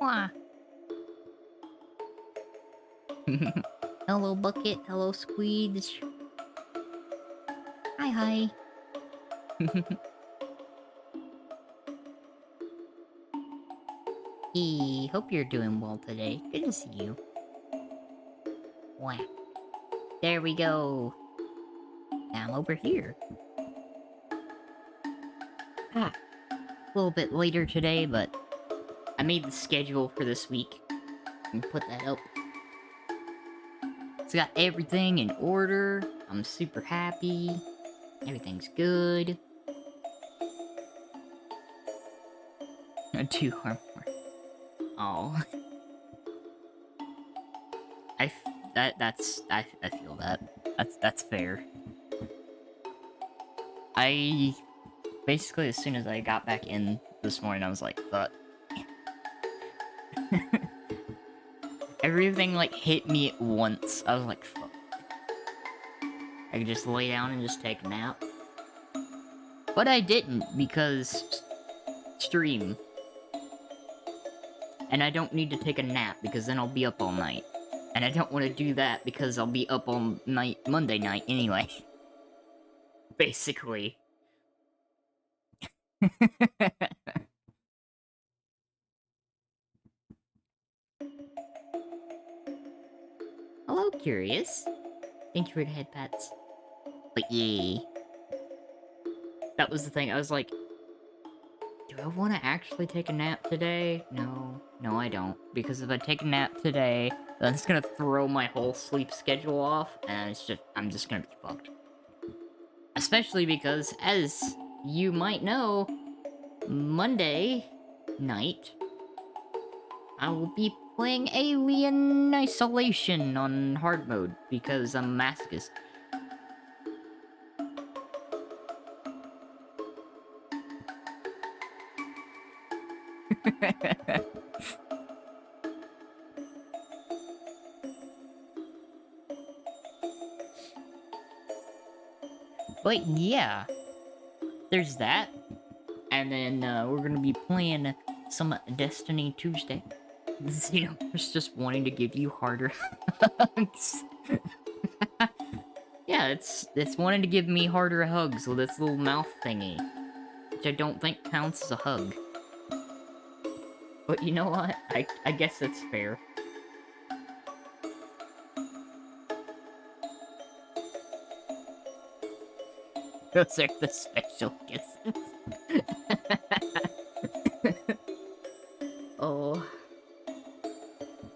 Wah. Hello, Bucket. Hello, Squeeds. Hi, hi. Hey, hope you're doing well today. Good to see you. Wah. There we go. Now I'm over here. Ah, a little bit later today, but I made the schedule for this week and put that up. It's got everything in order. I'm super happy. Everything's good. 2 or more. Oh. I feel that. That's fair. I basically, as soon as I got back in this morning, I was like, fuck. Everything like hit me at once. I was like, fuck. I could just lay down and just take a nap. But I didn't because stream. And I don't need to take a nap because then I'll be up all night. And I don't want to do that because I'll be up all night Monday night anyway. Basically. Hello, Curious. Thank you for the head pats. But yeah. That was the thing. I was like, do I want to actually take a nap today? No. No, I don't. Because if I take a nap today, then it's gonna throw my whole sleep schedule off, and I'm just gonna be fucked. Especially because, as you might know, Monday night, I will be playing Alien Isolation on hard mode, because I'm a masochist. But yeah, there's that. And then we're gonna be playing some Destiny Tuesday. Xenomorph's just wanting to give you harder hugs. Yeah, it's wanting to give me harder hugs with its little mouth thingy. Which I don't think counts as a hug. But you know what? I guess that's fair. Those are the special kisses. Oh.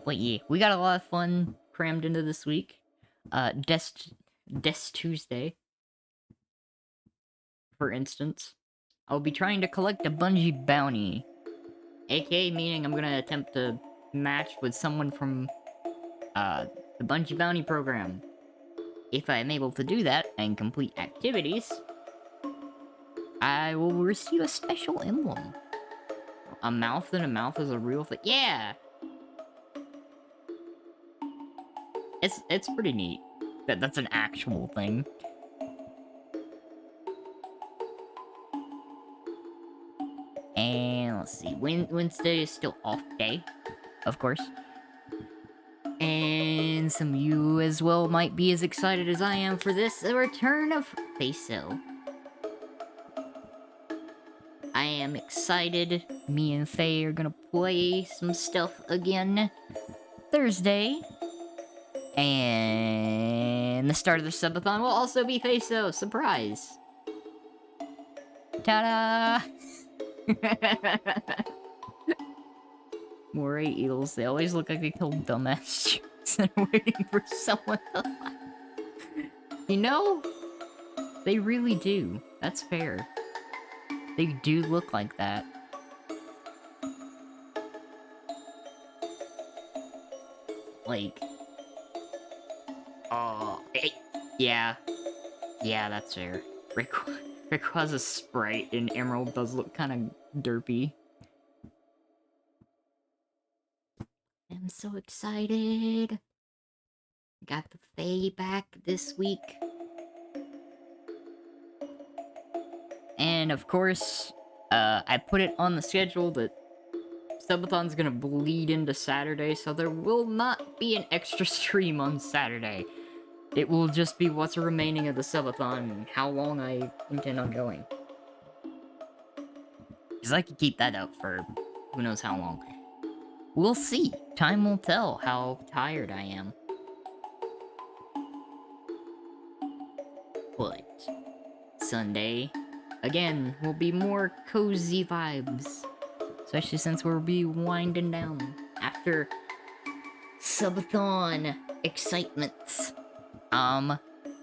But yeah, we got a lot of fun crammed into this week. Des Tuesday, for instance. I'll be trying to collect a Bungie bounty. aka meaning I'm gonna attempt to match with someone from, the Bungie bounty program. If I am able to do that and complete activities, I will receive a special emblem. A mouth and a mouth is a real thing. Yeah! It's pretty neat. That's an actual thing. And let's see, Wednesday is still off day, of course. And some of you as well might be as excited as I am for this, the return of Faso. I am excited. Me and Faye are gonna play some stuff again Thursday. And the start of the subathon will also be Faso. Surprise! Ta-da! Moray eels, they always look like they told dumbass jokes and are waiting for someone to laugh. You know, they really do. That's fair. They do look like that. Like... Oh... Yeah. Yeah, that's fair. Rayquaza's sprite in Emerald does look kind of derpy. I'm so excited. Got the Fae back this week. And of course, I put it on the schedule that Subathon's gonna bleed into Saturday, so there will not be an extra stream on Saturday. It will just be what's remaining of the Subathon and how long I intend on going. Because I could keep that up for who knows how long. We'll see. Time will tell how tired I am. But Sunday, again, will be more cozy vibes. Especially since we'll be winding down after Subathon excitements.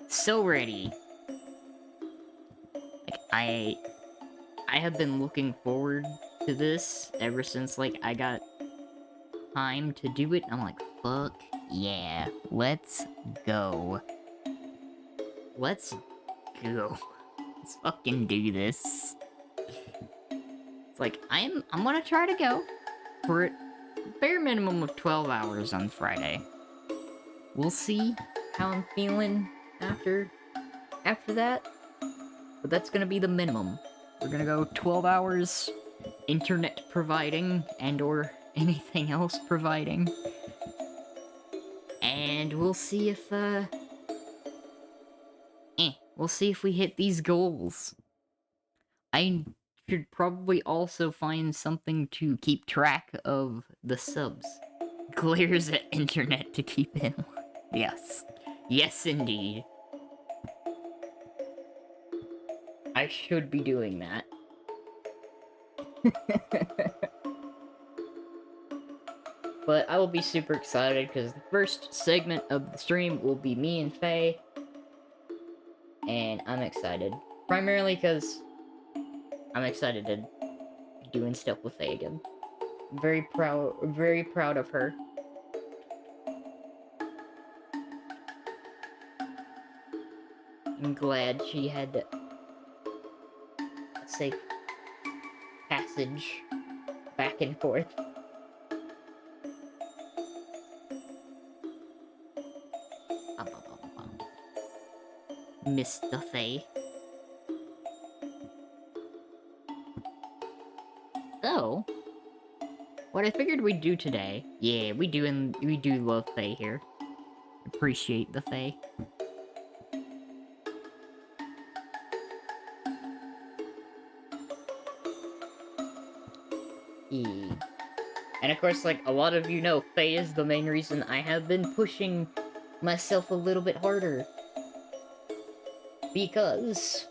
So ready. Like, I have been looking forward to this ever since, like, I got time to do it. I'm like, fuck yeah, let's go. Let's go. Let's fucking do this. It's like, I'm gonna try to go for a bare minimum of 12 hours on Friday. We'll see how I'm feeling after that. But that's gonna be the minimum. We're gonna go 12 hours, internet providing, and or anything else providing. And we'll see if, we'll see if we hit these goals. I should probably also find something to keep track of the subs. Clears at internet to keep in. Yes. Yes, indeed. I should be doing that. But I will be super excited because the first segment of the stream will be me and Faye. And I'm excited. Primarily because I'm excited to be doing stuff with Faye again. Very proud of her. I'm glad she had a safe passage back and forth. Mr. Faye. So, what I figured we'd do today, yeah, we do love Faye here. Appreciate the Faye. Yeah. And of course, like, a lot of you know, Faye is the main reason I have been pushing myself a little bit harder. Because,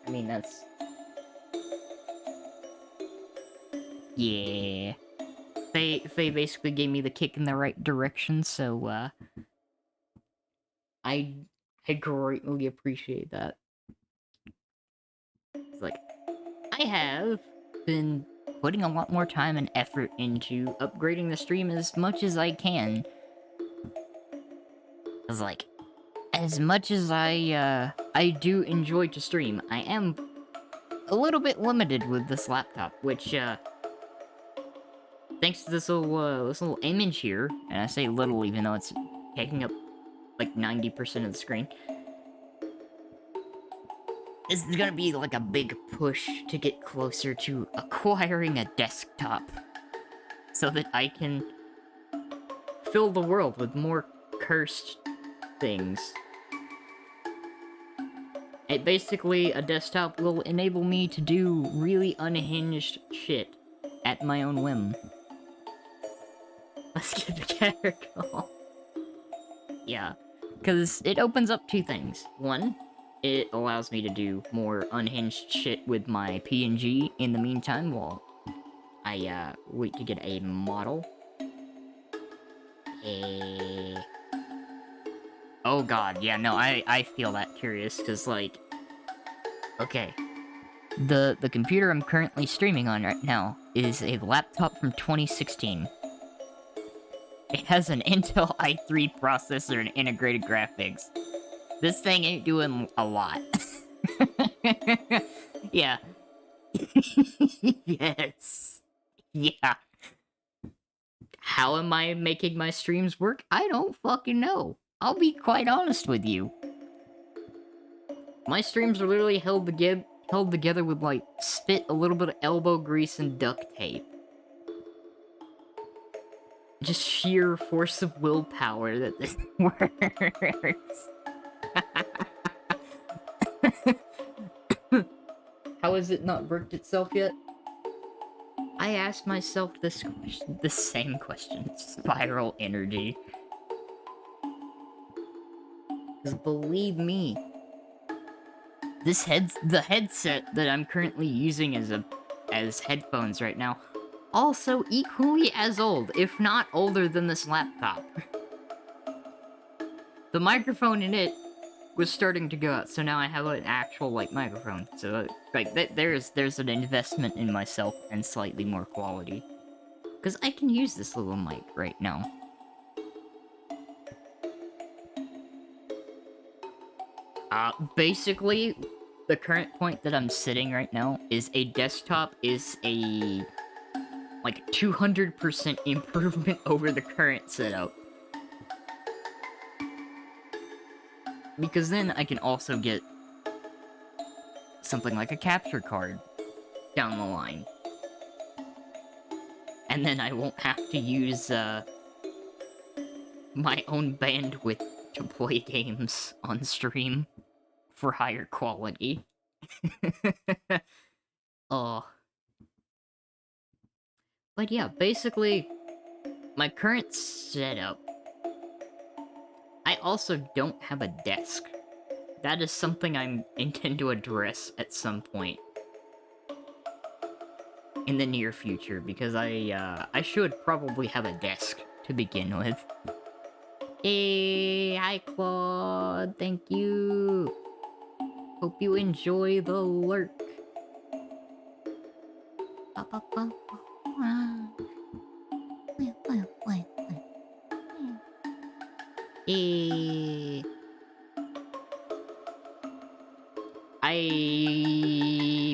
I mean, that's... Yeah. Faye basically gave me the kick in the right direction, so, I greatly appreciate that. It's like, I have been putting a lot more time and effort into upgrading the stream as much as I can. Cause like, as much as I do enjoy to stream, I am a little bit limited with this laptop, which, thanks to this little image here, and I say little even though it's taking up, like, 90% of the screen, this is gonna be, like, a big push to get closer to acquiring a desktop, so that I can fill the world with more cursed things. Basically, a desktop will enable me to do really unhinged shit at my own whim. Let's get the character. Yeah, because it opens up two things. One, it allows me to do more unhinged shit with my PNG in the meantime while I wait to get a model. Oh god, yeah, no, I feel that curious, because, like... Okay. The computer I'm currently streaming on right now is a laptop from 2016. It has an Intel i3 processor and integrated graphics. This thing ain't doing a lot. Yeah. Yes. Yeah. How am I making my streams work? I don't fucking know. I'll be quite honest with you. My streams are literally held held together with, like, spit, a little bit of elbow grease, and duct tape. Just sheer force of willpower that this works. How has it not bricked itself yet? I asked myself this question, the same question. Spiral energy. Because believe me, the headset that I'm currently using as headphones right now, also equally as old, if not older than this laptop. The microphone in it was starting to go out, so now I have an actual, like, microphone. So, like, there's an investment in myself and slightly more quality. Because I can use this little mic right now. Basically, the current point that I'm sitting right now is a desktop is a, like, 200% improvement over the current setup. Because then I can also get something like a capture card down the line. And then I won't have to use, my own bandwidth to play games on stream for higher quality. Oh. But yeah, basically, my current setup, I also don't have a desk. That is something I intend to address at some point in the near future, because I should probably have a desk to begin with. Hey, hi Claude, thank you. Hope you enjoy the lurk. I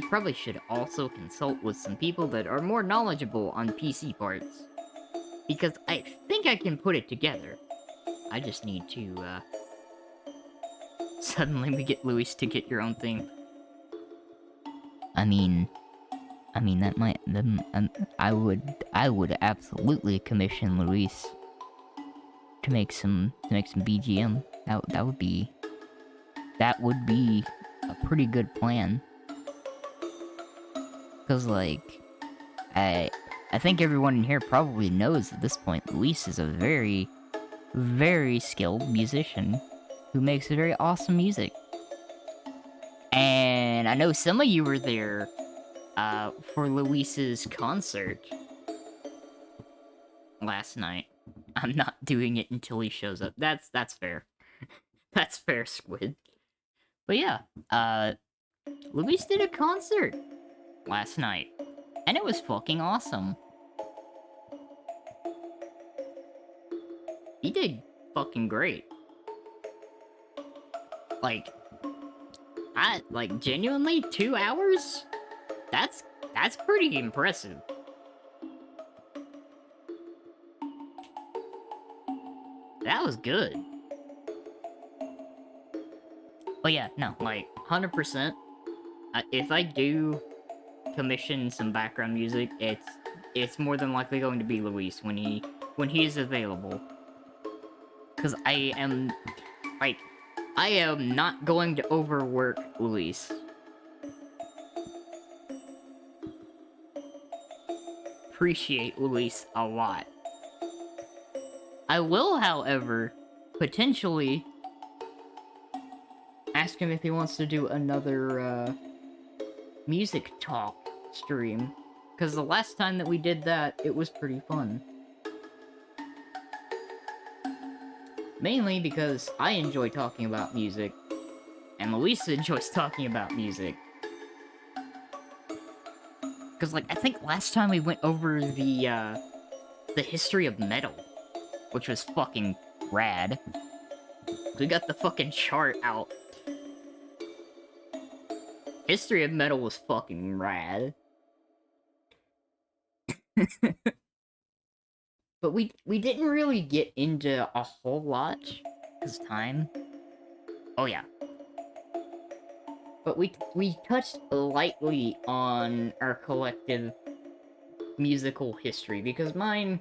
probably should also consult with some people that are more knowledgeable on PC parts, because I think I can put it together. I just need to, suddenly we get Luis to get your own thing. I mean, that might, I would absolutely commission Luis to make some BGM. That would be a pretty good plan. Cause like, I think everyone in here probably knows at this point, Luis is a very, very skilled musician who makes very awesome music. And I know some of you were there for Luis's concert last night. I'm not doing it until he shows up. That's fair. That's fair, Squid. But yeah, Luis did a concert last night, and it was fucking awesome. He did fucking great. Like, genuinely, 2 hours? That's pretty impressive. That was good. But yeah, no, like, 100%. If I do commission some background music, it's more than likely going to be Luis when he is available. Because I am not going to overwork Luis. Appreciate Luis a lot. I will, however, potentially ask him if he wants to do another, music talk stream. Because the last time that we did that, it was pretty fun. Mainly because I enjoy talking about music, and Luisa enjoys talking about music. Because, like, I think last time we went over the history of metal, which was fucking rad. We got the fucking chart out. History of metal was fucking rad. But we didn't really get into a whole lot, because time. Oh yeah. but we touched lightly on our collective musical history, because mine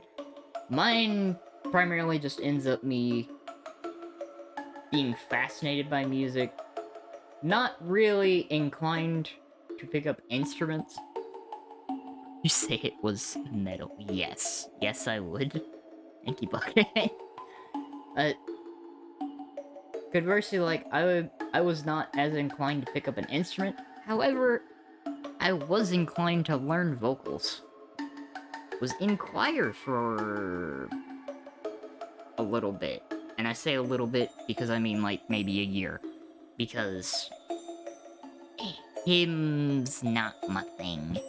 primarily just ends up me being fascinated by music, not really inclined to pick up instruments. You say it was metal. Yes. Yes, I would. Thank you, Bucket. uh, Conversely, like, I was not as inclined to pick up an instrument. However, I was inclined to learn vocals. Was in choir for a little bit. And I say a little bit because I mean, like, maybe a year. Because hymns not my thing.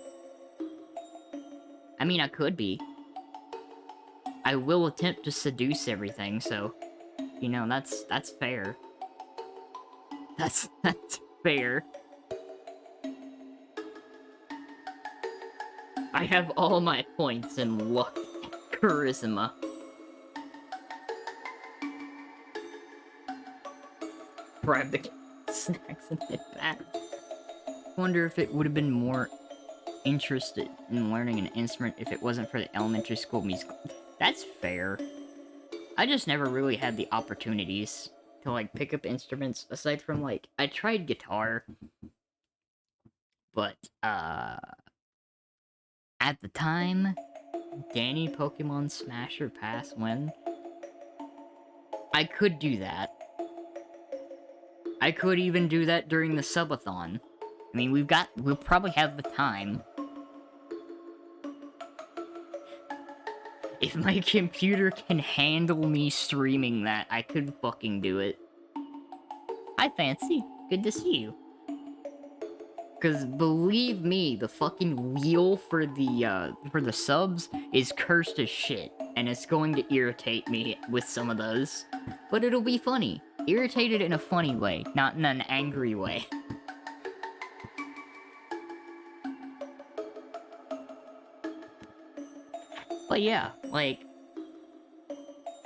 I mean, I could be. I will attempt to seduce everything, so, you know, that's fair. That's fair. I have all my points in luck and charisma. Bribe the snacks and head back. Wonder if it would have been more interested in learning an instrument if it wasn't for the elementary school music. That's fair. I just never really had the opportunities to, like, pick up instruments, aside from, like, I tried guitar, but, at the time, Danny Pokemon Smash or Pass when I could do that. I could even do that during the subathon. I mean, we'll probably have the time. If my computer can handle me streaming that, I could fucking do it. Hi, Fancy. Good to see you. Because believe me, the fucking wheel for the subs is cursed as shit, and it's going to irritate me with some of those. But it'll be funny. Irritated in a funny way, not in an angry way. But yeah, like,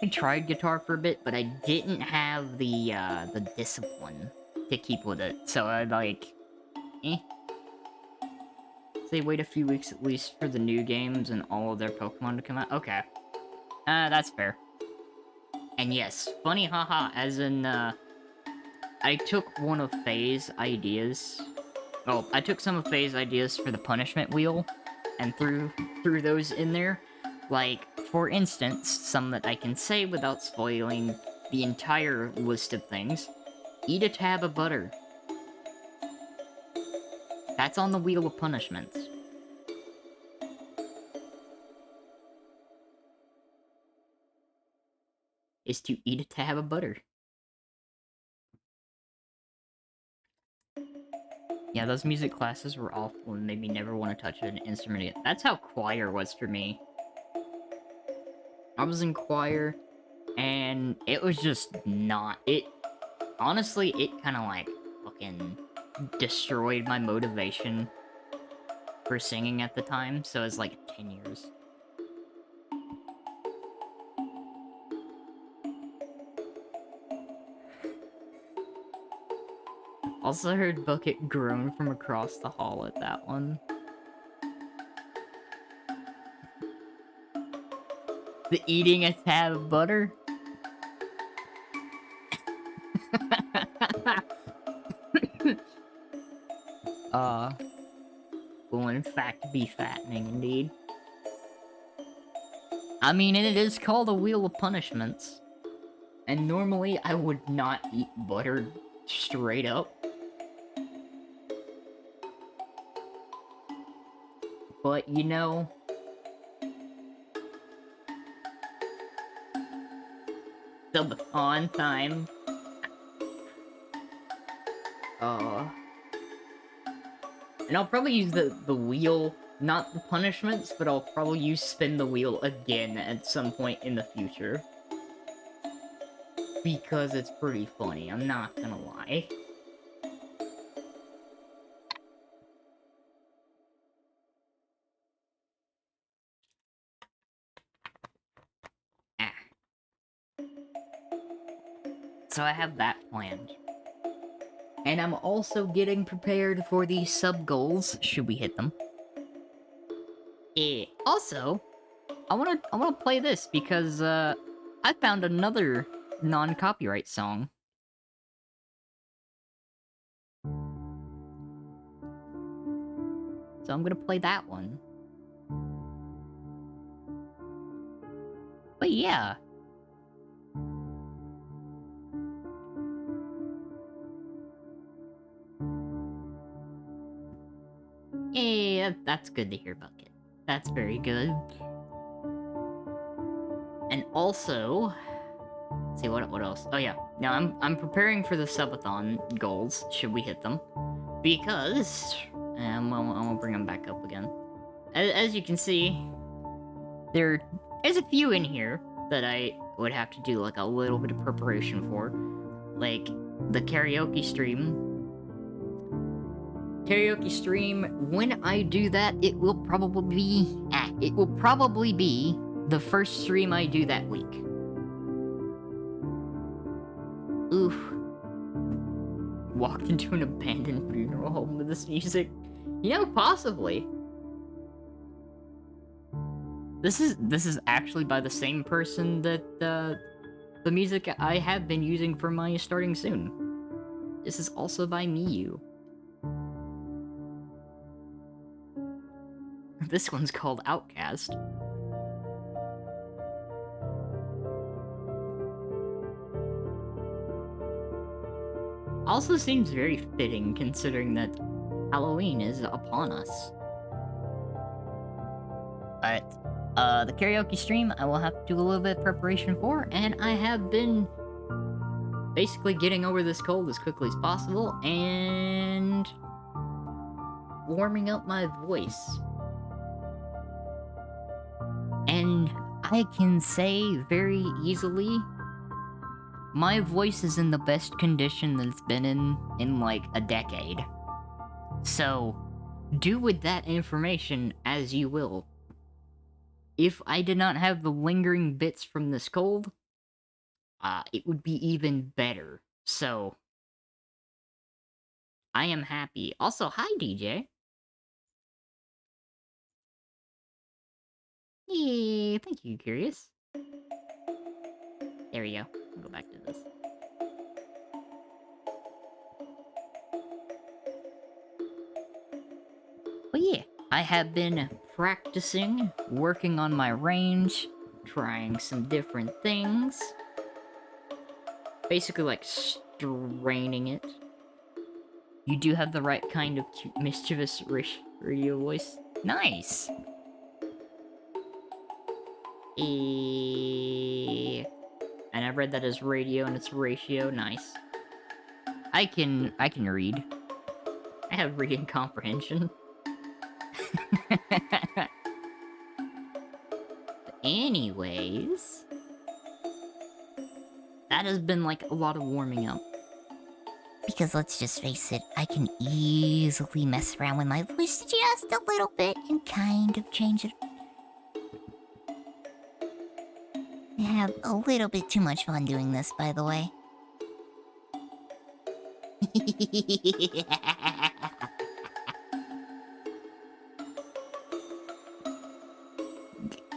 I tried guitar for a bit, but I didn't have the discipline to keep with it. So I, like, eh. Say wait a few weeks at least for the new games and all of their Pokemon to come out. Okay. That's fair. And yes, funny haha, as in, I took one of Faye's ideas. Well, I took some of Faye's ideas for the punishment wheel, and threw those in there. Like, for instance, some that I can say without spoiling the entire list of things. Eat a tab of butter. That's on the wheel of punishments. Is to eat a tab of butter. Yeah, those music classes were awful and made me never want to touch an instrument again. That's how choir was for me. I was in choir, and it was just not... Honestly, it kind of, like, fucking destroyed my motivation for singing at the time, so it was, like, 10 years. Also heard Bucket groan from across the hall at that one. The eating a tab of butter? Will in fact be fattening indeed. I mean, and it is called a wheel of punishments. And normally I would not eat butter straight up. But, you know... Subathon time. And I'll probably use the wheel, not the punishments, but I'll probably use spin the wheel again at some point in the future. Because it's pretty funny, I'm not gonna lie. So I have that planned. And I'm also getting prepared for the sub goals, should we hit them. Also, I wanna play this because I found another non-copyright song. So I'm gonna play that one. But yeah. That's good to hear, Bucket. That's very good. And also, let's see what else? Oh yeah, now I'm preparing for the subathon goals. Should we hit them? Because I'll bring them back up again. As you can see, there's a few in here that I would have to do like a little bit of preparation for, like the karaoke stream. When I do that, it will probably be the first stream I do that week. Oof. Walked into an abandoned funeral home with this music. You know, possibly. This is actually by the same person that the music I have been using for my starting soon. This is also by Miyu. This one's called Outcast. Also seems very fitting considering that Halloween is upon us. But, the karaoke stream I will have to do a little bit of preparation for, and I have been basically getting over this cold as quickly as possible, and warming up my voice. And I can say very easily, my voice is in the best condition that it's been in like a decade. So, do with that information as you will. If I did not have the lingering bits from this cold, it would be even better. So, I am happy. Also, hi DJ. Yeah, thank you, Curious. There we go. I'll go back to this. But yeah, I have been practicing, working on my range, trying some different things. Basically, like, straining it. You do have the right kind of cute, mischievous radio voice. Nice! And I read that as radio and it's ratio. Nice. I can read. I have reading comprehension. Anyways, that has been like a lot of warming up. Because let's just face it, I can easily mess around with my voice just a little bit and kind of change it. I have a little bit too much fun doing this, by the way.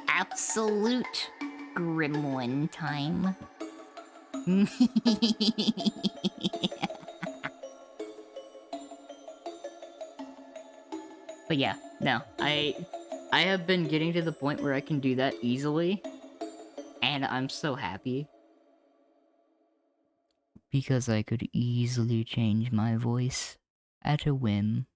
Absolute gremlin time. But yeah, no, I have been getting to the point where I can do that easily, and I'm so happy. Because I could easily change my voice at a whim.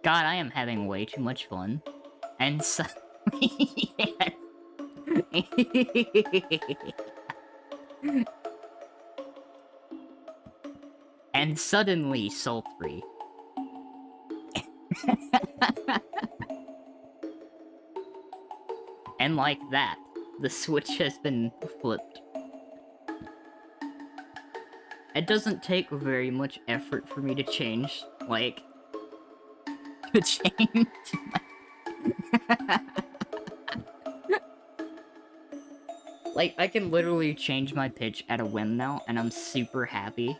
God, I am having way too much fun. And suddenly... and suddenly sultry. And like that, the switch has been flipped. It doesn't take very much effort for me to change, like... to change Like, I can literally change my pitch at a whim now, and I'm super happy.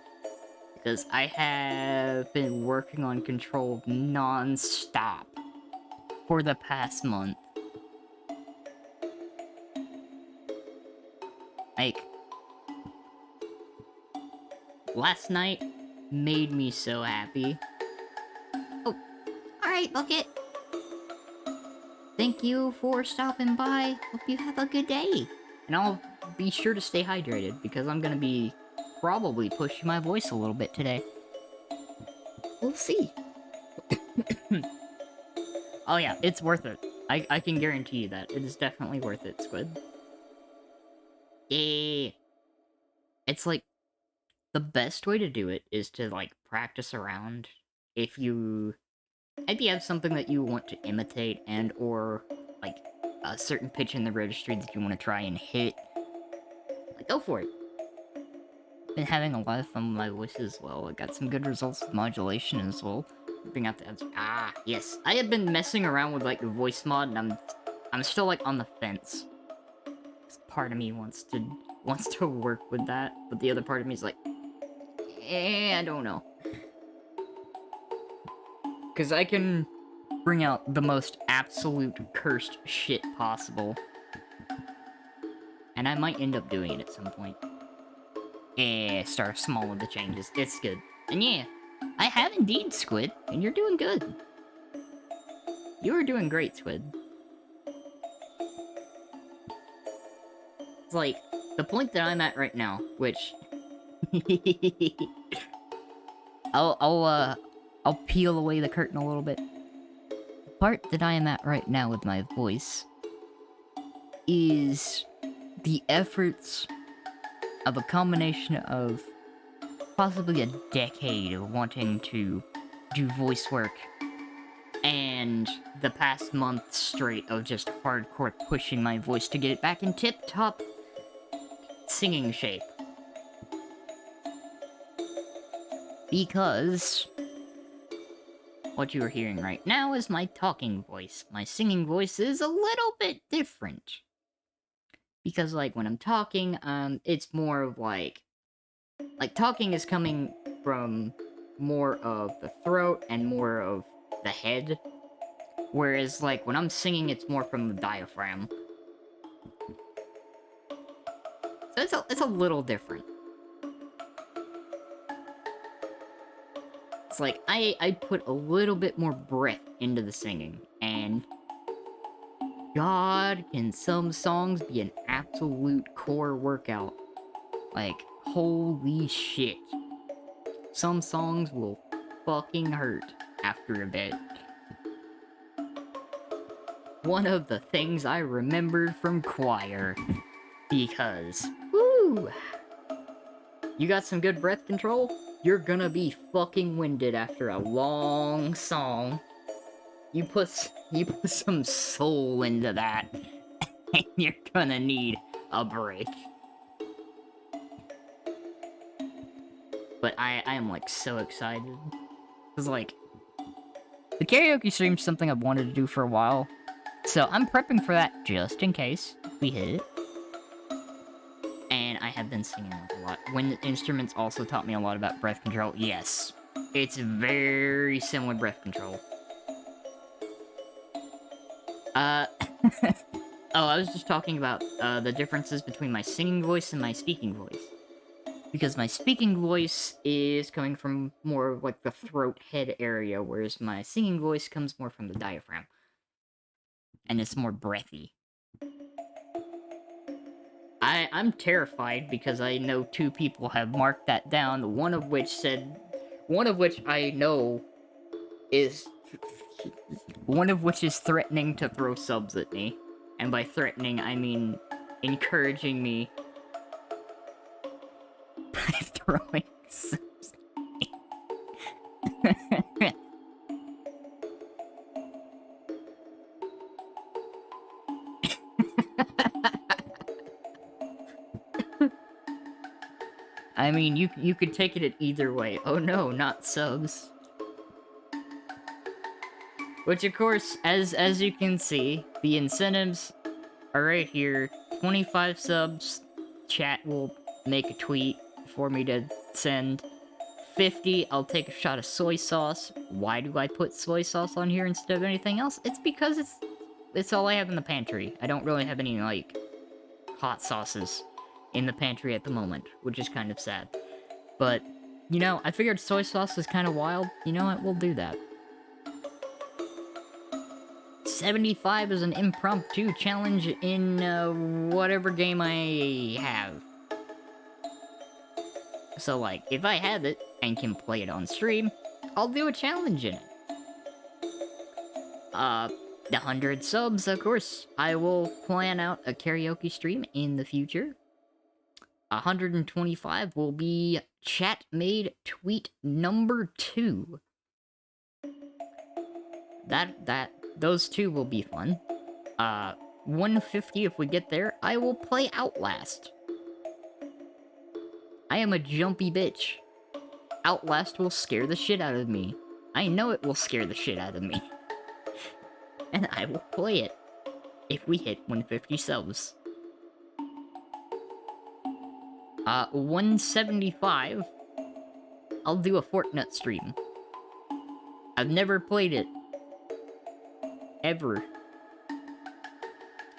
Because I have been working on Control non-stop for the past month. Like, last night made me so happy. Oh, alright, Bucket. Thank you for stopping by. Hope you have a good day. And I'll be sure to stay hydrated, because I'm gonna be probably pushing my voice a little bit today. We'll see. Oh yeah, it's worth it. I can guarantee you that. It is definitely worth it, Squid. It's like, the best way to do it is to, like, practice around. If you have something that you want to imitate and or, like, a certain pitch in the registry that you want to try and hit, like, go for it. Been having a lot of fun with my voice as well. I got some good results with modulation as well. Bring out the answer. Ah, yes. I have been messing around with, like, the voice mod, and I'm still, like, on the fence. Part of me wants to work with that, but the other part of me is like, I don't know. Because I can bring out the most absolute cursed shit possible. And I might end up doing it at some point. Start small with the changes. It's good. And yeah, I have indeed, Squid, and you're doing good. You are doing great, Squid. It's like, the point that I'm at right now, which... I'll peel away the curtain a little bit. The part that I am at right now with my voice is the efforts of a combination of possibly a decade of wanting to do voice work and the past month straight of just hardcore pushing my voice to get it back in tip-top singing shape. Because what you are hearing right now is my talking voice. My singing voice is a little bit different. Because, like, when I'm talking, it's more of, like, talking is coming from more of the throat and more of the head. Whereas, like, when I'm singing, it's more from the diaphragm. So it's a little different. It's like, I put a little bit more breath into the singing, and God, can some songs be an absolute core workout. Like, holy shit. Some songs will fucking hurt after a bit. One of the things I remembered from choir. Because, woo! You got some good breath control? You're gonna be fucking winded after a long song. You put some soul into that, and you're gonna need a break. But I am, like, so excited. Because, like, the karaoke stream's something I've wanted to do for a while. So I'm prepping for that just in case we hit it. And I have been singing like a lot. Wind instruments also taught me a lot about breath control. Yes, it's very similar breath control. Oh, I was just talking about the differences between my singing voice and my speaking voice. Because my speaking voice is coming from more of, like, the throat head area, whereas my singing voice comes more from the diaphragm. And it's more breathy. I'm terrified because I know 2 people have marked that down, one of which I know is... one of which is threatening to throw subs at me. And by threatening, I mean encouraging me by throwing subs at me. I mean, you could take it either way. Oh no, not subs. Which, of course, as you can see, the incentives are right here. 25 subs, chat will make a tweet for me to send. 50, I'll take a shot of soy sauce. Why do I put soy sauce on here instead of anything else? It's because it's all I have in the pantry. I don't really have any, like, hot sauces in the pantry at the moment, which is kind of sad. But, you know, I figured soy sauce is kind of wild. You know what? We'll do that. 75 is an impromptu challenge in whatever game I have. So, like, if I have it and can play it on stream, I'll do a challenge in it. The 100 subs, of course, I will plan out a karaoke stream in the future. 125 will be chat-made tweet number 2. Those two will be fun. 150, if we get there, I will play Outlast. I am a jumpy bitch. Outlast will scare the shit out of me. I know it will scare the shit out of me. And I will play it if we hit 150 subs. 175, I'll do a Fortnite stream. I've never played it. Ever.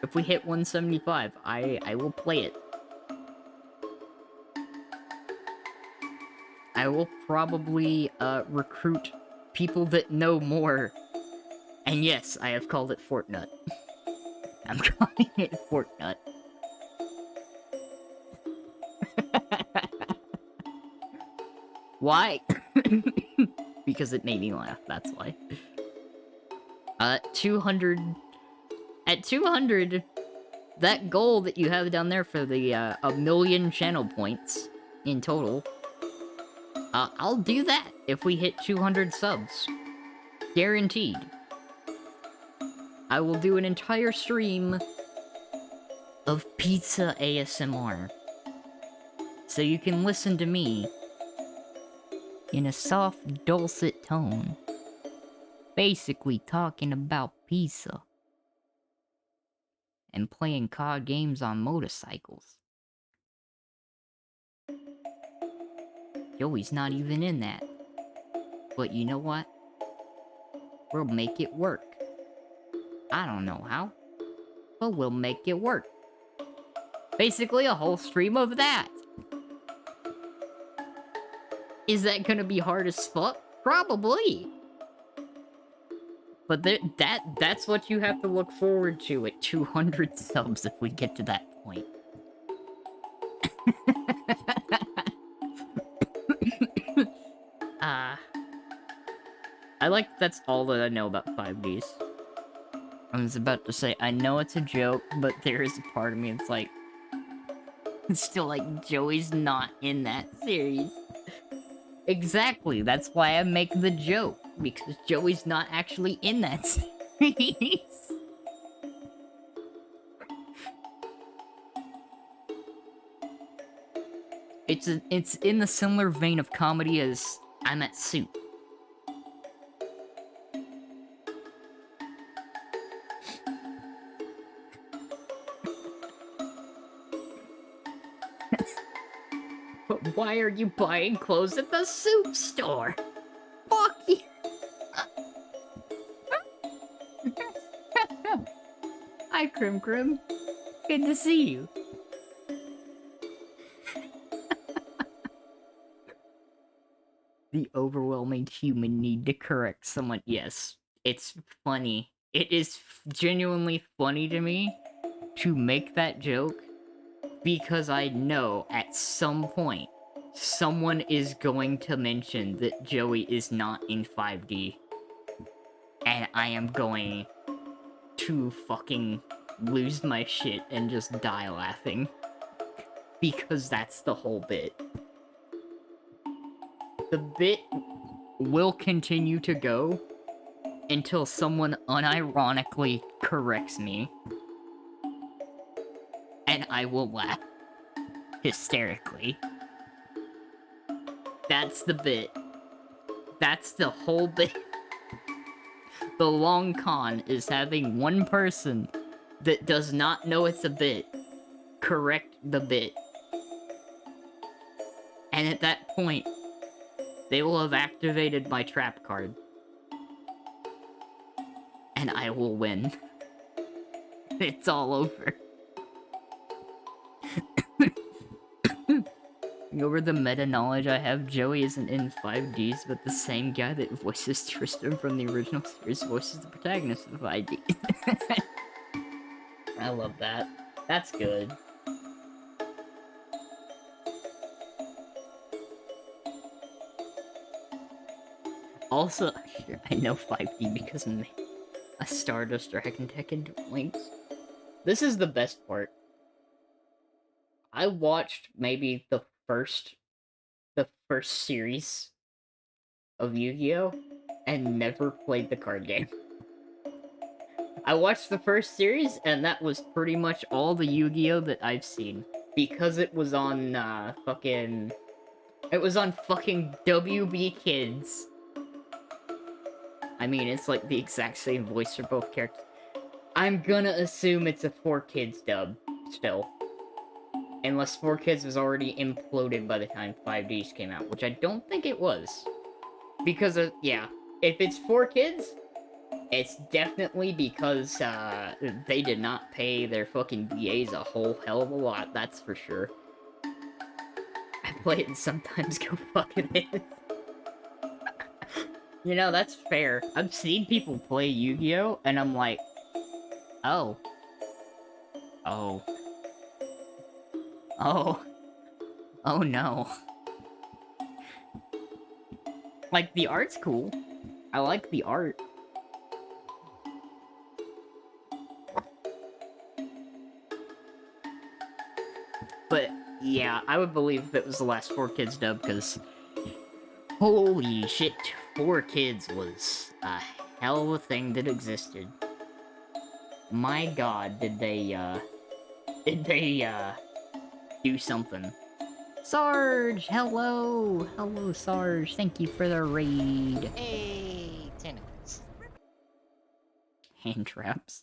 If we hit 175, I will play it. I will probably, recruit people that know more. And yes, I have called it Fortnite. I'm calling it Fortnite. Why? Because it made me laugh, that's why. 200... At 200, that goal that you have down there for the, 1,000,000 channel points in total, I'll do that if we hit 200 subs. Guaranteed. I will do an entire stream of pizza ASMR. So you can listen to me in a soft, dulcet tone. Basically talking about pizza. And playing card games on motorcycles. Joey's not even in that. But you know what? We'll make it work. I don't know how, but we'll make it work. Basically a whole stream of that. Is that gonna be hard as fuck? Probably. But that's what you have to look forward to at 200 subs if we get to that point. I like that's all that I know about 5Ds. I was about to say, I know it's a joke, but there is a part of me that's like... It's still like, Joey's not in that series. Exactly, that's why I make the joke, because Joey's not actually in that series. It's in the similar vein of comedy as I'm at Soup. But why are you buying clothes at the Soup store? Fuck you! Hi, Krim Krim. Good to see you. The overwhelming human need to correct someone. Yes, it's funny. It is genuinely funny to me to make that joke because I know at some point someone is going to mention that Joey is not in 5D. And I am going to fucking lose my shit and just die laughing. Because that's the whole bit. The bit will continue to go until someone unironically corrects me. And I will laugh hysterically. That's the bit. That's the whole bit. The long con is having one person that does not know it's a bit correct the bit. And at that point, they will have activated my trap card. And I will win. It's all over. Over the meta knowledge I have, Joey isn't in 5Ds, but the same guy that voices Tristan from the original series voices the protagonist of 5D. I love that. That's good. Also, I know 5D because of me. A Stardust Dragon Tech and Links. This is the best part. I watched maybe the first series of Yu-Gi-Oh! And never played the card game. I watched the first series, and that was pretty much all the Yu-Gi-Oh! That I've seen. Because it was on, fucking... It was on fucking WB Kids. I mean, it's like the exact same voice for both characters. I'm gonna assume it's a 4Kids dub, still. Unless 4Kids was already imploded by the time 5Ds came out, which I don't think it was. Because of, yeah. If it's 4Kids, it's definitely because, they did not pay their fucking VAs a whole hell of a lot, that's for sure. I play it and sometimes go fucking it. You know, that's fair. I've seen people play Yu-Gi-Oh! And I'm like, oh. Oh. Oh. Oh no. Like, the art's cool. I like the art. But, yeah, I would believe if it was the last 4Kids dub, because... Holy shit, 4Kids was a hell of a thing that existed. My god, did they do something. Sarge, hello! Hello, Sarge. Thank you for the raid. Hey, tenants. Hand traps.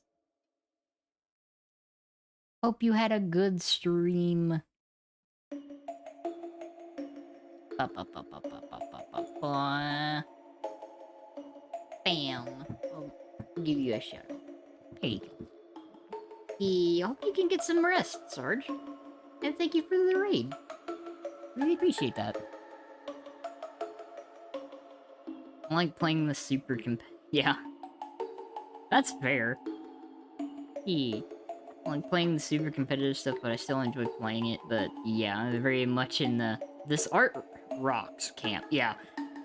Hope you had a good stream. Bam. I'll give you a shout out. There you go. I hope you can get some rest, Sarge. And thank you for the raid. Really appreciate that. I like playing the super yeah. That's fair. I like playing the super competitive stuff, but I still enjoy playing it. But yeah, I'm very much in this art rocks camp. Yeah,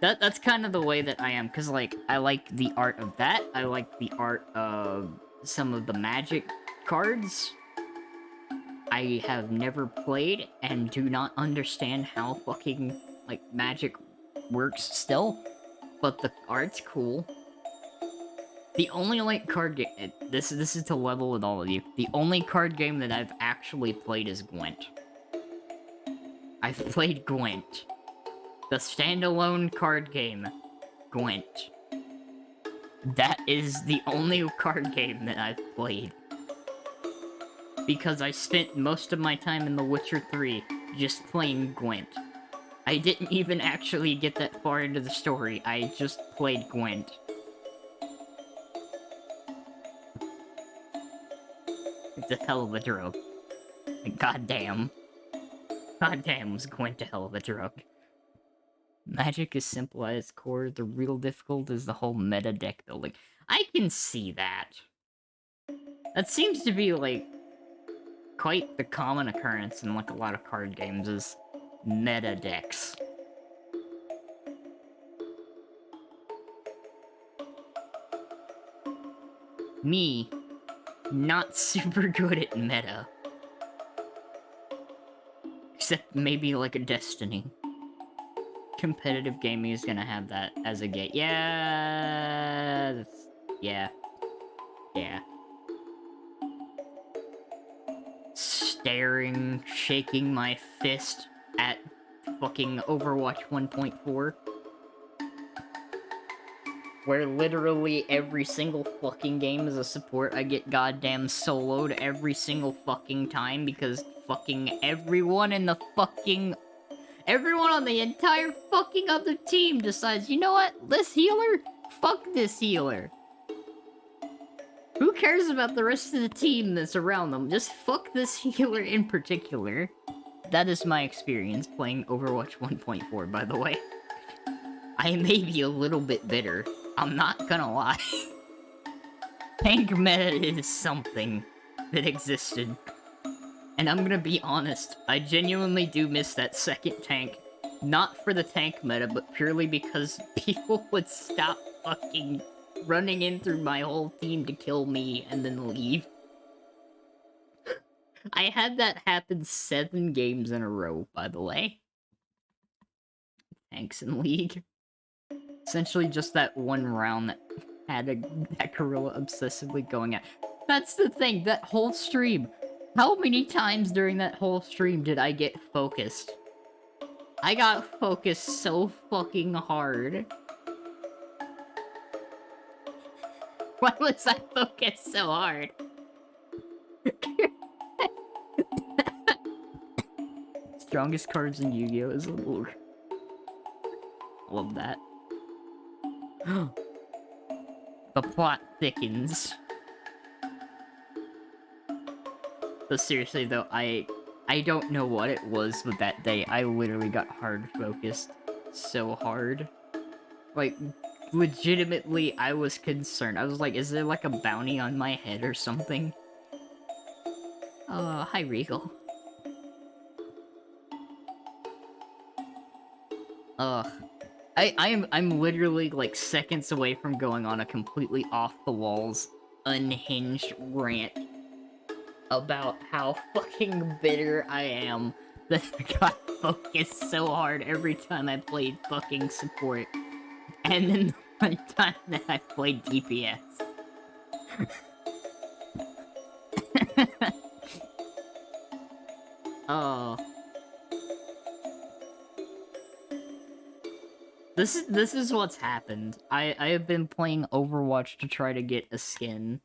that's kind of the way that I am, because like I like the art of that. I like the art of some of the Magic cards. I have never played and do not understand how fucking like Magic works still, but the art's cool. The only, like, card game... This is to level with all of you. The only card game that I've actually played is Gwent. I've played Gwent. The standalone card game. Gwent. That is the only card game that I've played. Because I spent most of my time in The Witcher 3 just playing Gwent. I didn't even actually get that far into the story, I just played Gwent. It's a hell of a drug. Goddamn. Goddamn was Gwent a hell of a drug. Magic is simple at its core, the real difficult is the whole meta deck building. I can see that. That seems to be, like, quite the common occurrence in, like, a lot of card games, is meta decks. Me, not super good at meta. Except maybe, like, a Destiny. Competitive gaming is gonna have that as a gate. Yeah, yeah. Yeah. Staring, shaking my fist at fucking Overwatch 1.4. where literally every single fucking game as a support I get goddamn soloed every single fucking time because fucking everyone on the entire fucking other team decides, you know what, this healer? Fuck this healer. Who cares about the rest of the team that's around them? Just fuck this healer in particular. That is my experience playing Overwatch 1.4, by the way. I may be a little bit bitter. I'm not gonna lie. Tank meta is something that existed. And I'm gonna be honest, I genuinely do miss that second tank. Not for the tank meta, but purely because people would stop fucking running in through my whole team to kill me and then leave. I had that happen 7 games in a row, by the way. Tanks in League. Essentially just that one round that had that gorilla obsessively going at. That's the thing, that whole stream. How many times during that whole stream did I get focused? I got focused so fucking hard. Why was I focused so hard? Strongest cards in Yu-Gi-Oh! Is a lure. Love that. The plot thickens. But seriously though, I don't know what it was with that day. I literally got hard focused so hard. Like, legitimately, I was concerned. I was like, is there like a bounty on my head or something? Hi Regal. Ugh. I'm literally like seconds away from going on a completely off the walls, unhinged rant about how fucking bitter I am that I got focused so hard every time I played fucking support. And then the one time that I played DPS. Oh. This is what's happened. I have been playing Overwatch to try to get a skin,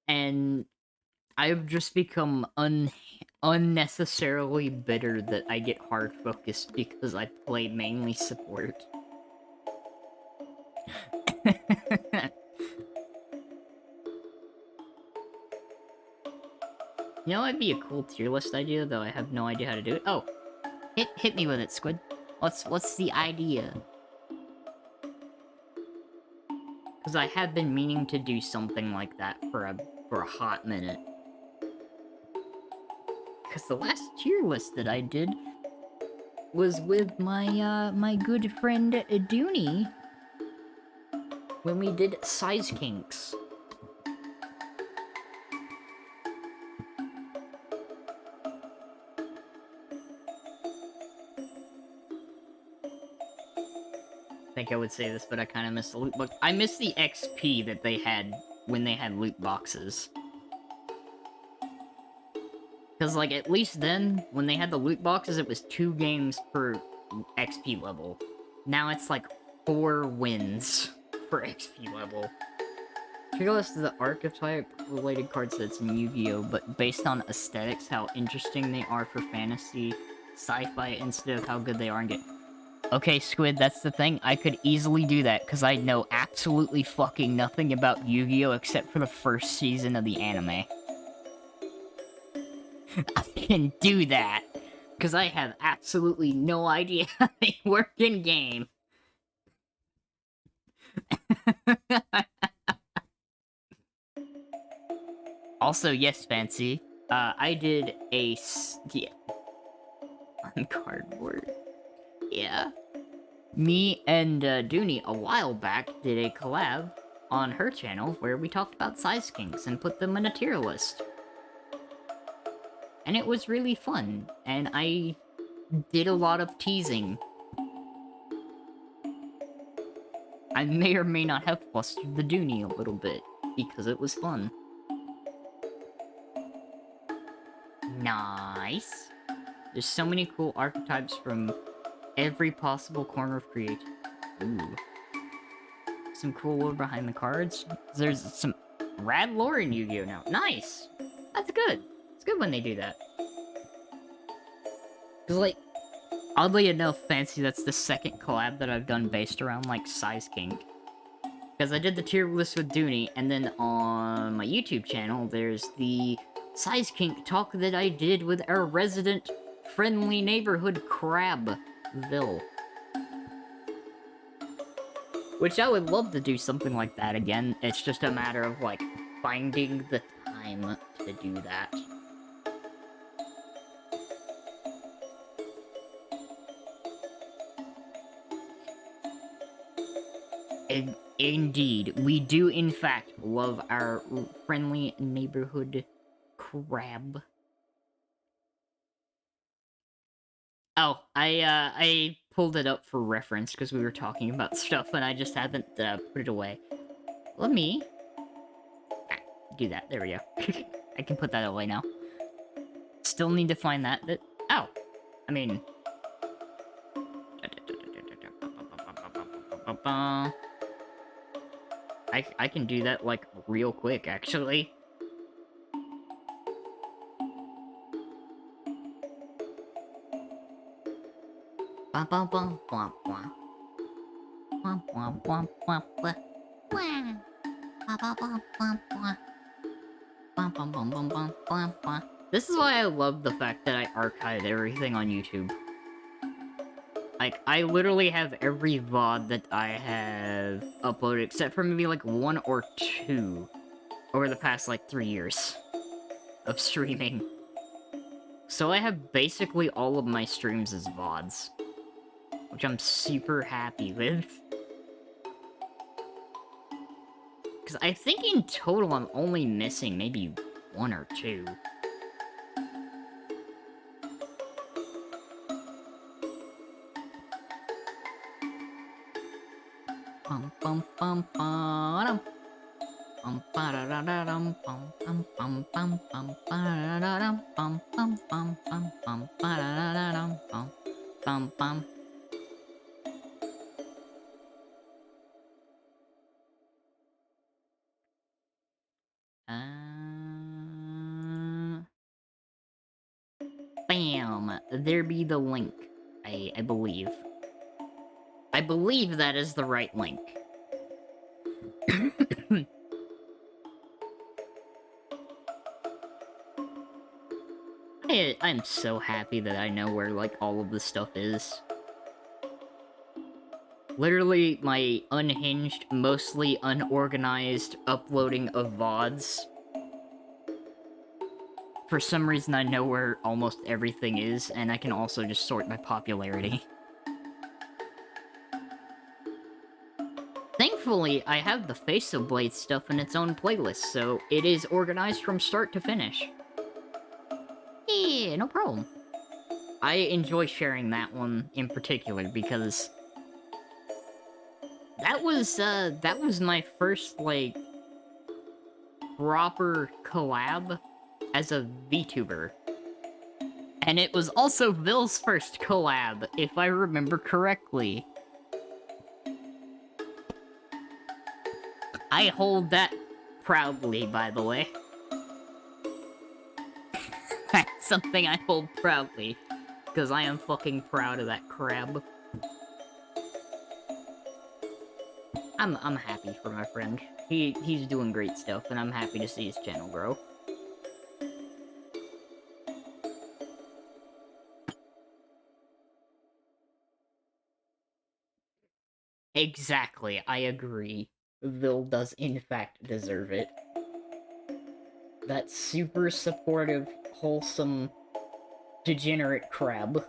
and I've just become unnecessarily bitter that I get hard focused because I play mainly support. You know, it'd be a cool tier list idea, though I have no idea how to do it. Oh, hit me with it, Squid. What's the idea? Because I have been meaning to do something like that for a hot minute. Because the last tier list that I did was with my my good friend Dooney when we did Size Kinks. I think I would say this, but I kind of missed the loot box. I missed the XP that they had when they had loot boxes. Because, like, at least then, when they had the loot boxes, it was 2 games per XP level. Now it's, like, 4 wins for XP level. Regardless of the archetype-related card sets in Yu-Gi-Oh!, but based on aesthetics, how interesting they are for fantasy, sci-fi, instead of how good they are in game. Okay, Squid, that's the thing. I could easily do that, because I know absolutely fucking nothing about Yu-Gi-Oh! Except for the first season of the anime. I can do that, because I have absolutely no idea how they work in-game. Also, yes, Fancy, I did a... yeah. On cardboard. Yeah. Me and Dooney a while back did a collab on her channel where we talked about Size Kinks and put them in a tier list. And it was really fun, and I did a lot of teasing. I may or may not have flustered the Dooney a little bit, because it was fun. Nice. There's so many cool archetypes from every possible corner of creativity. Ooh. some cool lore behind the cards. There's some rad lore in Yu-Gi-Oh! Now. Nice! That's good. It's good when they do that. Because, like, oddly enough, Fancy, that's the second collab that I've done based around, like, size kink. Because I did the tier list with Dooney, and then on my YouTube channel, there's the size kink talk that I did with our resident friendly neighborhood Crabville. Which I would love to do something like that again. It's just a matter of, like, finding the time to do that. Indeed, we do in fact love our friendly neighborhood crab. Oh, I pulled it up for reference because we were talking about stuff and I just haven't put it away. Let me do that. There we go. I can put that away now. Still need to find that. Oh, I mean. I can do that like real quick, actually. This is why I love the fact that I archive everything on YouTube. Like, I literally have every VOD that I have uploaded, except for maybe, like, 1 or 2 over the past, like, 3 years of streaming. So I have basically all of my streams as VODs, which I'm super happy with. Because I think in total I'm only missing maybe 1 or 2. Bum bum bum bum bum ba-da-da-da-dum bum bum bum bum bum ba-da-da-dum bum bum bum bum bum ba-da-da-da-dum bum bum bum. Bam! There be the link. I believe. I believe that is the right link. I'm so happy that I know where, like, all of this stuff is. Literally, my unhinged, mostly unorganized uploading of VODs. For some reason, I know where almost everything is, and I can also just sort by popularity. Thankfully, I have the Face of Blade stuff in its own playlist, so it is organized from start to finish. Yeah, no problem. I enjoy sharing that one in particular, because that was my first, like, proper collab as a VTuber. And it was also Vill's first collab, if I remember correctly. I hold that proudly, by the way. That's something I hold proudly, because I am fucking proud of that crab. I'm happy for my friend. He's doing great stuff, and I'm happy to see his channel grow. Exactly, I agree. Vil does in fact deserve it. That super supportive, wholesome, degenerate crab.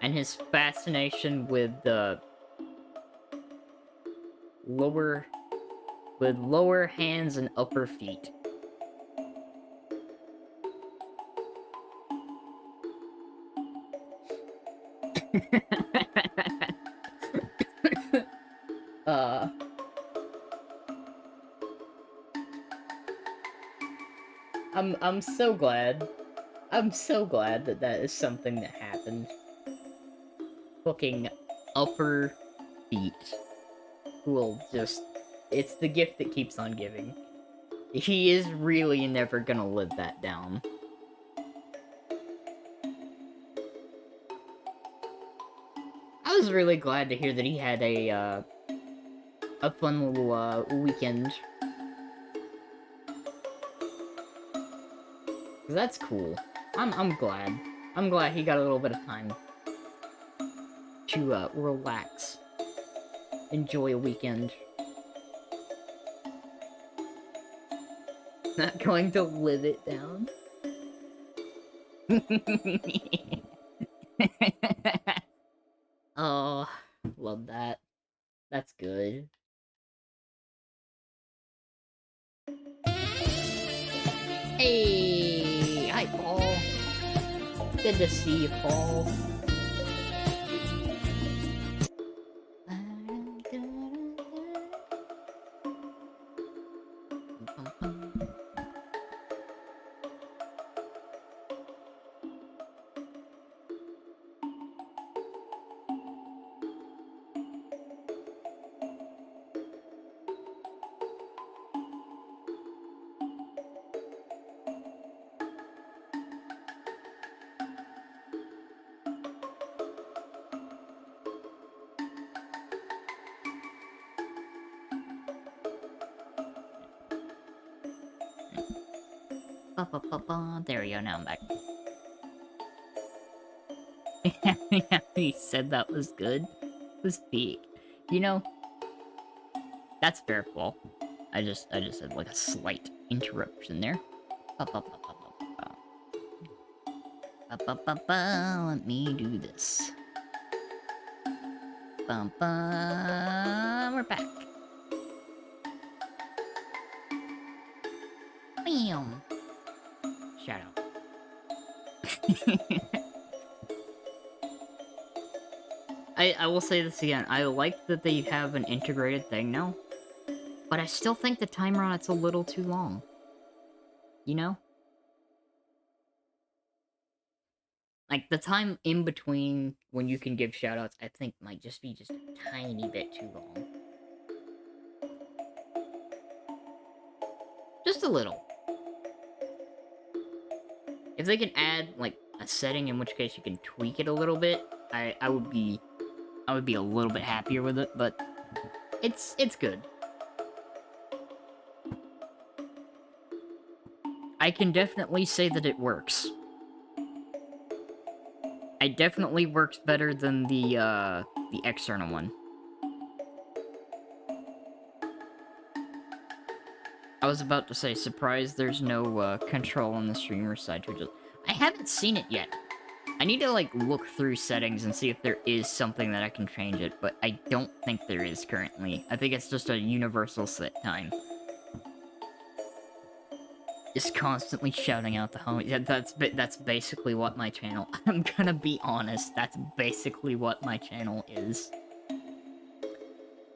And his fascination with the lower hands and upper feet. I'm so glad. I'm so glad that that is something that happened. Fucking upper feet will just... It's the gift that keeps on giving. He is really never gonna live that down. I was really glad to hear that he had a fun little, weekend. 'Cause that's cool. I'm glad. I'm glad he got a little bit of time to, relax. Enjoy a weekend. Not going to live it down. Oh, love that. That's good. Hey! Hi, Paul. Good to see you, Paul. There we go, now I'm back. He said that was good. It was peak. You know, that's fair, Paul. I just had like a slight interruption there. Let me do this. We're back. Bam. Shout out. I will say this again. I like that they have an integrated thing now, but I still think the timer on it's a little too long. You know? Like, the time in between when you can give shoutouts, I think might just be just a tiny bit too long. Just a little. If they can add, like, a setting in which case you can tweak it a little bit, I would be a little bit happier with it, but it's good. I can definitely say that it works. It definitely works better than the external one. I was about to say, surprised there's no, control on the streamer side to just... I haven't seen it yet. I need to, like, look through settings and see if there is something that I can change it, but I don't think there is currently. I think it's just a universal set time. Just constantly shouting out the homies. Yeah, that's basically what my channel... I'm gonna be honest, that's basically what my channel is.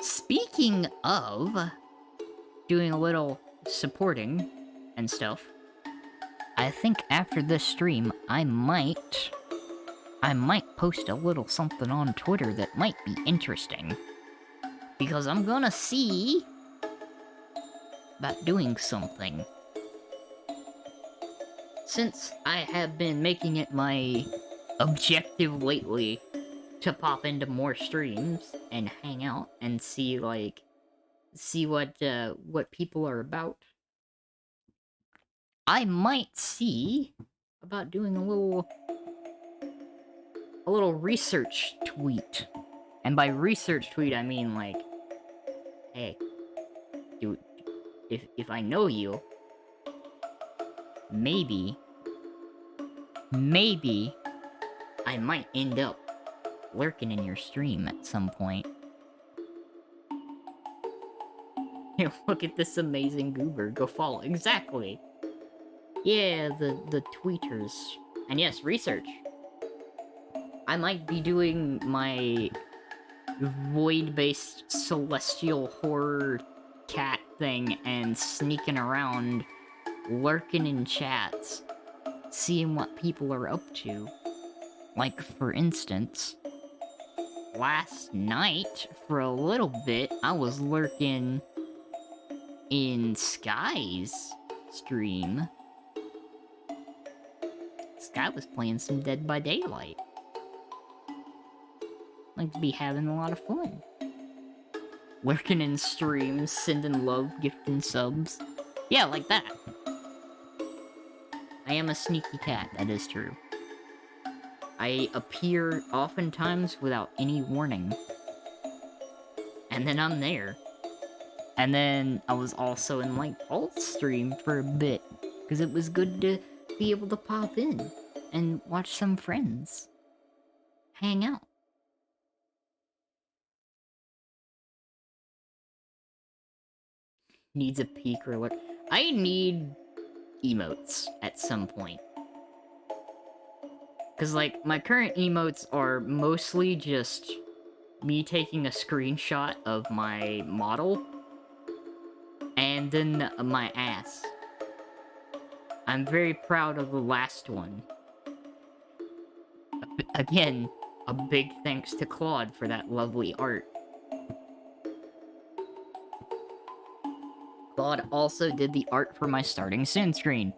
Speaking of doing a little supporting and stuff, I think after this stream, I might post a little something on Twitter that might be interesting. Because I'm gonna see about doing something. Since I have been making it my objective lately to pop into more streams and hang out and see, like, what people are about, I might see about doing a little research tweet. And by research tweet, I mean, like, hey, dude, if I know you, maybe I might end up lurking in your stream at some point. Look at this amazing goober. Go follow. Exactly. Yeah, the tweeters. And yes, research. I might be doing my void-based celestial horror cat thing and sneaking around lurking in chats, seeing what people are up to. Like, for instance, last night, for a little bit, I was lurking in Sky's stream. Sky was playing some Dead by Daylight. Like to be having a lot of fun. Lurking in streams, sending love, gifting subs. Yeah, like that. I am a sneaky cat, that is true. I appear oftentimes without any warning. And then I'm there. And then I was also in, like, Alt's stream for a bit. Because it was good to be able to pop in and watch some friends. Hang out. Needs a peek or look. I need emotes at some point. Because, like, my current emotes are mostly just me taking a screenshot of my model and then my ass. I'm very proud of the last one. Again, a big thanks to Claude for that lovely art. Claude also did the art for my starting sin screen,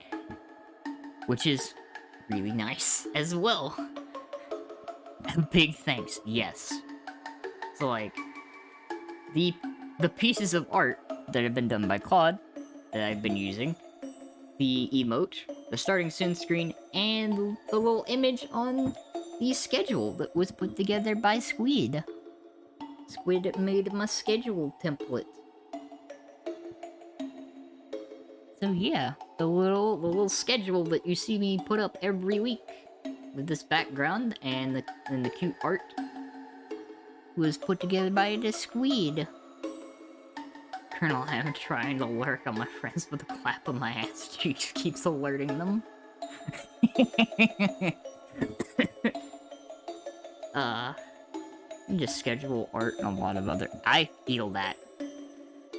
which is really nice as well. Big thanks, yes. So, like, the pieces of art that have been done by Claude, that I've been using, the emote, the starting sin screen, and the little image on the schedule that was put together by Squid. Squid made my schedule template. So yeah, the little schedule that you see me put up every week with this background and the cute art was put together by the Squid. Colonel, I'm trying to lurk on my friends with a clap on my ass. She keeps alerting them. Just schedule art and a lot of other. I feel that.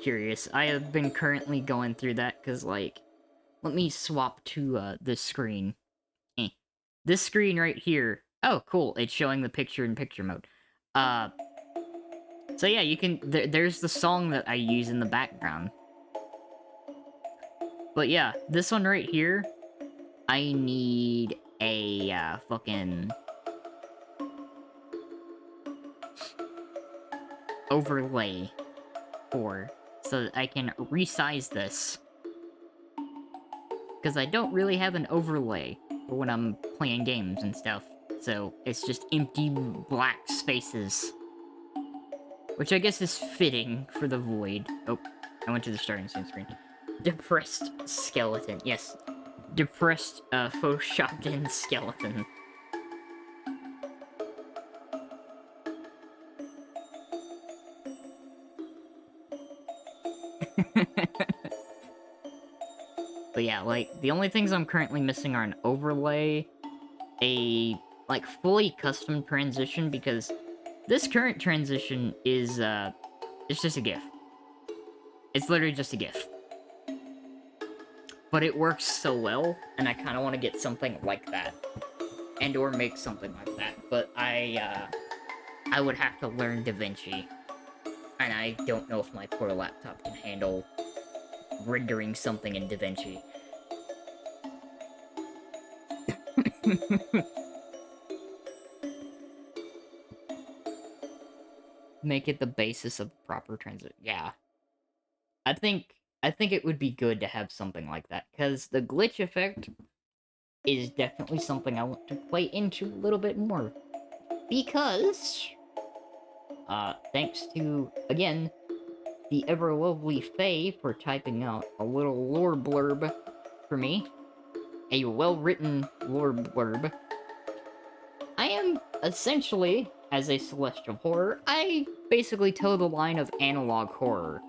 Curious. I have been currently going through that because, like, let me swap to this screen. This screen right here. Oh, cool. It's showing the picture-in-picture mode. So yeah, you can. There's the song that I use in the background. But yeah, this one right here, I need a fucking overlay for, so that I can resize this. Because I don't really have an overlay for when I'm playing games and stuff. So it's just empty black spaces. Which I guess is fitting for the void. Oh, I went to the starting screen. Depressed skeleton. Yes. Depressed, photoshopped in skeleton. But yeah, like, the only things I'm currently missing are an overlay, a, like, fully custom transition, because this current transition is, it's just a GIF. It's literally just a GIF. But it works so well, and I kind of want to get something like that. And or make something like that. But I would have to learn DaVinci. And I don't know if my poor laptop can handle rendering something in DaVinci. Make it the basis of proper transit. Yeah. I think it would be good to have something like that, because the glitch effect is definitely something I want to play into a little bit more. Because, thanks to, again, the ever lovely Faye for typing out a little lore blurb for me, a well-written lore blurb, I am essentially, as a celestial horror, I basically toe the line of analog horror.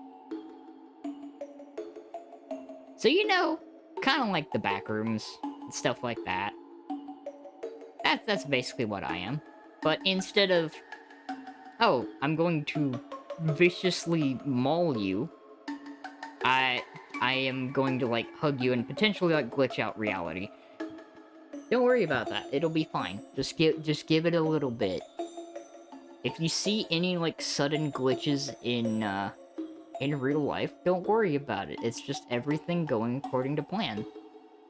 So, you know, kind of like the backrooms, and stuff like that. That's basically what I am. But instead of, oh, I'm going to viciously maul you, I I am going to, like, hug you and potentially, like, glitch out reality. Don't worry about that. It'll be fine. Just give it a little bit. If you see any, like, sudden glitches in real life, don't worry about it. It's just everything going according to plan.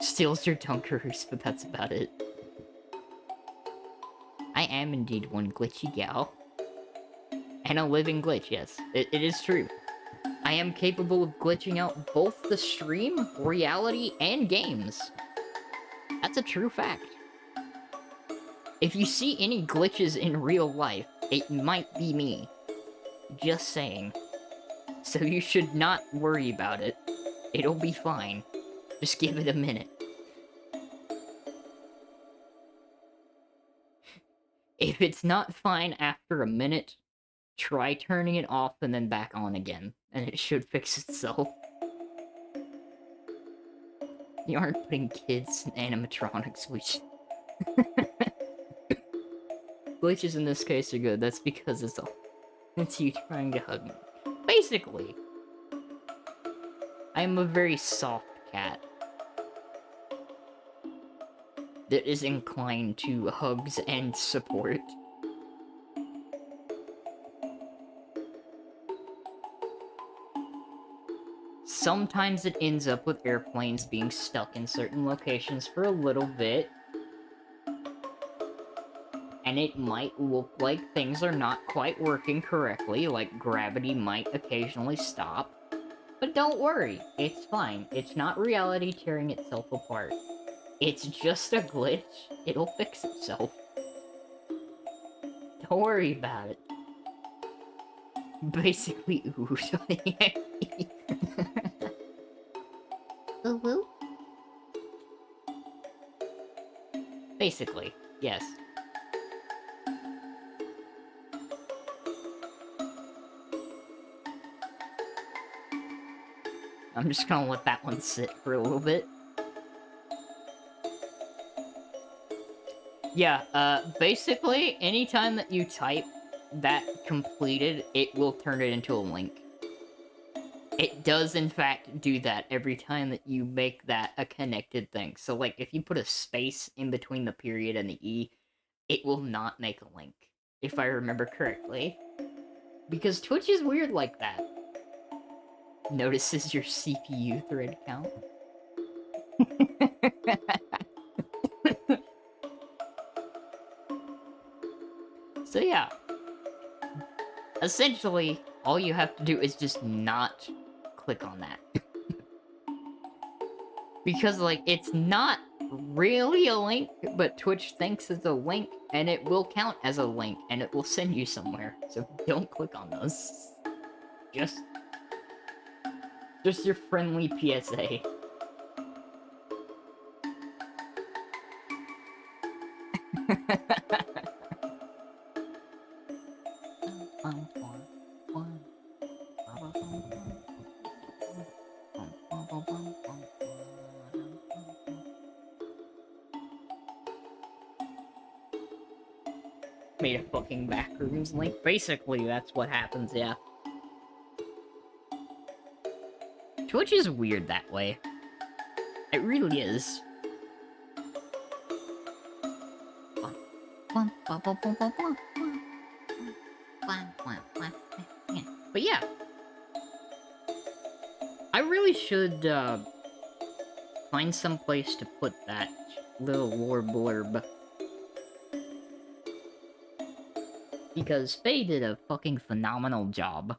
Steals your Dunkaroos, but that's about it. I am indeed one glitchy gal. And a living glitch, yes. It is true. I am capable of glitching out both the stream, reality, and games. That's a true fact. If you see any glitches in real life, it might be me. Just saying. So you should not worry about it. It'll be fine. Just give it a minute. If it's not fine after a minute, try turning it off and then back on again, and it should fix itself. You aren't putting kids in animatronics, which... Glitches in this case are good, that's because it's you trying to hug me. Basically, I am a very soft cat that is inclined to hugs and support. Sometimes it ends up with airplanes being stuck in certain locations for a little bit, and it might look like things are not quite working correctly, like gravity might occasionally stop. But don't worry, it's fine. It's not reality tearing itself apart. It's just a glitch. It'll fix itself. Don't worry about it. Basically, ooh. Ooh. Basically, yes. I'm just gonna let that one sit for a little bit. Yeah, basically, anytime that you type that completed, it will turn it into a link. It does, in fact, do that every time that you make that a connected thing. So, like, if you put a space in between the period and the E, it will not make a link, if I remember correctly. Because Twitch is weird like that. Notices your CPU thread count. So yeah. Essentially, all you have to do is just not click on that. Because, like, it's not really a link, but Twitch thinks it's a link, and it will count as a link, and it will send you somewhere. So don't click on those. Just your friendly PSA. Made a fucking backrooms link. Basically, that's what happens, yeah. Twitch is weird that way. It really is. But yeah. I really should, find some place to put that little lore blurb. Because Faye did a fucking phenomenal job.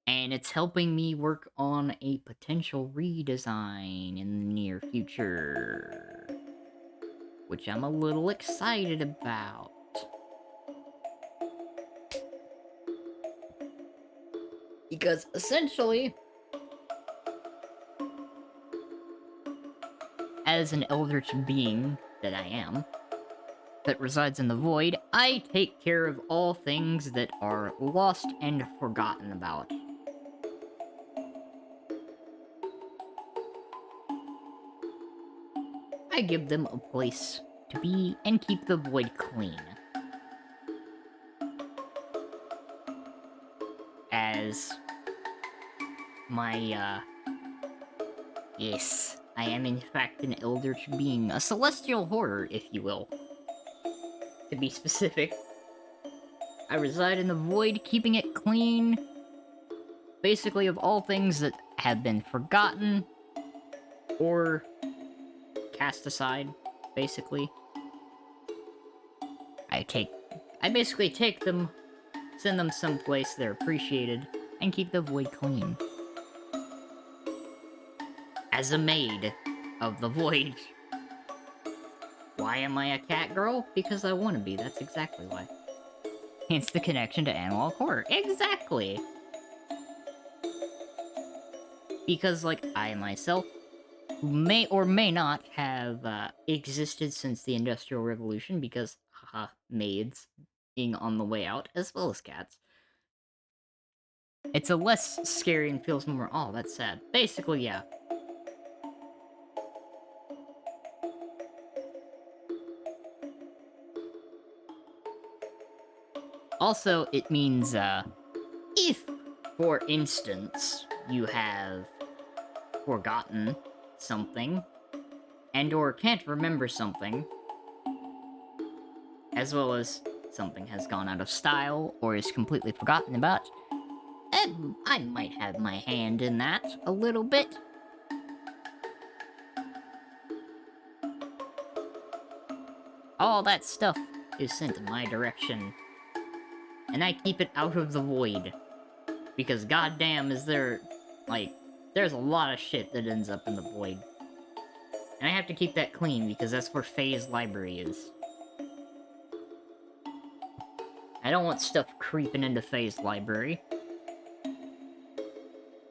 And it's helping me work on a potential redesign in the near future. Which I'm a little excited about. Because essentially, as an eldritch being that I am, that resides in the void, I take care of all things that are lost and forgotten about. I give them a place to be and keep the void clean. As my. Yes, I am in fact an eldritch being, a celestial horror, if you will. To be specific. I reside in the void, keeping it clean. Basically, of all things that have been forgotten or cast aside, basically. I basically take them, send them someplace they're appreciated, and keep the void clean. As a maid of the void. Why am I a cat girl? Because I want to be, that's exactly why. Hence the connection to analog horror. Exactly! Because, like, I myself may or may not have existed since the Industrial Revolution, because, haha, maids being on the way out, as well as cats. It's a less scary and feels more, oh, that's sad. Basically, yeah. Also, it means, if, for instance, you have forgotten something, and or can't remember something, as well as something has gone out of style or is completely forgotten about, I might have my hand in that a little bit. All that stuff is sent in my direction, and I keep it out of the void. Because goddamn is there, like, there's a lot of shit that ends up in the void. And I have to keep that clean because that's where Faye's library is. I don't want stuff creeping into Faye's library.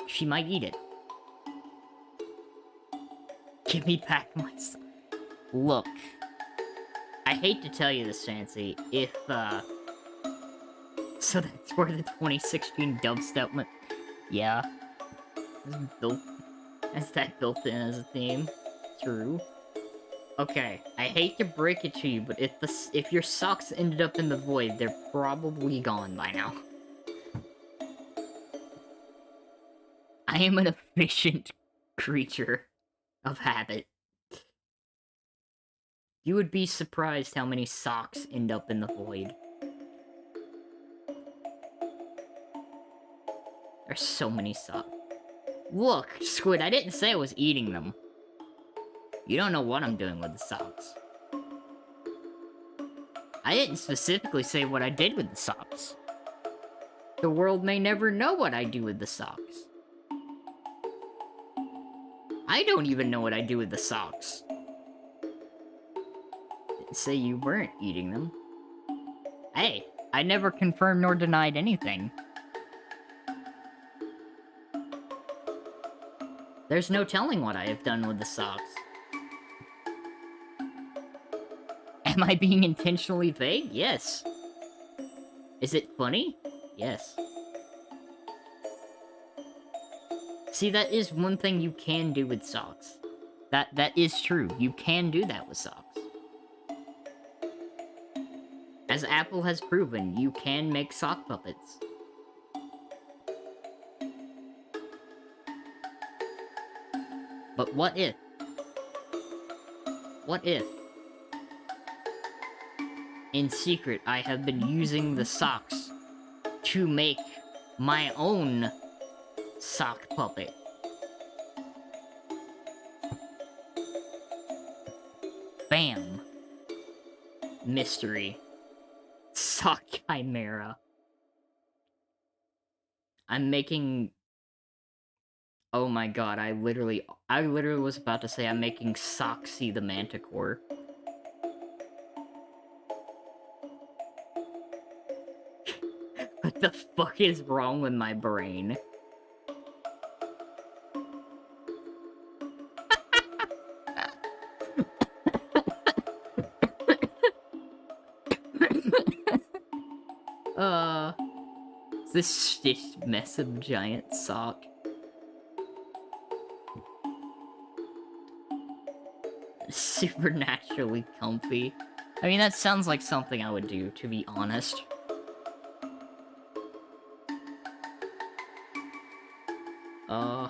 She might eat it. Give me back my stuff. Look. I hate to tell you this, Fancy, if, so that's where the 2016 dubstep went. Yeah. That's that built in as a theme. True. Okay, I hate to break it to you, but if your socks ended up in the void, they're probably gone by now. I am an efficient creature of habit. You would be surprised how many socks end up in the void. There's so many socks. Look, Squid, I didn't say I was eating them. You don't know what I'm doing with the socks. I didn't specifically say what I did with the socks. The world may never know what I do with the socks. I don't even know what I do with the socks. Didn't say you weren't eating them. Hey, I never confirmed nor denied anything. There's no telling what I have done with the socks. Am I being intentionally vague? Yes. Is it funny? Yes. See, that is one thing you can do with socks. That is true. You can do that with socks. As Apple has proven, you can make sock puppets. But what if? What if? In secret, I have been using the socks to make my own sock puppet. Bam. Mystery. Sock Chimera. I'm making... Oh my god, I literally was about to say I'm making Soxy the Manticore. What the fuck is wrong with my brain? This stitched mess of giant sock. Supernaturally comfy. I mean, that sounds like something I would do, to be honest. Oh.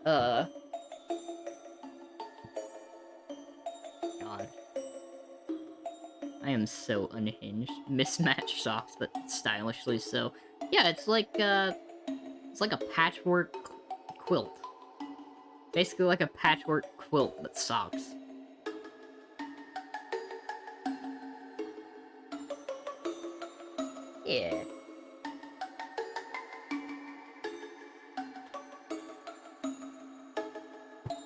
uh. God. I am so unhinged. Mismatched socks, but stylishly so. Yeah, it's like a patchwork quilt. Basically like a patchwork quilt, but socks. Yeah.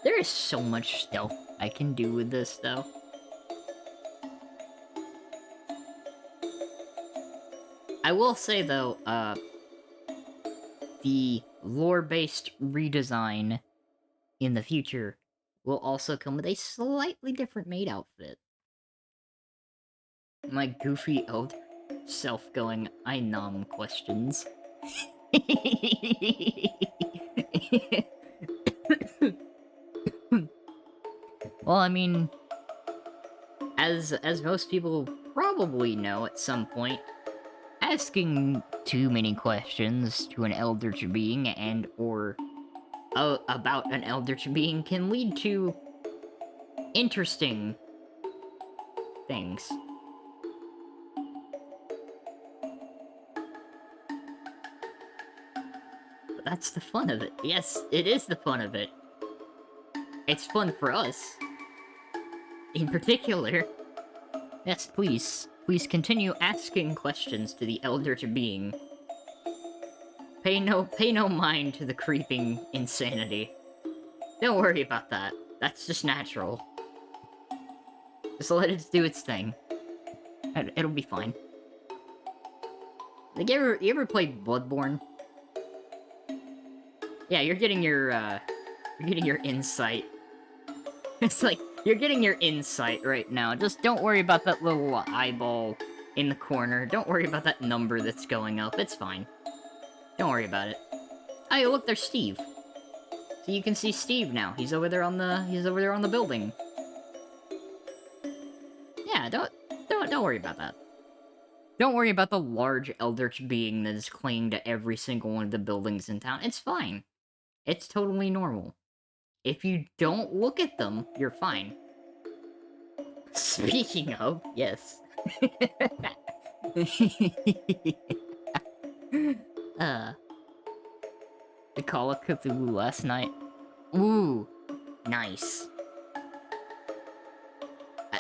There is so much stuff I can do with this, though. I will say, though, the lore-based redesign in the future will also come with a slightly different maid outfit. My goofy elder self going, I nom questions. Well, I mean, as most people probably know at some point, asking too many questions to an eldritch being and or about an eldritch being can lead to interesting things. But that's the fun of it. Yes, it is the fun of it. It's fun for us. In particular. Yes, please. Please continue asking questions to the eldritch being. Pay no mind to the creeping insanity. Don't worry about that. That's just natural. Just let it do its thing. It'll be fine. Like, you ever played Bloodborne? Yeah, you're getting your insight. It's like, you're getting your insight right now. Just don't worry about that little eyeball in the corner. Don't worry about that number that's going up. It's fine. Don't worry about it. Hey, look, there's Steve. So you can see Steve now. He's over there on the building. Yeah, don't worry about that. Don't worry about the large eldritch being that is clinging to every single one of the buildings in town. It's fine. It's totally normal. If you don't look at them, you're fine. Speaking of, yes. uh, the Call of Cthulhu last night. Ooh, nice. Uh,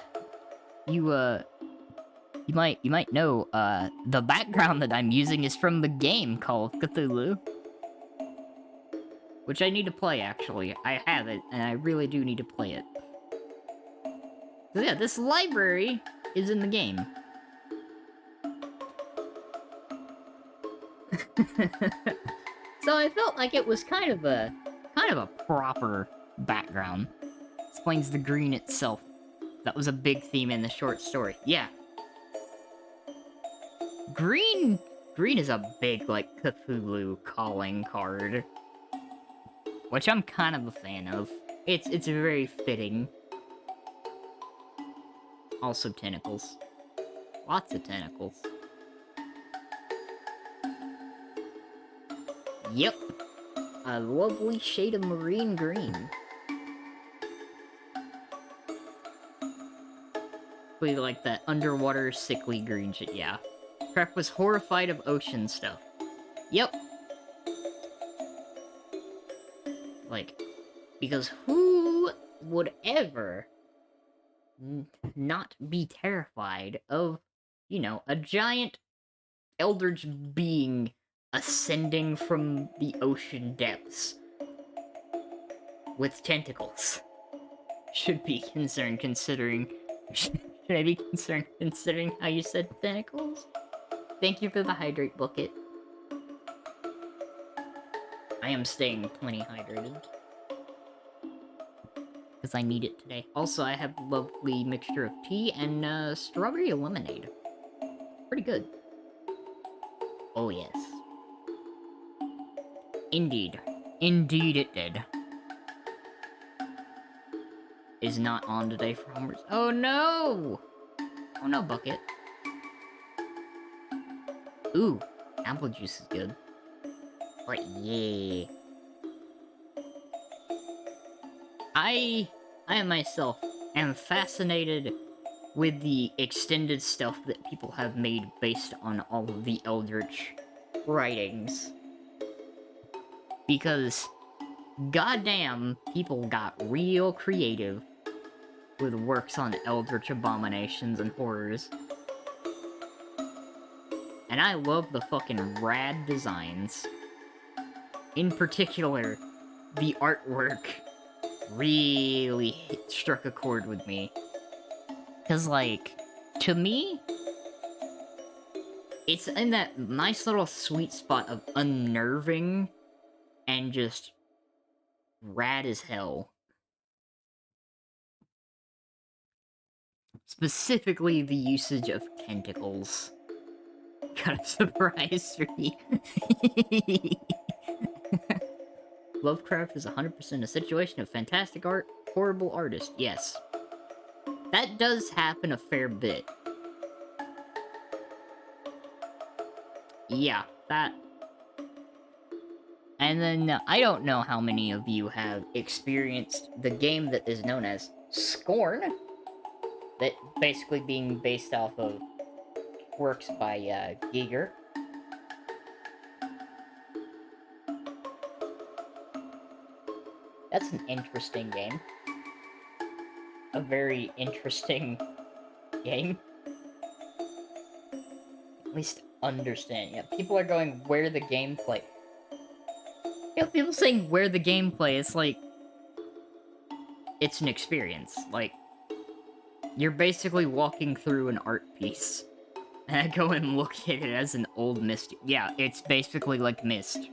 you, you might know, the background that I'm using is from the game Call of Cthulhu. Which I need to play, actually. I have it, and I really do need to play it. So yeah, this library is in the game. So I felt like it was kind of a proper background. Explains the green itself. That was a big theme in the short story. Yeah. Green is a big, like, Cthulhu calling card. Which I'm kind of a fan of. It's very fitting. Also tentacles. Lots of tentacles. Yep. A lovely shade of marine green. We like that underwater sickly green shit, yeah. Prep was horrified of ocean stuff. Yep. Like, because who would ever not be terrified of, you know, a giant eldritch being ascending from the ocean depths with tentacles? Should be concerned considering... Should I be concerned considering how you said tentacles? Thank you for the hydrate bucket. I am staying plenty hydrated. Because I need it today. Also, I have a lovely mixture of tea and strawberry lemonade. Pretty good. Oh yes. Indeed. Indeed it did. Is not on today for Homer's. Oh no! Oh no, Bucket. Ooh, apple juice is good. But yeah. I myself am fascinated with the extended stuff that people have made based on all of the Eldritch writings. Because, goddamn, people got real creative with works on Eldritch abominations and horrors. And I love the fucking rad designs. In particular, the artwork really struck a chord with me. Cause, like, to me, it's in that nice little sweet spot of unnerving and just rad as hell. Specifically, the usage of tentacles. Got a surprise for me. Lovecraft is 100% a situation of fantastic art, horrible artist. Yes. That does happen a fair bit. Yeah, that... And then, I don't know how many of you have experienced the game that is known as Scorn. That basically being based off of works by, Giger. That's an interesting game. A very interesting game. At least understand. Yeah, people are going, where the gameplay? Yeah, people saying where the gameplay, it's like... It's an experience. Like, you're basically walking through an art piece. And I go and look at it as an old Myst. Yeah, it's basically like Myst.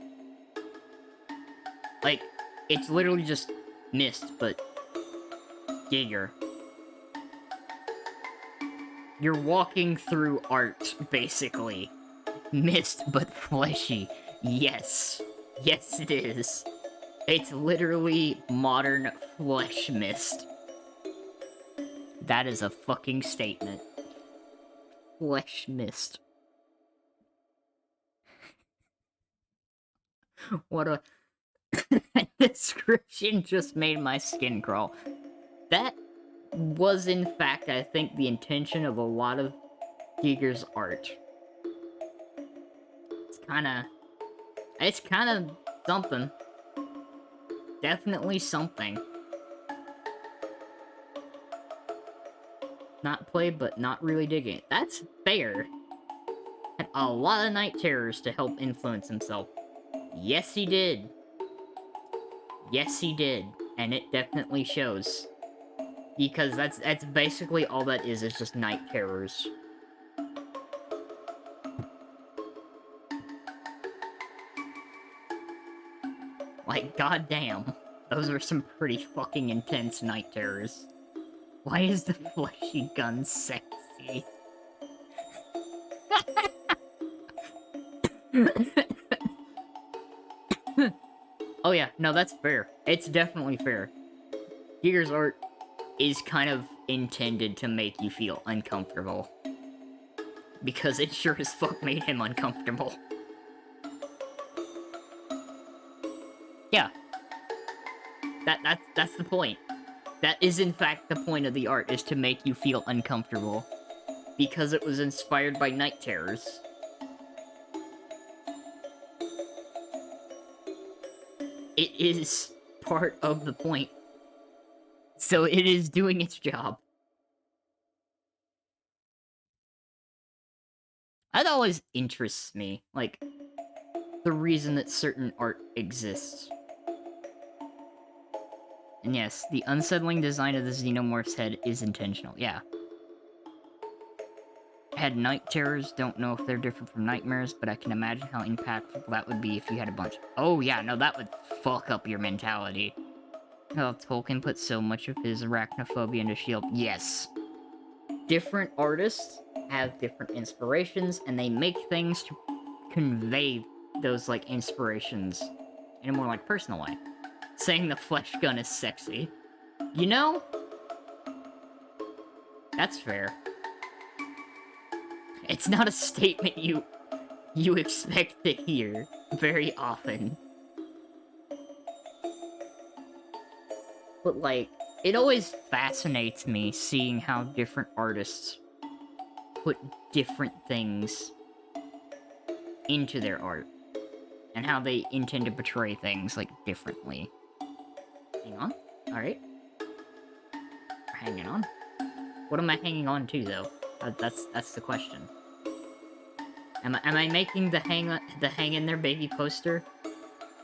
Like, it's literally just Myst, but Giger. You're walking through art, basically. Myst, but fleshy. Yes. Yes, it is. It's literally modern flesh Myst. That is a fucking statement. Flesh Myst. What a... description just made my skin crawl. That was, in fact, I think, the intention of a lot of Giger's art. It's kinda something. Definitely something. Not played, but not really digging it. That's fair. Had a lot of night terrors to help influence himself. Yes, he did. Yes, he did. And it definitely shows. Because that's basically all that is just night terrors. Like, goddamn. Those are some pretty fucking intense night terrors. Why is the fleshy gun sexy? Oh yeah, no, that's fair. It's definitely fair. Giger's art is kind of intended to make you feel uncomfortable. Because it sure as fuck made him uncomfortable. Yeah. That's the point. That is in fact the point of the art, is to make you feel uncomfortable. Because it was inspired by night terrors. It is part of the point. So it is doing its job. That always interests me, like, the reason that certain art exists. And yes, the unsettling design of the Xenomorph's head is intentional, yeah. Had night terrors, don't know if they're different from nightmares, but I can imagine how impactful that would be if you had a bunch. Oh yeah, no, that would fuck up your mentality. Oh, Tolkien put so much of his arachnophobia into S.H.I.E.L.D. Yes. Different artists have different inspirations, and they make things to convey those, like, inspirations in a more, like, personal way. Saying the flesh gun is sexy. You know? That's fair. It's not a statement you you expect to hear very often. But, like, it always fascinates me seeing how different artists put different things into their art, and how they intend to portray things, like, differently. Hang on. Alright. We're hanging on. What am I hanging on to, though? That's the question. Am I making the hang in there baby poster?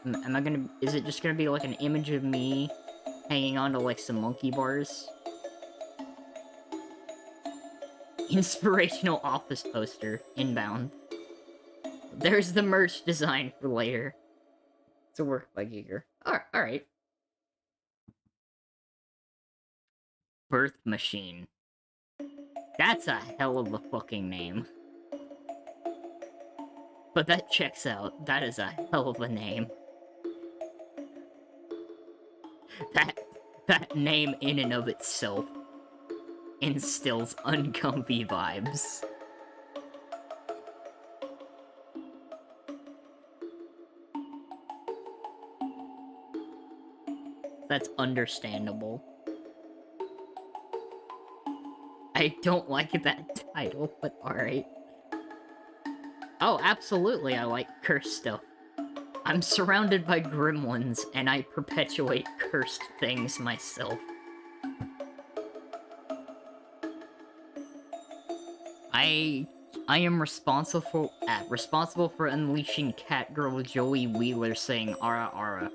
Am I gonna... Is it just gonna be, like, an image of me hanging on to, like, some monkey bars? Inspirational office poster. Inbound. There's the merch design for later. It's a work by Giger. Alright. Birth Machine. That's a hell of a fucking name. But that checks out. That is a hell of a name. That name in and of itself instills uncomfy vibes. That's understandable. I don't like that title, but alright. Oh, absolutely, I like cursed stuff. I'm surrounded by gremlins, and I perpetuate cursed things myself. I am responsible for unleashing Catgirl Joey Wheeler saying "Ara Ara."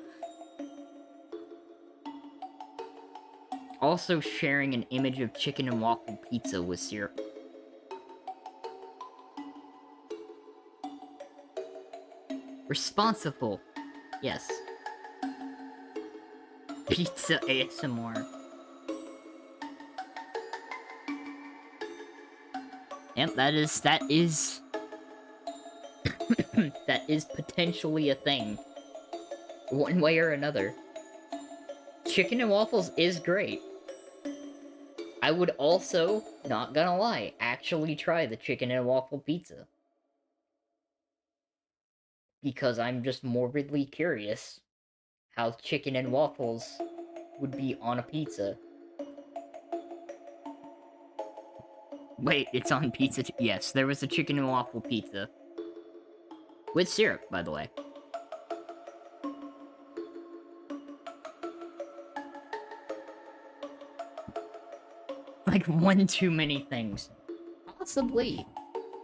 Also sharing an image of chicken and waffle pizza with syrup. Responsible. Yes. Pizza ASMR. Yep, that is that is potentially a thing. One way or another. Chicken and waffles is great. I would also, not gonna lie, actually try the chicken and waffle pizza. Because I'm just morbidly curious how chicken and waffles would be on a pizza. Wait, it's on pizza yes, there was a chicken and waffle pizza. With syrup, by the way. Like, one too many things. Possibly.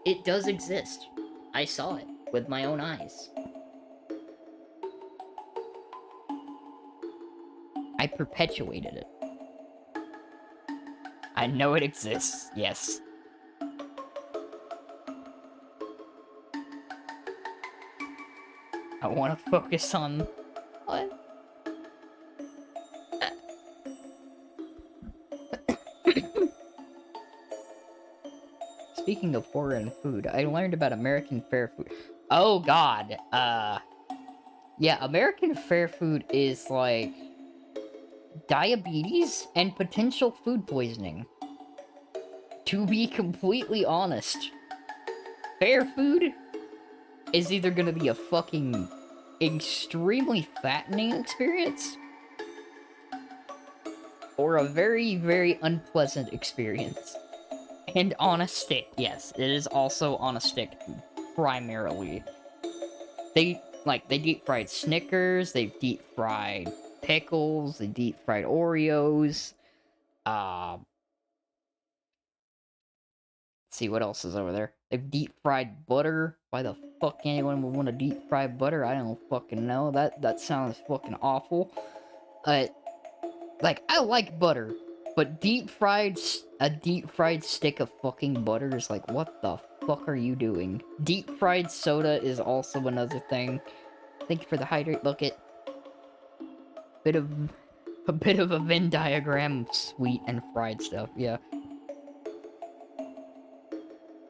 It does exist. I saw it with my own eyes. I perpetuated it. I know it exists, yes. I want to focus on... What? Speaking of foreign food, I learned about American fair food. Oh god, yeah, American fair food is like... diabetes and potential food poisoning. To be completely honest, fair food is either gonna be a fucking extremely fattening experience or a very, very unpleasant experience. And on a stick, yes, it is also on a stick, primarily. They deep fried Snickers, they've deep fried pickles, they deep fried Oreos, see what else is over there. They've deep fried butter. Why the fuck anyone would want to deep fry butter? I don't fucking know. That sounds fucking awful. Like, I like butter, but a deep fried stick of fucking butter is like, what the fuck are you doing? Deep fried soda is also another thing. Thank you for the hydrate bucket. A bit of a Venn diagram of sweet and fried stuff, yeah.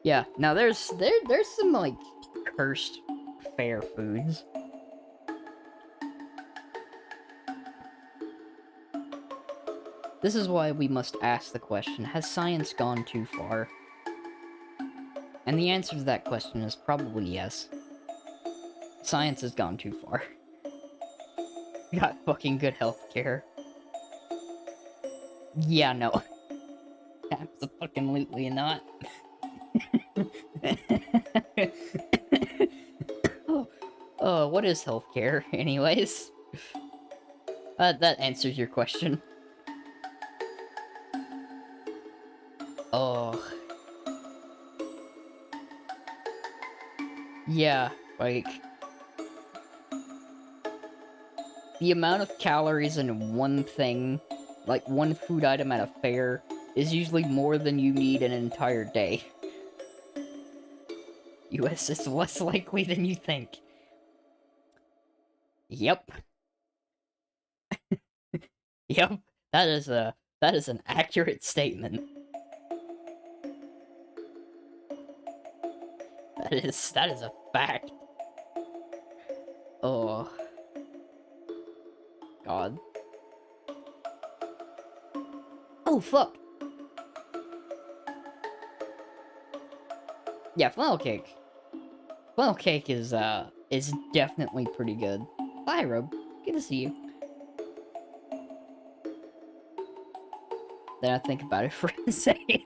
Yeah, now there's some, like, cursed fair foods. This is why we must ask the question, has science gone too far? And the answer to that question is probably yes. Science has gone too far. We got fucking good healthcare. Yeah, no. Absolutely not. What is healthcare, anyways? That answers your question. Oh. Yeah, like... the amount of calories in one thing, like one food item at a fair, is usually more than you need in an entire day. US is less likely than you think. Yep. Yep. That is an accurate statement. That is a fact. Oh. God. Oh, fuck! Yeah, funnel cake. Funnel cake is definitely pretty good. Bye, Rob. Good to see you. Then I think about it for a second.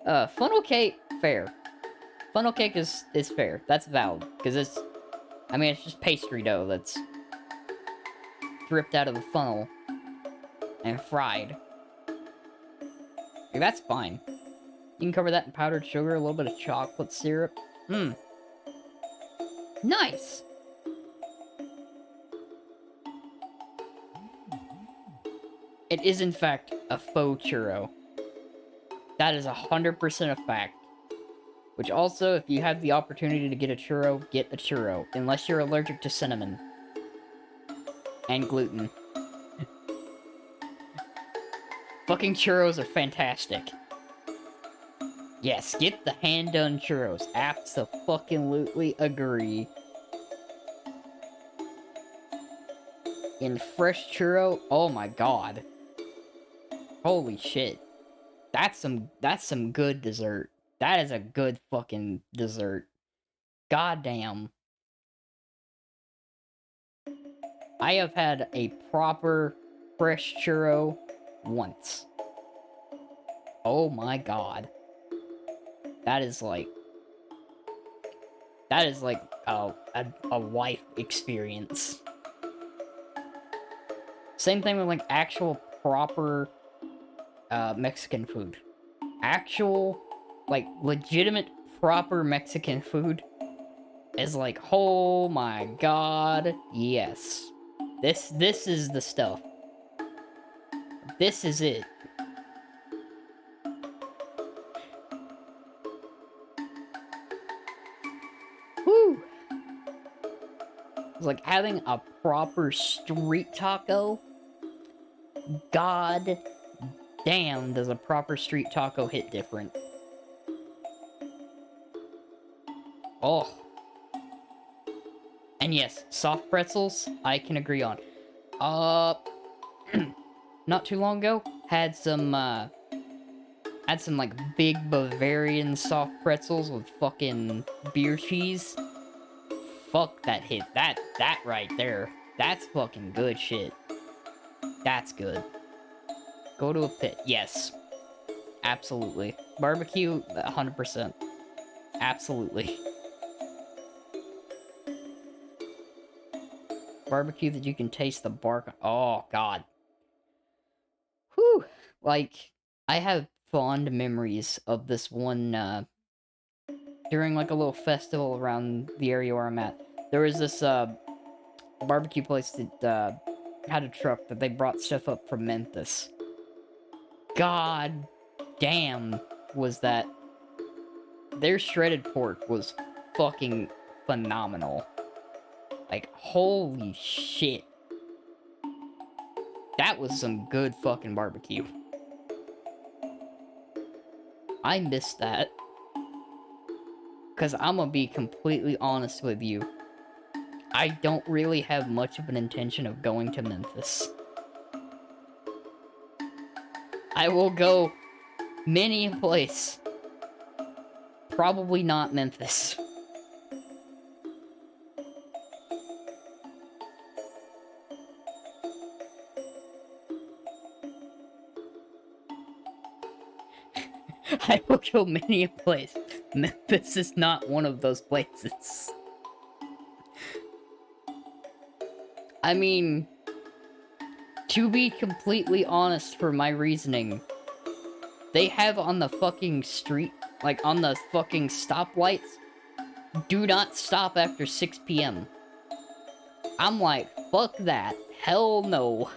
Funnel cake, fair. Funnel cake is fair. That's valid. Because it's just pastry dough that's dripped out of the funnel and fried. Like, that's fine. You can cover that in powdered sugar, a little bit of chocolate syrup. Mmm. Nice! It is, in fact, a faux churro. That is 100% a fact. Which also, if you have the opportunity to get a churro, unless you're allergic to cinnamon. And gluten. Fucking churros are fantastic. Yes, get the hand-done churros. Abso-fucking-lutely agree. In fresh churro, oh my god. Holy shit. That's some good dessert. That is a good fucking dessert. Goddamn. I have had a proper fresh churro once. Oh my god. That is like a life experience. Same thing with like actual proper Mexican food. Actual, like, legitimate proper Mexican food is like, oh my god, yes. This is the stuff. This is it. Woo! It's like having a proper street taco. God damn, does a proper street taco hit different. Oh. And yes, soft pretzels, I can agree on. Not too long ago, had some like big Bavarian soft pretzels with fucking beer cheese. Fuck that hit. That right there. That's fucking good shit. That's good. Go to a pit. Yes. Absolutely. Barbecue, 100%. Absolutely. Barbecue that you can taste the bark. Oh, God. Whew. Like, I have fond memories of this one, during, like, a little festival around the area where I'm at. There was this, barbecue place that, had a truck that they brought stuff up from Memphis. God damn, was that... Their shredded pork was fucking phenomenal. Like, holy shit. That was some good fucking barbecue. I missed that. Because I'm gonna be completely honest with you. I don't really have much of an intention of going to Memphis. I will go many a place. Probably not Memphis. I will go many a place. Memphis is not one of those places. I mean, to be completely honest for my reasoning, they have on the fucking street, like on the fucking stoplights, do not stop after 6 p.m. I'm like, fuck that. Hell no.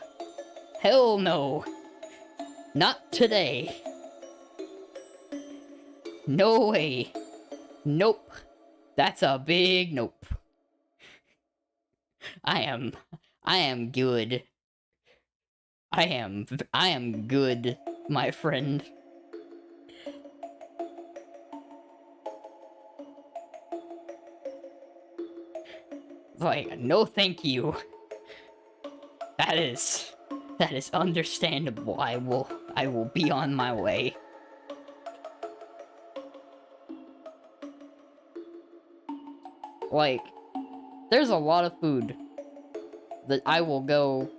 Hell no. Not today. No way. Nope. That's a big nope. I am good. I am good, my friend. Like, no thank you. That is understandable. I will be on my way. Like, there's a lot of food that I will go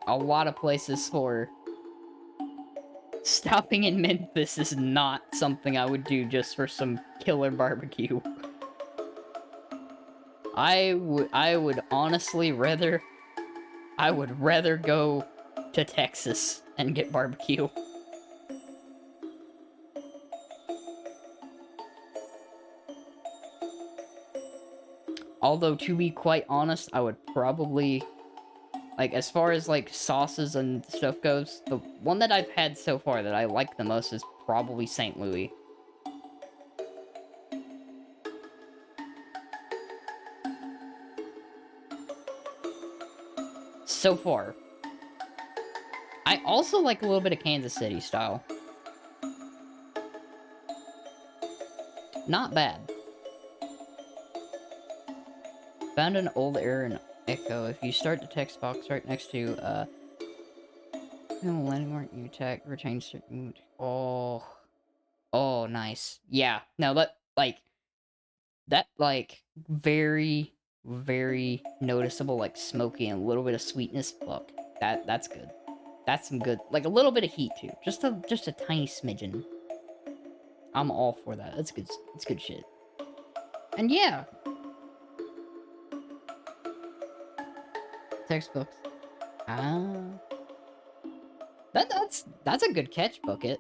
a lot of places for. Stopping in Memphis is not something I would do just for some killer barbecue. I would honestly rather... I would rather go to Texas and get barbecue. Although, to be quite honest, I would probably... Like, as far as, like, sauces and stuff goes, the one that I've had so far that I like the most is probably St. Louis. So far. I also like a little bit of Kansas City style. Not bad. Found an old error in Echo. If you start the text box right next to, landmark you tag, retain certain... Oh. Oh, nice. Yeah. No, that, like, very, very noticeable, like, smoky and a little bit of sweetness. Look, that's good. That's some good, like, a little bit of heat, too. Just a tiny smidgen. I'm all for that. That's good, it's good shit. And yeah. Textbooks. Ah. That's a good catch, Bucket.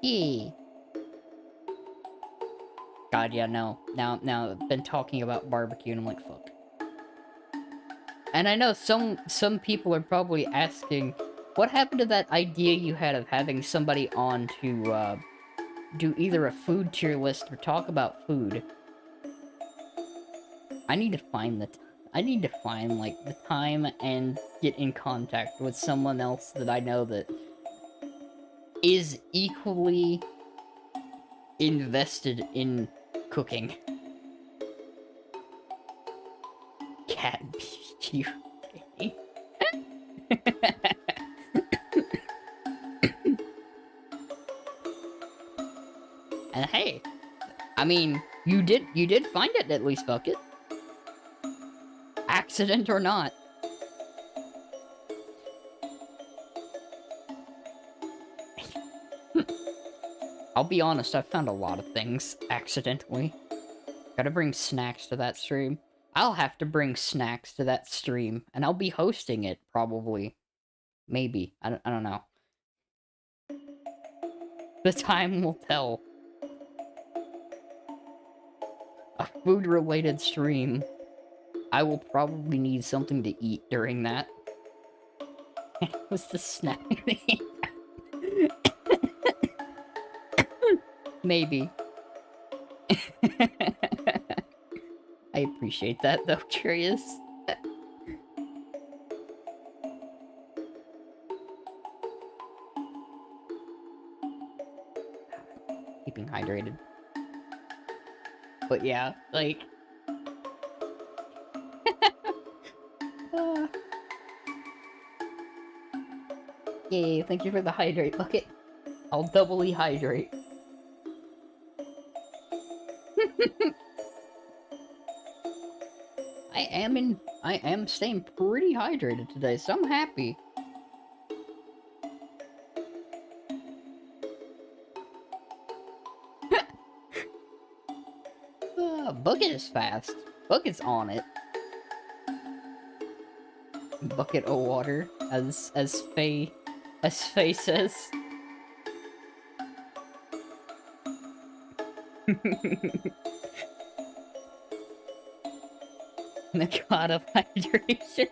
Yeah. God, yeah, no. Now, I've been talking about barbecue, and I'm like, fuck. And I know some people are probably asking, what happened to that idea you had of having somebody on to, do either a food tier list or talk about food? I need to find like, the time and get in contact with someone else that I know that is equally invested in cooking. Cat BBQ. And hey, I mean, you did find it at least, Bucket. Accident or not. I'll be honest, I've found a lot of things accidentally. Gotta bring snacks to that stream. I'll have to bring snacks to that stream, and I'll be hosting it, probably. Maybe. I don't know. The time will tell. A food-related stream. I will probably need something to eat during that. What's the snack? Maybe. I appreciate that, though, Curious. Keeping hydrated. But yeah, like... Yay, thank you for the hydrate bucket. I'll doubly hydrate. I am staying pretty hydrated today, so I'm happy. Bucket is fast. Bucket's on it. Bucket of water, as Faye says. The god of hydration.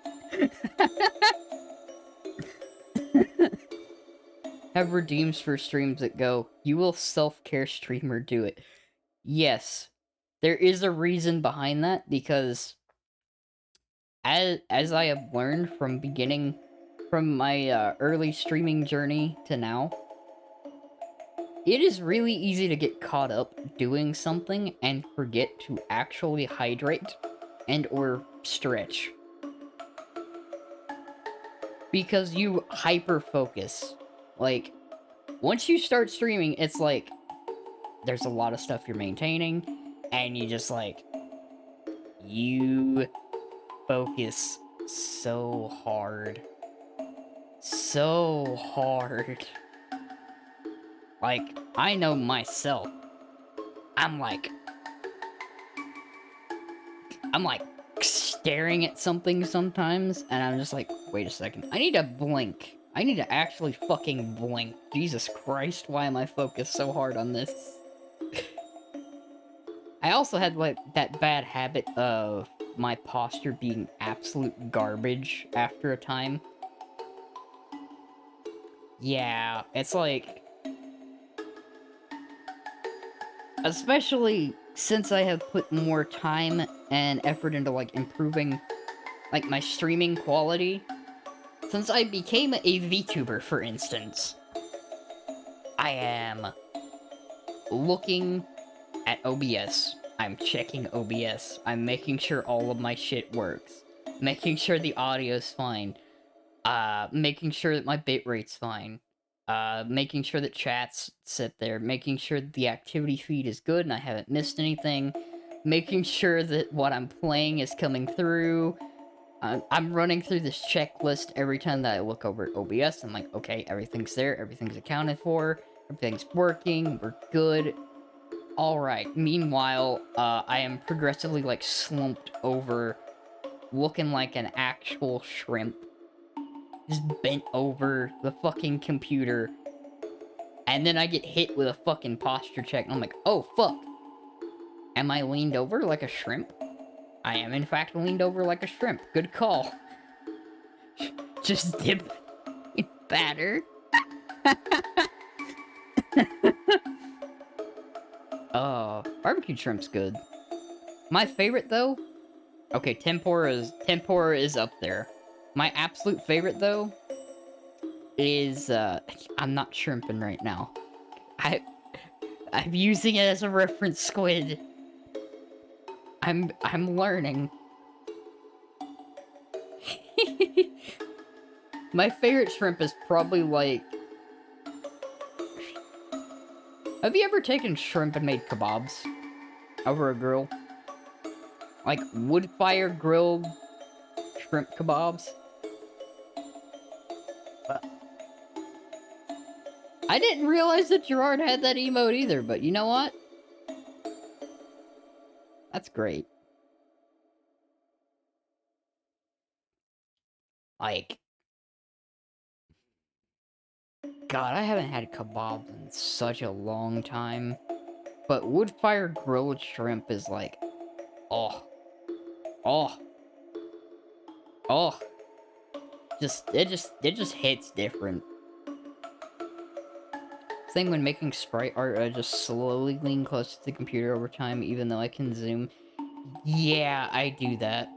Have redeems for streams that go, you will self-care streamer do it. Yes. There is a reason behind that, because as I have learned from my early streaming journey to now, it is really easy to get caught up doing something and forget to actually hydrate and or stretch. Because you hyper-focus. Like, once you start streaming, it's like, there's a lot of stuff you're maintaining, and you just, like, you focus so hard. So hard. Like, I know myself. I'm like staring at something sometimes, and I'm just like, wait a second. I need to blink. I need to actually fucking blink. Jesus Christ, why am I focused so hard on this? I also had, like, that bad habit of my posture being absolute garbage after a time. Yeah, it's like... Especially since I have put more time and effort into, like, improving, like, my streaming quality. Since I became a VTuber, for instance, I am looking at OBS. I'm checking OBS. I'm making sure all of my shit works. Making sure the audio's fine. Making sure that my bitrate's fine. Making sure that chats sit there. Making sure that the activity feed is good and I haven't missed anything. Making sure that what I'm playing is coming through. I'm running through this checklist every time that I look over at OBS. I'm like, okay, everything's there, everything's accounted for, everything's working, we're good. Alright, meanwhile, I am progressively, like, slumped over, looking like an actual shrimp. Just bent over the fucking computer. And then I get hit with a fucking posture check, and I'm like, oh, fuck. Am I leaned over like a shrimp? I am, in fact, leaned over like a shrimp. Good call. Just dip in batter. Barbecue shrimp's good. My favorite, though... Okay, tempura is up there. My absolute favorite, though, is, I'm not shrimping right now. I'm using it as a reference squid. I'm learning. My favorite shrimp is probably, like... Have you ever taken shrimp and made kebabs? Over a grill? Like, wood fire grilled shrimp kebabs? I didn't realize that Gerard had that emote either, but you know what? That's great. Like... God, I haven't had kebabs in such a long time. But wood fire grilled shrimp is like... Oh. Oh. Oh. It just hits different. Same when making sprite art, I just slowly lean close to the computer over time, even though I can zoom. Yeah, I do that.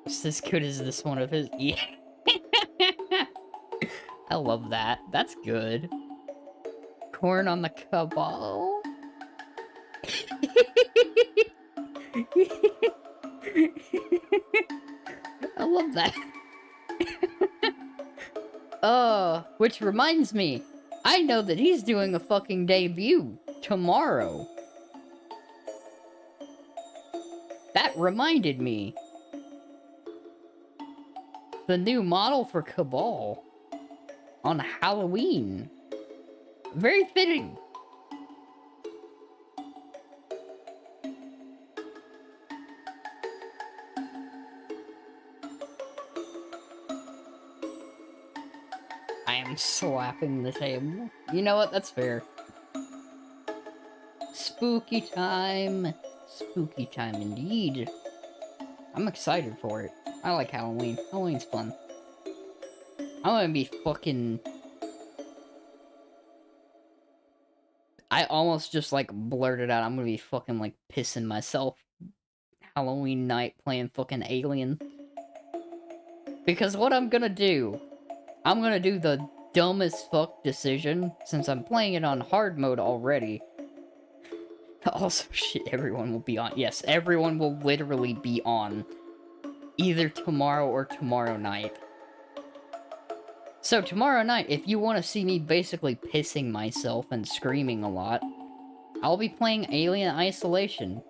It's as good as this one of his. Yeah. I love that. That's good. Corn on the kebab. I love that. Which reminds me, I know that he's doing a fucking debut tomorrow. That reminded me. The new model for Cabal on Halloween. Very fitting. am slapping the table. You know what? That's fair. Spooky time. Spooky time indeed. I'm excited for it. I like Halloween. Halloween's fun. I'm gonna be fucking... I almost just, like, blurted out I'm gonna be fucking, like, pissing myself Halloween night playing fucking Alien. Because what I'm gonna do the dumbest fuck decision, since I'm playing it on hard mode already. Also, shit, everyone will be on. Yes, everyone will literally be on. Either tomorrow or tomorrow night. So tomorrow night, if you want to see me basically pissing myself and screaming a lot, I'll be playing Alien Isolation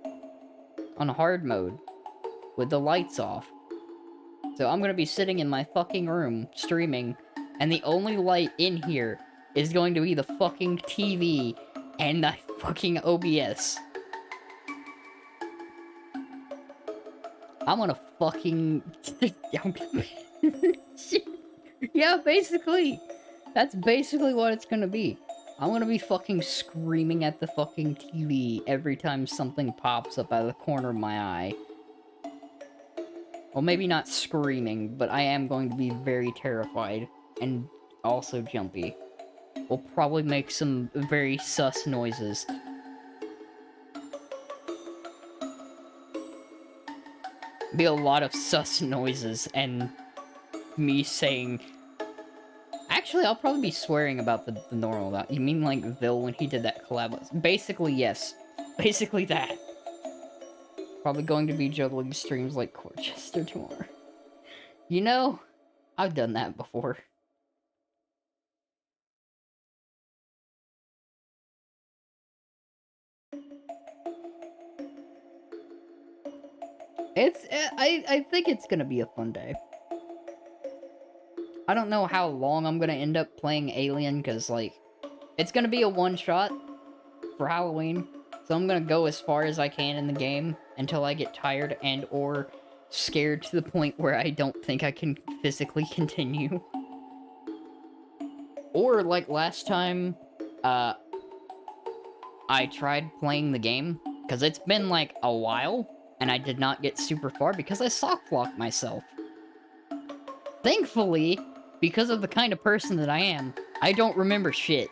on hard mode with the lights off. So I'm gonna be sitting in my fucking room streaming, and the only light in here is going to be the fucking TV and the fucking OBS. I'm gonna fucking... Yeah, basically. That's basically what it's gonna be. I'm gonna be fucking screaming at the fucking TV every time something pops up out of the corner of my eye. Well, maybe not screaming, but I am going to be very terrified. And also jumpy. We'll probably make some very sus noises. Be a lot of sus noises, and me saying... Actually, I'll probably be swearing about the normal. You mean like Vil when he did that collab? Basically, yes. Basically that. Probably going to be juggling streams like Corchester tomorrow. You know, I've done that before. I think it's gonna be a fun day. I don't know how long I'm gonna end up playing Alien, because, like, it's gonna be a one-shot for Halloween. So I'm gonna go as far as I can in the game until I get tired and or scared to the point where I don't think I can physically continue. Or, like last time, I tried playing the game, because it's been, like, a while, and I did not get super far because I soft-locked myself. Thankfully, because of the kind of person that I am, I don't remember shit.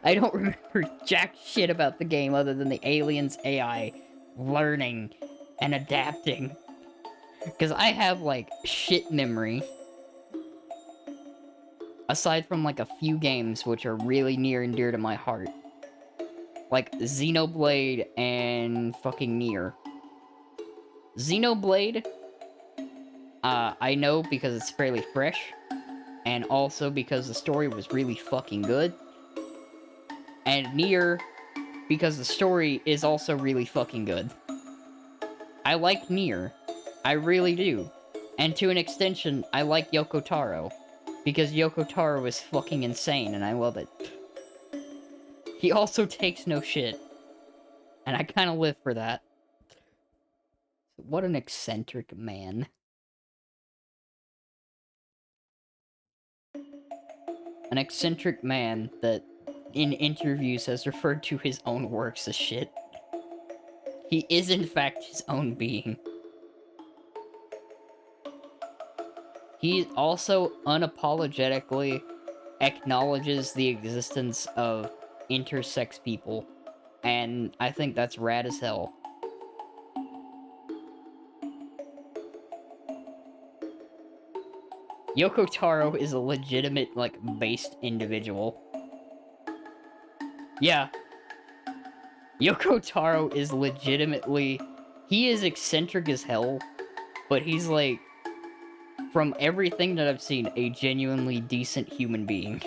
I don't remember jack shit about the game other than the aliens AI learning and adapting. Because I have, like, shit memory. Aside from, like, a few games which are really near and dear to my heart. Like, Xenoblade and fucking Nier. Xenoblade, I know because it's fairly fresh. And also because the story was really fucking good. And Nier, because the story is also really fucking good. I like Nier. I really do. And to an extension, I like Yoko Taro. Because Yoko Taro is fucking insane, and I love it. He also takes no shit. And I kinda live for that. What an eccentric man. An eccentric man that, in interviews, has referred to his own works as shit. He is, in fact, his own being. He also unapologetically acknowledges the existence of intersex people. And I think that's rad as hell. Yoko Taro is a legitimate, like, based individual. Yeah. Yoko Taro is legitimately... He is eccentric as hell, but he's, like, from everything that I've seen, a genuinely decent human being.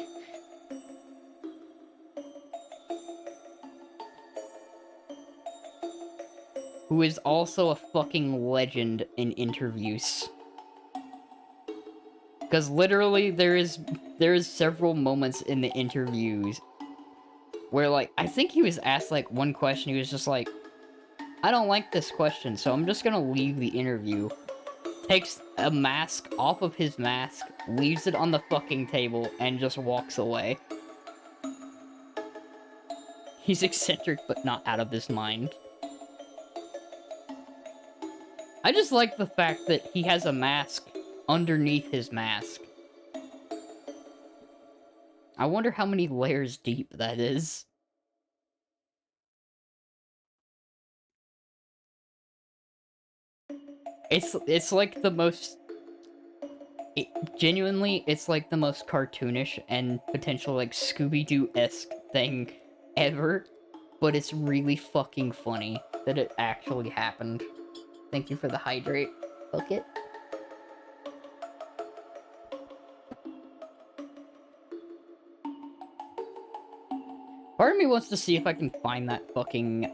Who is also a fucking legend in interviews. Because literally, there is several moments in the interviews where, like, I think he was asked, like, one question, he was just like, I don't like this question, so I'm just gonna leave the interview. takes a mask off of his mask, leaves it on the fucking table, and just walks away. He's eccentric, but not out of his mind. I just like the fact that he has a mask underneath his mask. I wonder how many layers deep that is. It's like the most... genuinely, it's like the most cartoonish and potential like Scooby-Doo-esque thing ever. But it's really fucking funny that it actually happened. Thank you for the hydrate bucket. Part of me wants to see if I can find that fucking,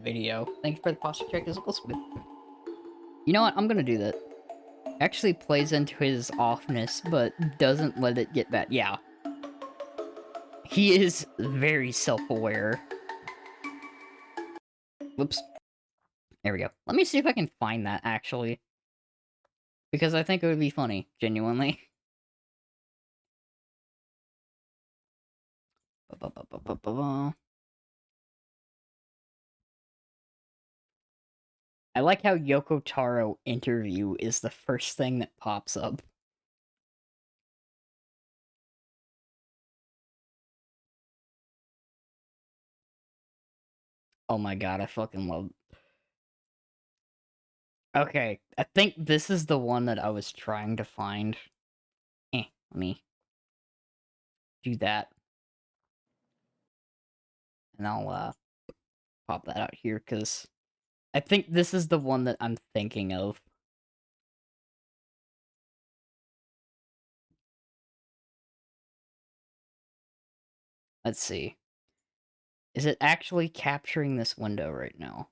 video. Thank you for the posture check as well, Smith. You know what? I'm gonna do that. Actually plays into his offness, but doesn't let it get bad. Yeah. He is very self-aware. Whoops. There we go. Let me see if I can find that, actually. Because I think it would be funny, genuinely. I like how Yoko Taro interview is the first thing that pops up. Oh my god, I fucking love... Okay, I think this is the one that I was trying to find. Let me do that. And I'll, pop that out here, because I think this is the one that I'm thinking of. Let's see. Is it actually capturing this window right now?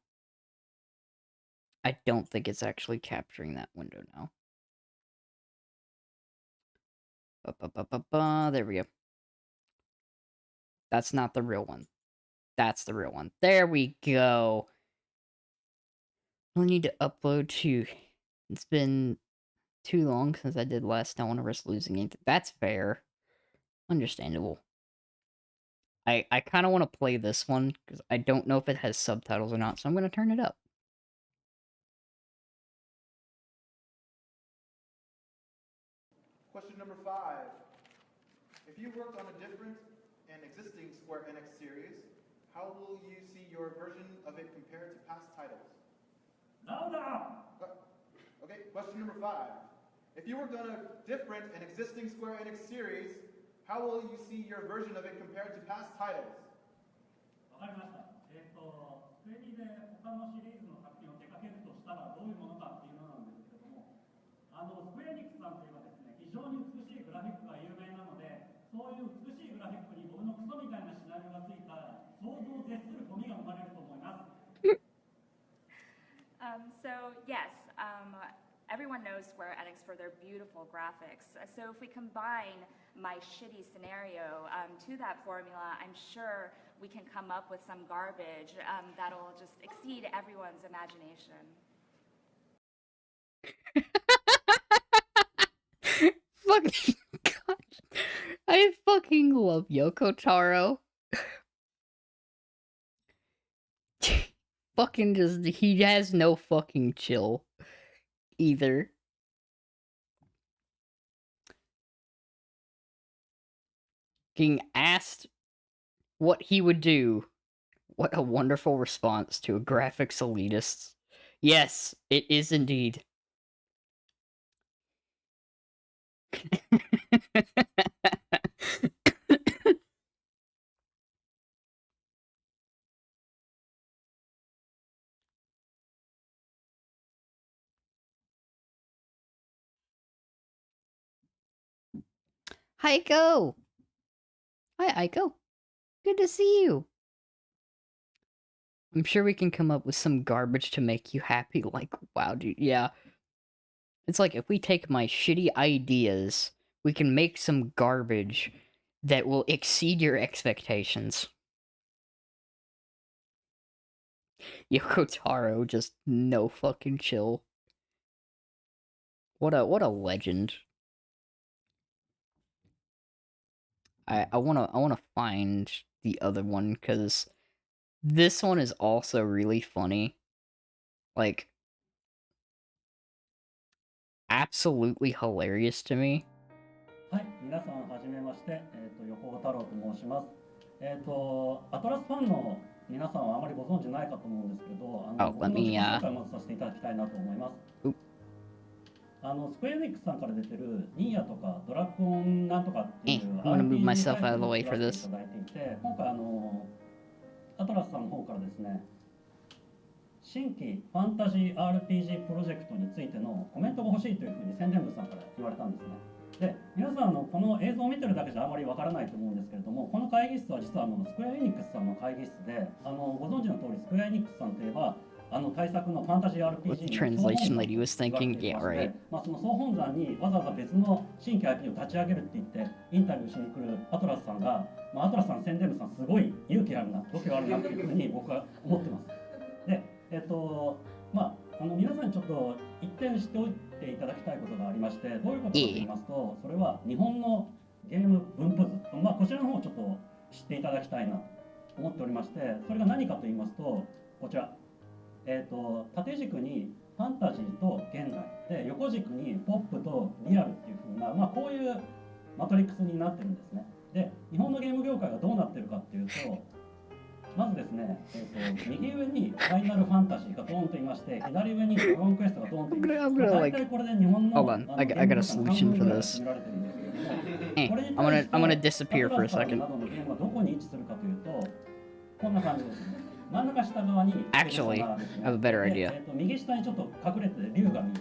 I don't think it's actually capturing that window now. There we go. That's not the real one. That's the real one. There we go. I'll need to upload to... It's been too long since I did last. Don't want to risk losing it. That's fair. Understandable. I kind of want to play this one, because I don't know if it has subtitles or not, so I'm going to turn it up. Question number 5. If you worked on a different and existing Square Enix series, how will you see your version of it compared to past titles? Okay, question number 5. If you worked on a different and existing Square Enix series, how will you see your version of it compared to past titles? わかりました。スクエニで他のシリーズの作品を手掛けるとしたらどういうものかっていうのなんですけれども、スクエニックスさんといえばですね、非常に美しいグラフィックが有名なので、そういう美しいグラフィックに僕のクソみたいなシナリオがついたら想像を絶するゴミが生まれると思います。So yes, everyone knows Square Enix for their beautiful graphics. So if we combine my shitty scenario to that formula, I'm sure we can come up with some garbage that'll just exceed everyone's imagination. Fucking god. I fucking love Yoko Taro. Fucking just... He has no fucking chill. Either. Being asked what he would do. What a wonderful response to a graphics elitist. Yes, it is indeed. Hi, Aiko! Hi, Aiko. Good to see you. I'm sure we can come up with some garbage to make you happy, like, wow, dude, yeah. It's like, if we take my shitty ideas, we can make some garbage that will exceed your expectations. Yoko Taro, just no fucking chill. What a legend. I wanna find the other one because this one is also really funny. Like absolutely hilarious to me. はい、皆さんはじめまして、横尾太郎と申します。アトラスファンの皆さんはあまりご存知ないかと思うんですけど、Oh, 僕 let の自 me 己紹介をまずさせていただきたいなと思います。スクエアエニックスさんから出てるニーヤとかドラゴンなんとかっていう I'm gonna move RPG myself タイ out of ト the ルを way 作 for らせて this. いただいていて、今回アトラスさんの方からですね、新規ファンタジー RPG プロジェクトについてのコメントが欲しいというふうに宣伝部さんから言われたんですね。で、皆さんこの映像を見てるだけじゃあまりわからないと思うんですけれども、この会議室は実はスクエアエニックスさんの会議室で、ご存知の通りスクエアエニックスさんといえば大作のファンタジー What the RPG の translation lady was thinking? Yeah, right. その総本山にわざわざ別の新規 IP を立ち上げるって言ってインタビューしに来るアトラスさんが、アトラスさん宣伝部さんすごい勇気あるな、度胸あるなっていうふうに僕は思ってます。で、皆さんにちょっと一点知っておいていただきたいことがありまして、どういうことかと言いますと、それは日本のゲーム分布図、こちらの方をちょっと知っていただきたいなと思っておりまして、それが何かと言いますと、こちら、縦軸にファンタジーと現代で、横軸にポップとリアルっていう風な、こういうマトリックスになってるんですね。で、日本のゲーム業界がどうなってるかっていうと、まずですね、右上にファイナルファンタジーがドーンといまして、左上にドラゴンクエストがドーンといまして、大体これで日本の Hold on, I got a solution for this. られてるんですけれども、 I'm gonna disappear for a second. などのゲームはどこに位置するかというと、こんな感じですね。真ん中下側に Actually, I have a better idea. 右下にちょっと隠れて竜が見えて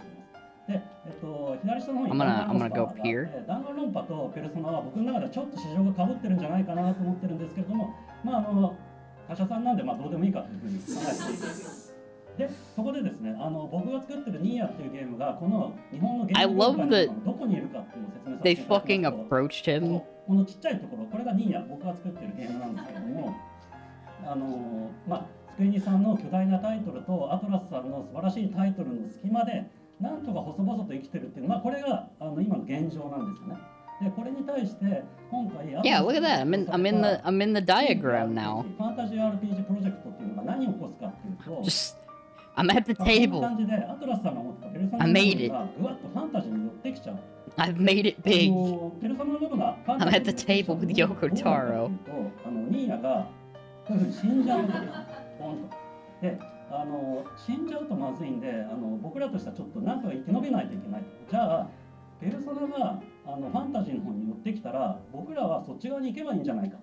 います。で、左下の方に I'm gonna go up here. 弾丸論破とペルソナは僕の中でちょっと市場が被ってるんじゃないかなと思ってるんですけれども、他社さんなんでどうでもいいかというふうに考えています。で、そこでですね、僕が作ってるニーヤっていうゲームがこの日本のゲーム業界のどこにいるかっていうのを説明させていただきますと、 They fucking approached him. このちっちゃいところ、これがニーヤ、僕が作ってるゲームなんですけれども、スクエニさんの巨大なタイトルとアトラスさんの素晴らしいタイトルの隙間でなんとか細々と生きてるっていうのは、これが今の現状なんですよね。で、これに対して今回 Yeah, look at that. I'm in the diagram now. ファンタジー RPG プロジェクトっていうのが何を起こすかっていうと、 Just I'm at the こんな table. 感じでアトラスさんが持ってたペルソナ I の部 made 分 it. がぐわっとファンタジーに寄ってきちゃう。 I've made it big. ペルソナの部分がファンタ I'm ジ at ー the に寄ってきちゃ table う with と Yoko どうなるかっていう Taro. と、ニーヤがこういうふうに死んじゃうんですよ。ポンと。で、死んじゃうとまずいんで、僕らとしてはちょっとなんとか生き延びないといけない。じゃあペルソナがファンタジーの方に寄ってきたら、僕らはそっち側に行けばいいんじゃないか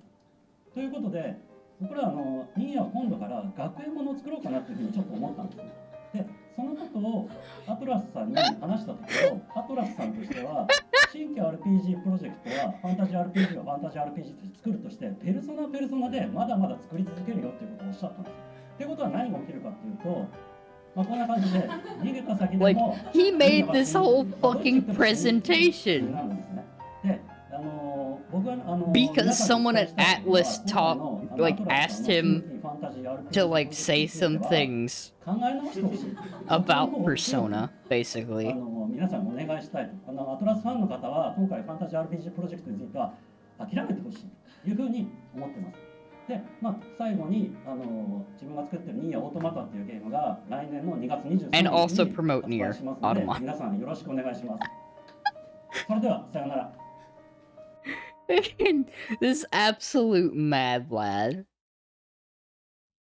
ということで、僕らニーヤは今度から学園ものを作ろうかなというふうにちょっと思ったんですね。で、そのことをアトラスさんに話したところ、アトラスさんとしては新規 RPG プロジェクトはファンタジー RPG はファンタジー RPG として作るとして、ペルソナでまだまだ作り続けるよっていうことをおっしゃったんです。ってことは何が起きるかっていうと、こんな感じで逃げた先で Like も he made this whole fucking presentation なんですね。で、僕はbecause someone at Atlas like asked him to like say some things 考え直してほしい about Persona, basically. 皆さんにお願いしたいと。アトラスファンの方は今回ファンタジー RPG プロジェクトについては諦めてほしいというふうに思ってます。で、最後に自分が作ってるニーヤオートマタっていうゲームが来年の2月23日 And に also 発 promote 売 Nier しますので、 Automata. 皆さんよろしくお願いします。それではさようなら。This absolute mad lad.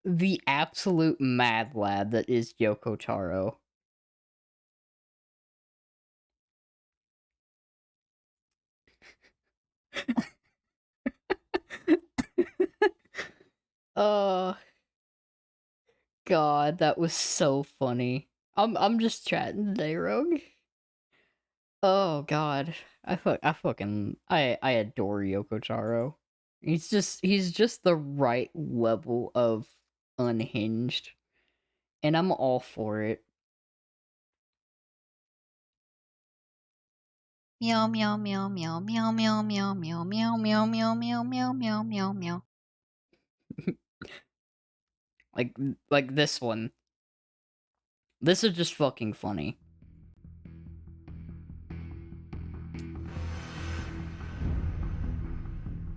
The absolute mad lad that is Yoko Taro. Oh God, that was so funny. I'm just chatting today, Rogue. Oh God, I adore Yoko Taro. He's just the right level of unhinged, and I'm all for it. Meow meow meow meow meow meow meow meow meow meow meow meow meow meow meow meow. Like this one. This is just fucking funny.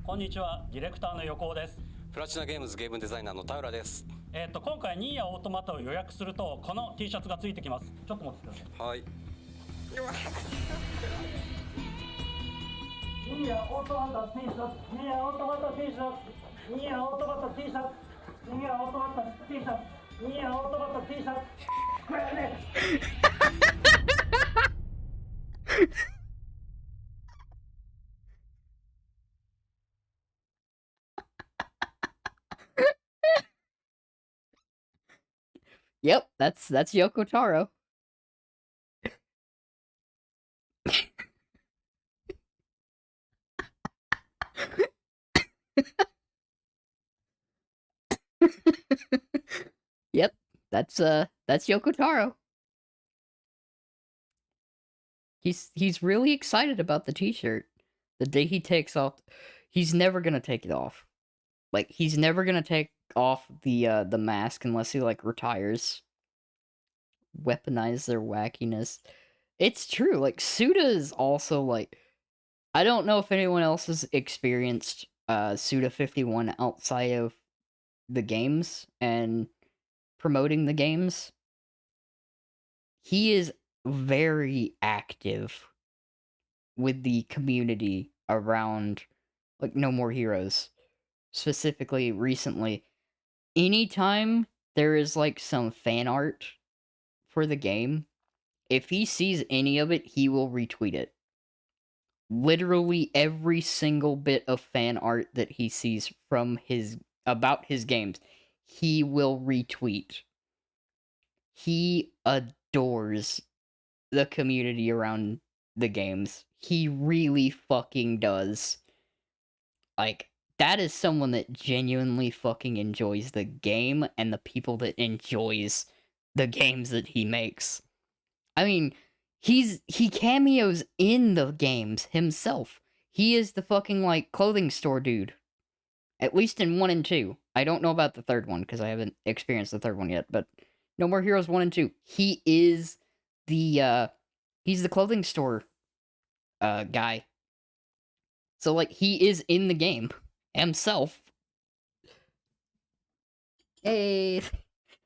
こんにちは、ディレクターの横尾です。プラチナゲームズゲームデザイナーの田浦です。今回ニーヤオートマタを予約するとこの T シャツがついてきます。ちょっと持ってください。はい。ニーヤオートマタ T シャツ、ニーヤオートマタ T シャツ、ニーヤオートマタ T シャツ、ニーヤオートマタ T シャツ、ニーヤオートマタ T シャツ。これね。Yep, that's Yoko Taro. Yep, that's Yoko Taro. He's really excited about the t-shirt. The day he takes off, he's never gonna take it off. Like, he's never gonna take off the mask unless he, like, retires. Weaponize their wackiness. It's true, like, Suda is also, like... I don't know if anyone else has experienced, Suda 51 outside of the games and promoting the games. He is very active with the community around, like, No More Heroes. Specifically, recently. Anytime there is, like, some fan art for the game, if he sees any of it, he will retweet it. Literally every single bit of fan art that he sees from about his games, he will retweet. He adores the community around the games. He really fucking does. Like, that is someone that genuinely fucking enjoys the game and the people that enjoys the games that he makes. I mean, he cameos in the games himself. He is the fucking, like, clothing store dude. At least in 1 and 2. I don't know about the third one, because I haven't experienced the third one yet, but No More Heroes 1 and 2. He is the, he's the clothing store, guy. So, like, he is in the game himself. Hey!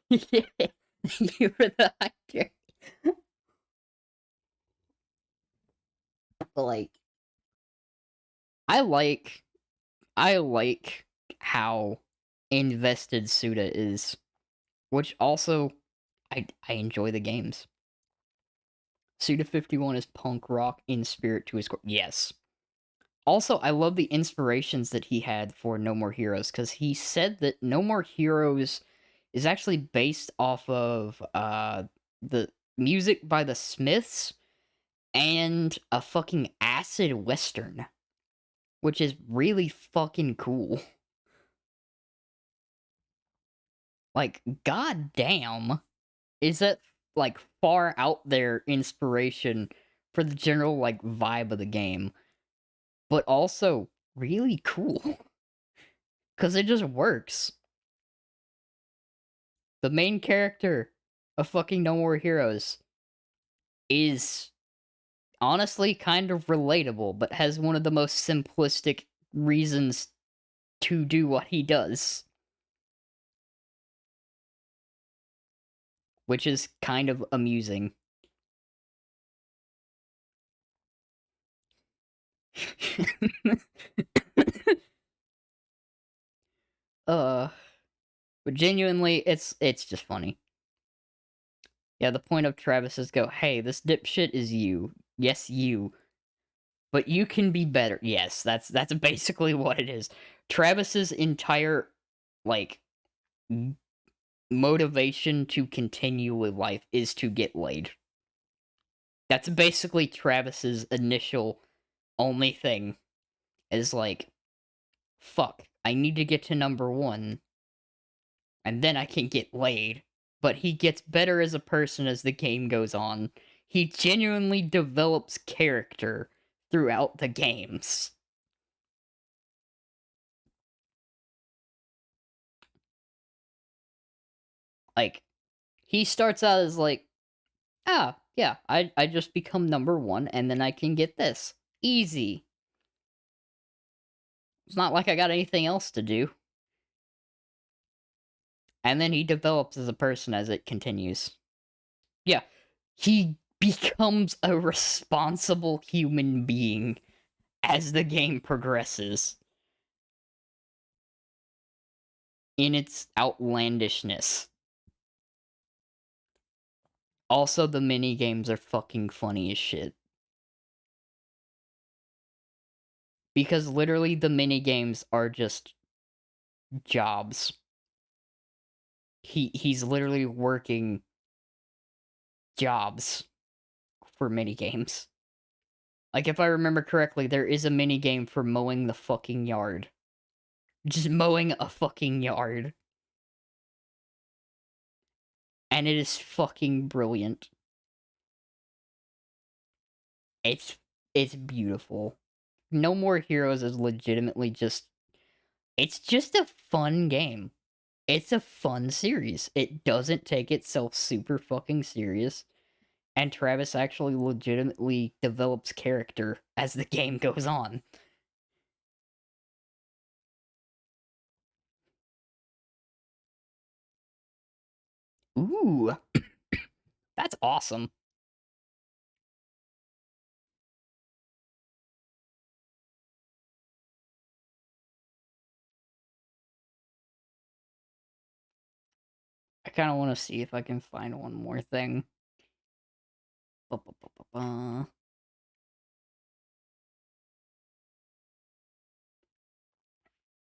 Yeah, you were the actor. But, like, I like how invested Suda is, which also, I enjoy the games. Suda 51 is punk rock in spirit to his core. Yes. Also, I love the inspirations that he had for No More Heroes, because he said that No More Heroes is actually based off of the music by the Smiths and a fucking acid western, which is really fucking cool. Like, goddamn, is that, like, far out there inspiration for the general, like, vibe of the game, but also really cool. Because it just works. The main character of fucking No More Heroes is honestly kind of relatable, but has one of the most simplistic reasons to do what he does. Which is kind of amusing. But genuinely, it's just funny. Yeah, the point of Travis is go, hey, this dipshit is you. Yes, you. But you can be better. Yes, that's basically what it is. Travis's entire, like, motivation to continue with life is to get laid. That's basically Travis's initial only thing. Is like, fuck, I need to get to number 1. And then I can get laid. But he gets better as a person as the game goes on. He genuinely develops character throughout the games. Like, he starts out as like, yeah, I just become number 1 and then I can get this. Easy. It's not like I got anything else to do. And then he develops as a person as it continues. Yeah, he becomes a responsible human being as the game progresses. In its outlandishness. Also, the mini games are fucking funny as shit. Because literally the mini games are just jobs. He's literally working jobs for mini games. Like, if I remember correctly, there is a mini game for mowing the fucking yard. Just mowing a fucking yard. And it is fucking brilliant. It's beautiful. No More Heroes is legitimately just... It's just a fun game. It's a fun series. It doesn't take itself super fucking serious. And Travis actually legitimately develops character as the game goes on. Ooh. That's awesome. I kind of want to see if I can find one more thing. Ba-ba-ba-ba-ba.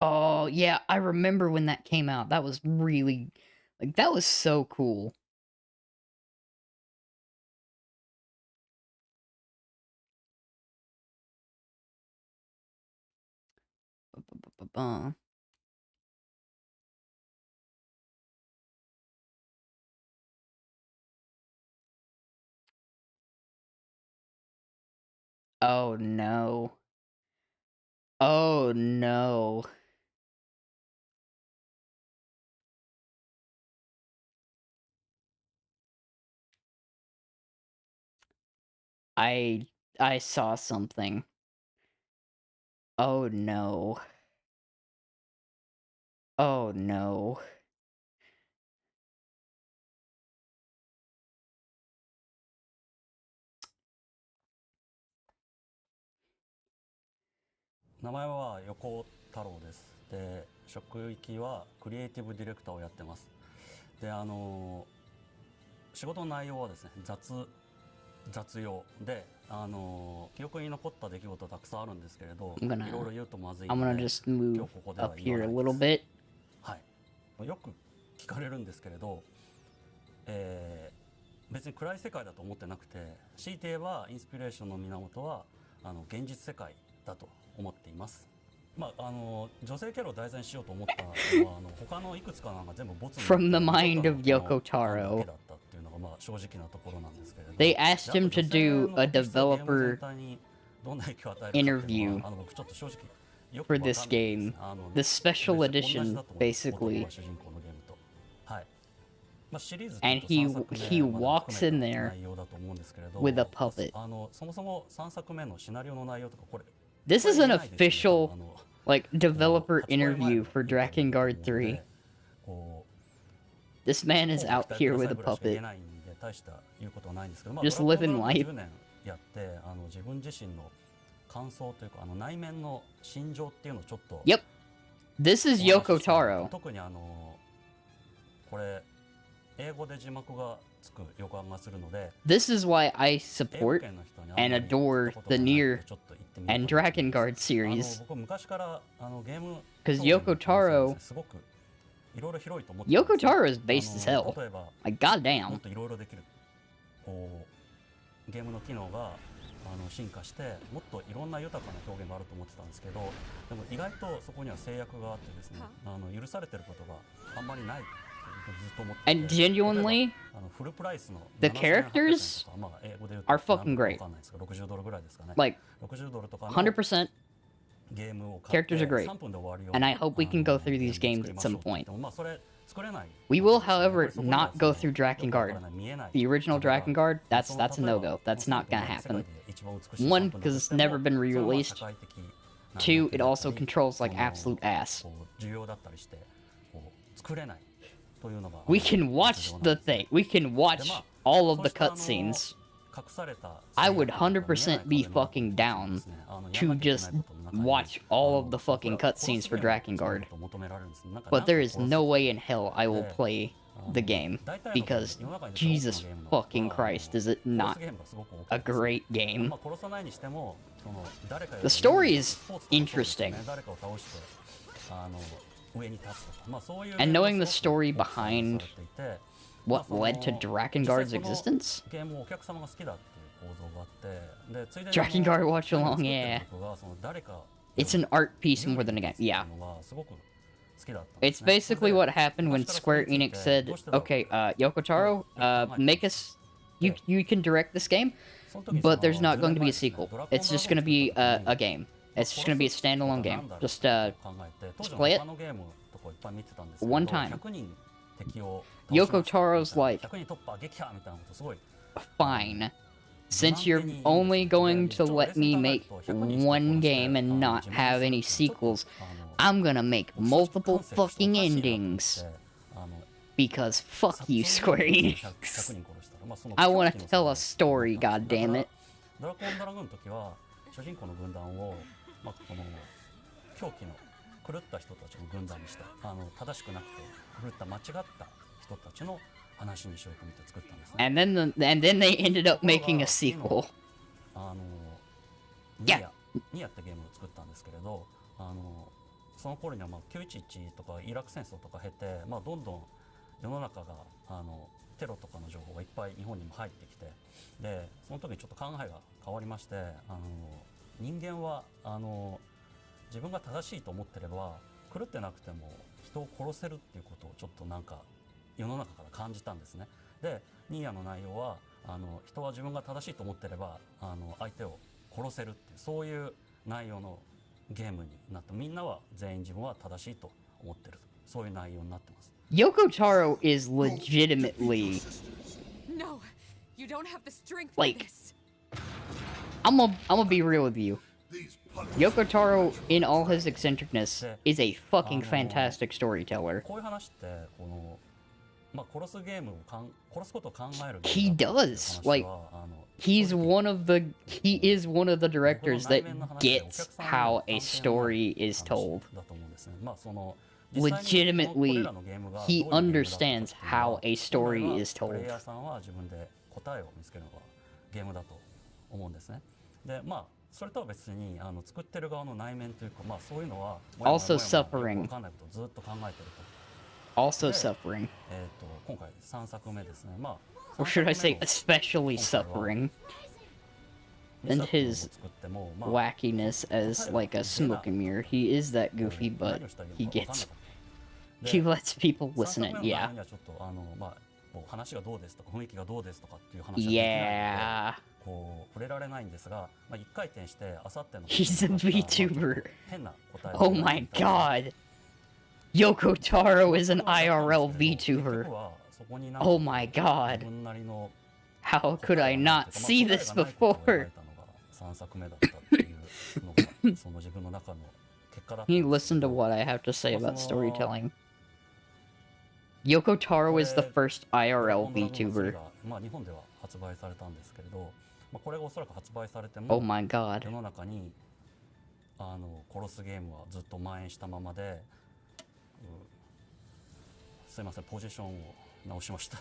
Oh, yeah, I remember when that came out. That was really... Like, that was so cool. Ba-ba-ba-ba-ba. Oh, no. Oh, no. I saw something. Oh, no. Oh, no.名前は横太郎です。で、職域はクリエイティブディレクターをやってます。で、仕事の内容はですね、雑用で、記憶に残った出来事はたくさんあるんですけれど、いろいろ言うとまずいの I'm gonna で、 just 今 move 日ここでは up 言わ here な a い little です。 bit. はい。よく聞かれるんですけれど、別に暗い世界だと思ってなくて、強いて言えばインスピレーションの源は現実世界だと思っています。まあ、女性キャラを題材にしようと思ったのは他のいくつかなんか全部ボツになって From the mind of 残ったの Yoko この案だ Taro. けだったっていうのがまあ正直なところなんですけれど、 They asked him to do a であと女性の特質がゲーム developer 全体にどんな影響を与えるかっていうのは interview 僕ちょっと正直よく for わかんない this です。 game. The special 別に同じ edition, だと思います。 basically. 男は主人公のゲームと。はい。まあ、シリーズ And というと3作 he 目まで walks 含 in めた there 内容だと思うんですけれど、 with a puppet. そもそも3作目のシナリオの内容とかこれ This is an これないですよね。 official, like, developer 発売前 interview の for インタビューだと思う Drakengard の 3. で、こう This man is 本を out 期待 here くだ with さ a いぐらいしか言え puppet. ないんで大した言うことはないんですけど、まあ Just ドラ living クエも life. 10年やって自分自身の感想というか内面の心情っていうのをちょっと Yep. This is お話 Yoko ししたいなと。 Taro. 特にこれ英語で字幕がつく予感がするので、 This is why I 英語 support 圏の人にあんま and り行っ adore たことが the ないの Nier でちょっと行ってみよう and かなと思います。 Drakengard series. 僕昔からゲーム Because 表現 Yoko の可能性はです Taro, ねすごくいろいろ広いと思ってるん Yoko ですよ。 Taro is based as hell. 例えば Like, もっ goddamn. といろいろできるこうゲームの機能が進化してもっといろんな豊かな表現があると思ってたんですけど、でも意外とそこには制約があってですね、許されてることがあんまりないってずっと思ってて、 And genuinely, 例えばフルプライスの the 7800 characters 円とか、まあ、英語で言うと are fucking 何ドル great. かわかんないですけど60ドルぐらいですかね。 like, 60ドルとかの 100%. ゲームを買って Characters are great. 3分で終わるよう And な I hope we can go through these ゲー games ムを作り at ましょ some うって言っ point. てもまあそれ作れない。 We will, however, そこには not go through よくわから Drakengard. ない見えない The original 壁が Drakengard, that's a その no-go. That's not gonna 世界 happen. で一番美しい One, 3分だと because し it's ても never been それは re-released. 社会的 Two, it also controls like absolute ass. こう重要だったりしてこう作れないというのが We can watch the thing. We can watch all of the cutscenes. 隠された I would 100% be fucking down to just watch all of the fucking cutscenes for Drakengard. But there is no way in hell I will play the game, because Jesus fucking Christ, is it not a great game? まあ殺さないにしてもその誰かより The story is スポーツとか interesting. 誰かを倒して上に立つとかまあそういう And knowing the story がされ behind ていて what led to Drakengard's existence? ゲームをお客様が好きだっていう構造があってでついでに Drakengard Watch 作 Along, ってる yeah. 僕がその誰か It's an art piece more than a game. Yeah. のがすごく好きだったんです It's ね basically what happened when Square Enix said, okay, Yoko Taro, make us... You can direct this game, but there's not going to be a sequel. It's just going to be a game. It's just going to be a standalone game. Just play it 他のゲームとかいっぱい見てたんですけど one time. 100人敵を倒しました Yoko Taro's like, 100人突破撃破みたいなことすごい fine. Since you're only going to let me make one game and not have any sequels, I'm gonna make multiple fucking endings. Because fuck you, Square Enix. I wanna tell a story, goddammit. ドラコンドラグーンの時は主人公の軍団を、まあ、この狂気の狂った人たちの軍団にした正しくなくて狂った間違った人たちの話にしようと思って作ったんですね。And then they ended up making a sequel. ニアってゲームを作ったんですけれど、その頃にはまあ911とかイラク戦争とか経て、まあ、どんどん世の中がテロとかの情報がいっぱい日本にも入ってきて、でその時にちょっと考えが変わりまして、人間は自分が正しいと思ってれば狂ってなくても人を殺せるっていうことをちょっとなんか世の中から感じたんですね。でニーヤの内容は人は自分が正しいと思ってれば相手を殺せるっていうそういう内容のゲームになって、みんなは全員自分は正しいと思ってる、そういう内容になってます。Yoko Taro is legitimately No, you don't have the strength Like- for this. I'm gonna be real with you. Yoko Taro, in all his eccentricness, is a fucking fantastic storyteller. こういう話ってこの、まあ、殺すゲームを殺すことを考える He ゲームだっていう does. 話 Like, はhe is one of the directors that gets how a story is told. だと思うんですね。まあその Legitimately, he understands how a story is プレ told. イヤーさんは自分で答えを見つけるのがゲームだと思うんですね。でまあそれとは別に作ってる側の内面というか、まあそういうのは Also suffering. 分かんないことをずっと考えてると。 Also suffering. 今回3作目ですね。まあ Or should I say, especially suffering. And his wackiness as like a smoke and mirror. He is that goofy, but he lets people listen it. Yeah. ちょっとまあこう話がどうですとか雰囲気がどうですとかっていう話ができないので Yeah. こう触れられないんですが、まあ一回転してあさっての He's a VTuber. 変な答えを Oh my god. Yoko Taro is an IRL VTuber. はそこになんか Oh my 自 god. 分なりの How could I not see this before? 3作目だったっていうのがその自分の中の結果だった Can you listen to what I have to say about storytelling? Yoko Taro is the first IRL VTuber. まあ日本では発売されたんですけれど、まあこれがおそらく発売されて Oh も my god. 世の中に殺すゲームはずっと蔓延したままで、すいませんポジションを直しました。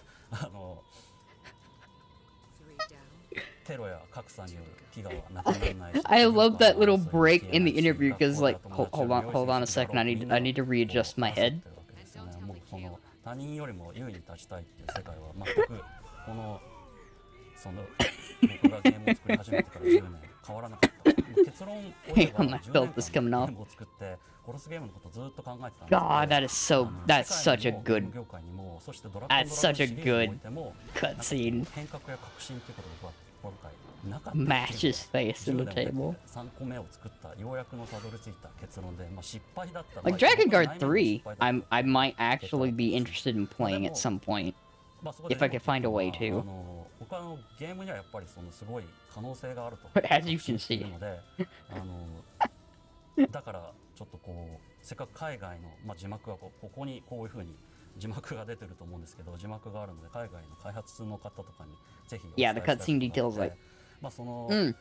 テロや格差による飢餓はなくならないし I love that little break in the interview because like hold on a second, I need to readjust my head. もうその他人よりも優位に立ちたいっていう世界は全くこのその僕がゲームを作り始めてから10年変わらなかった。結論を言えば Hey, my belt is coming ゲ off. ームを作って殺すゲームのことをずっと考えてたんですけど God, that's such a good 業界にもそしてドラゴン that's such a シリーズにおいても cutscene. 変革や革新っていうことが今回なかった。 Mash his face in the table. 3個目を作ったようやくのたどり着いた結論で、まあ、失敗だった。 Like Drakengard 3, I might actually be interested in playing at some point. まあそこで If I could find a way to. 僕はゲームにはやっぱりそのすごい可能性があると As you can see. のでだからちょっとこうせっかく海外の、まあ、字幕がここにこういう風に字幕が出てると思うんですけど、字幕があるので海外の開発の方とかにぜひお伝 Yeah, え the したいこと cutscene があっ details, て、 like, まあその mm.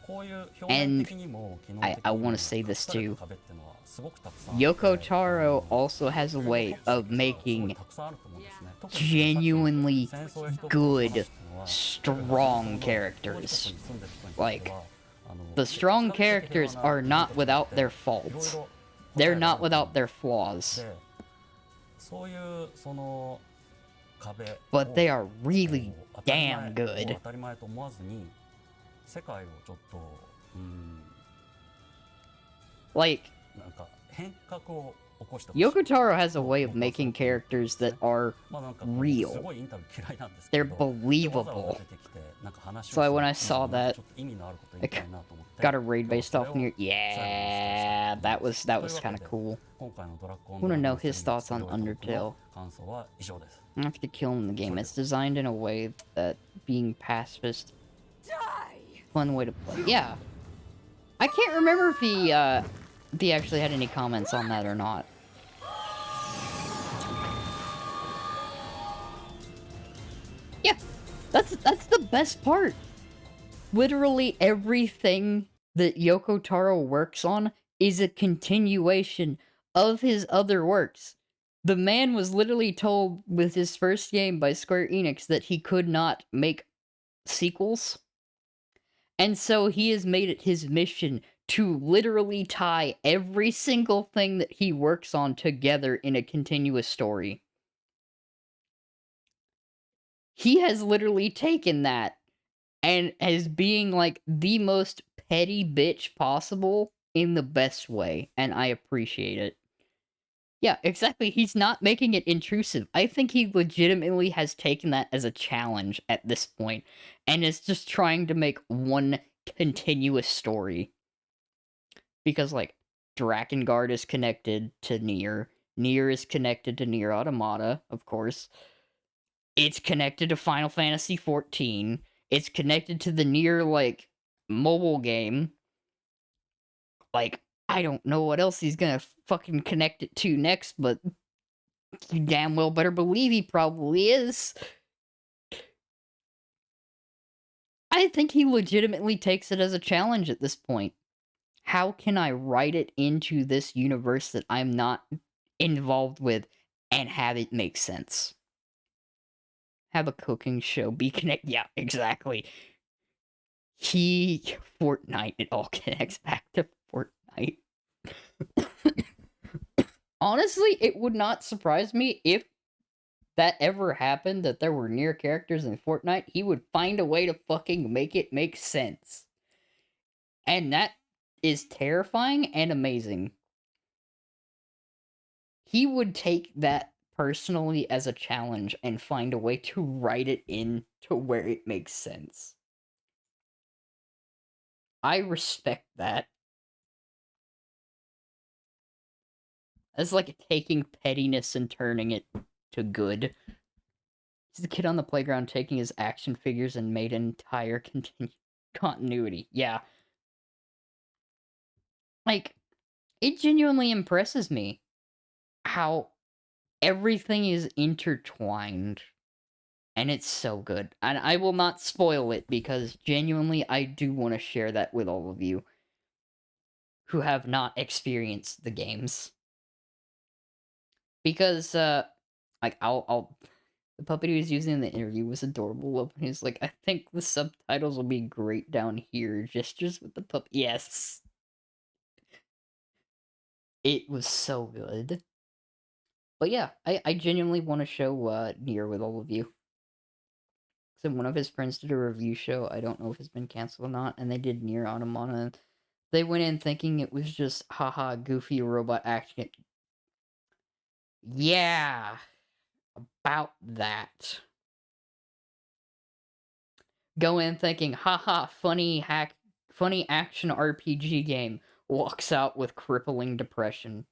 こういう表面 And 的にも機能 I 的にも want 隠 to say さ this れた too. 壁っていうのはすごくたくさんあって、 Yoko Taro also has a way of すごい making たくさんあると思うんですね。特にそのさっきの genuinely 戦争や人々の話っていう good, のは strong 遠いところに characters. 住んでる人にとって Like, は the strong characters are not without their faults. They're not without their flaws. でそういうその壁を But they are really 当たり前 damn good. 当たり前と思わずに世界をちょっとLike, なんか変革を起こしてほしい。 Yoko Taro has a way of making characters that are まあなんかこう real. すごいインタビュー嫌いなんですけ They're ど、わざわ believable. ざ出てきてなんか話を So する when I っていうの saw がなんか that, ちょっと意味のあること言 I いたいなと思って got a raid 今日 based は off それを near. 最後にお伝え Yeah, したい that と思います。 was という kind わ of けで cool. 今回のドラコン Wanna ドラ know ゴン his 戦 thoughts on 強いトーク Undertale. の感想は以上です。 I have to kill him in the game. It's designed in a way that being pacifist, Die! fun way to play. Yeah, I can't remember if he actually had any comments on that or not. Yeah, that's the best part. Literally everything that Yoko Taro works on is a continuation of his other works. The man was literally told with his first game by Square Enix that he could not make sequels. And so he has made it his mission to literally tie every single thing that he works on together in a continuous story. He has literally taken that and as being like the most petty bitch possible in the best way, and I appreciate it. Yeah, exactly. He's not making it intrusive. I think he legitimately has taken that as a challenge at this point, and is just trying to make one continuous story. Because, like, Drakengard is connected to Nier. Nier is connected to Nier Automata, of course. It's connected to Final Fantasy XIV. It's connected to the Nier, like, mobile game. Like, I don't know what else he's gonna fucking connect it to next, but you damn well better believe he probably is. I think he legitimately takes it as a challenge at this point. How can I write it into this universe that I'm not involved with and have it make sense? Have a cooking show be connect. Yeah, exactly. Fortnite, it all connects back to Fortnite. Honestly, it would not surprise me if that ever happened, that there were Nier characters in Fortnite. He would find a way to fucking make it make sense. And that is terrifying and amazing. He would take that personally as a challenge and find a way to write it in to where it makes sense. I respect that. That's like taking pettiness and turning it to good. He's the kid on the playground taking his action figures and made an entire continuity. Yeah. Like, it genuinely impresses me how everything is intertwined. And it's so good. And I will not spoil it because genuinely I do want to share that with all of you who have not experienced the games. Because, like, I'll the puppet he was using in the interview was adorable. He's like, I think the subtitles will be great down here. Gestures with the puppet. Yes. It was so good. But yeah, I genuinely want to show Nier with all of you. So one of his friends did a review show. I don't know if it's been canceled or not. And they did Nier Automata. They went in thinking it was just, haha, goofy robot action. Yeah. About that. Go in thinking, haha, funny action RPG game. Walks out with crippling depression.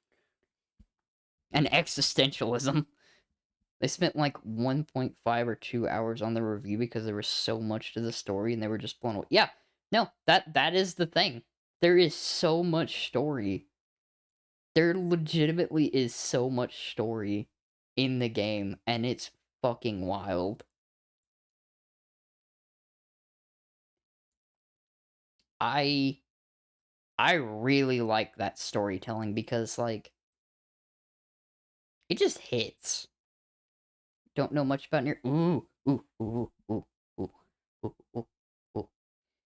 And existentialism. They spent like 1.5 or 2 hours on the review because there was so much to the story and they were just blown away. Yeah, no, that is the thing. There is so much story. There legitimately is so much story in the game, and it's fucking wild. I really like that storytelling because, like, it just hits. Don't know much about near. Ooh, ooh, ooh, ooh, ooh, ooh, ooh, ooh.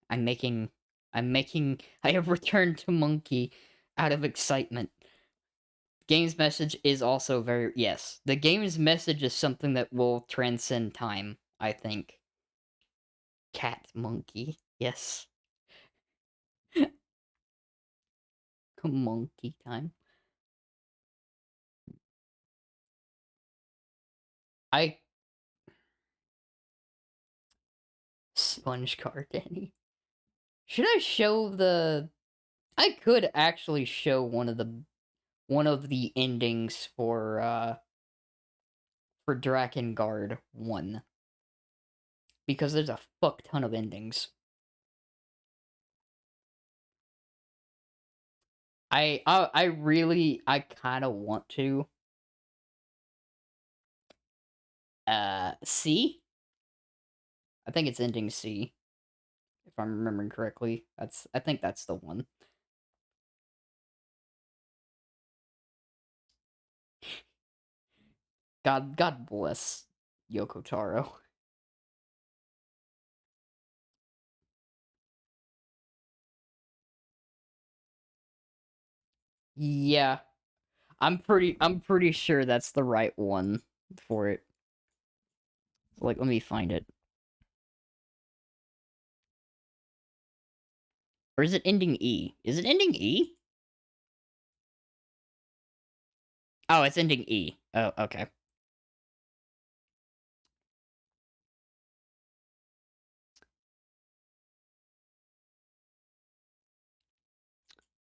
I'm making. I have returned to Monkey out of excitement. Game's message is also very. Yes, the game's message is something that will transcend time, I think. Cat Monkey. Yes. Monkey time. I. Sponge car Danny. Should I show the. I could actually show one of the endings for Drakengard 1. Because there's a fuck ton of endings. I kinda want to. C? I think it's ending C. If I'm remembering correctly. I think that's the one. God bless Yoko Taro. Yeah. I'm pretty sure that's the right one for it. Like, let me find it. Or is it ending E? Is it ending E? Oh, it's ending E. Oh, okay.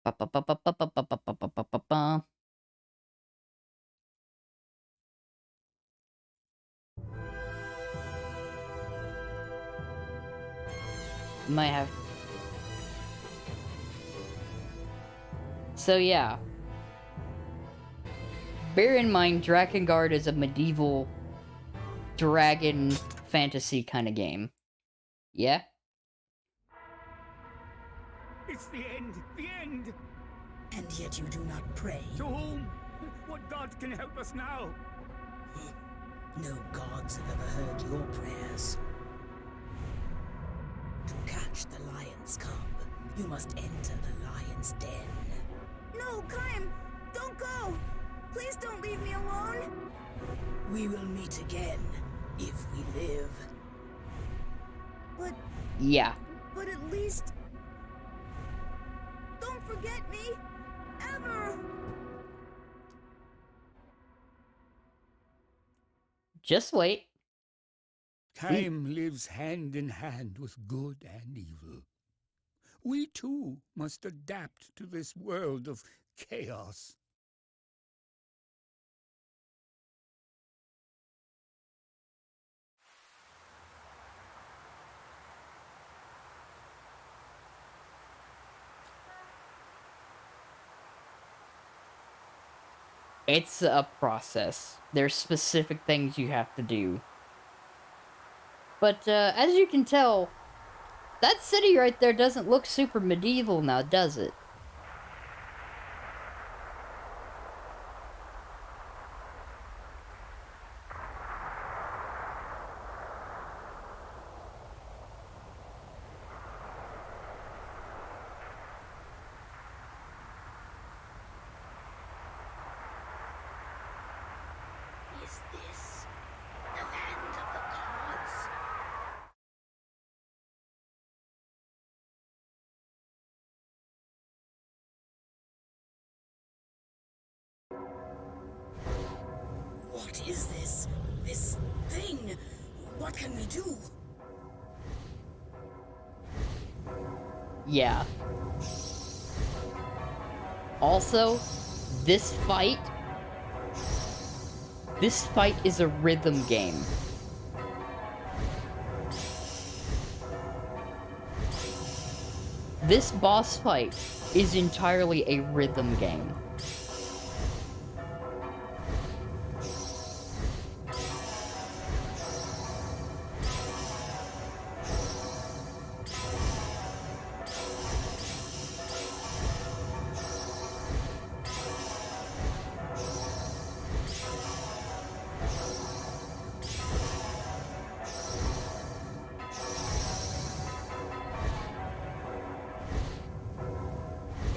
Ba ba ba ba ba ba ba ba ba ba ba ba. Might have. So yeah. Bear in mind, Drakengard is a medieval dragon fantasy kind of game. Yeah? It's the end! The end! And yet you do not pray. To whom? What god can help us now? No gods have ever heard your prayers. To catch the lion's cub, you must enter the lion's den. No, Kaim! Don't go! Please don't leave me alone! We will meet again, if we live. But... Yeah. But at least... Don't forget me! Ever! Just wait. Time lives hand in hand with good and evil. We too must adapt to this world of chaos. It's a process. There's specific things you have to do. But, as you can tell, that city right there doesn't look super medieval now, does it? Is this the land of the gods? What is this? This thing? What can we do? Yeah. Also, this fight is a rhythm game. this boss fight is entirely a rhythm game.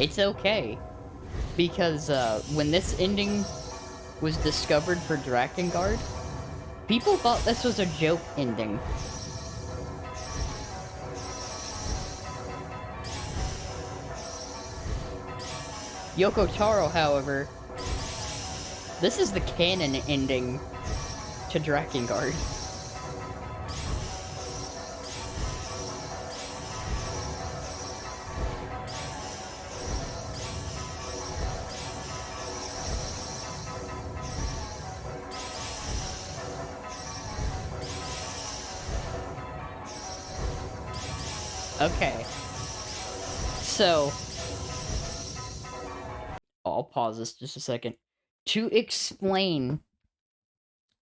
It's okay, because when this ending was discovered for Drakengard, people thought this was a joke ending. Yoko Taro, however, this is the canon ending to Drakengard. Okay. So, I'll pause this just a second. To explain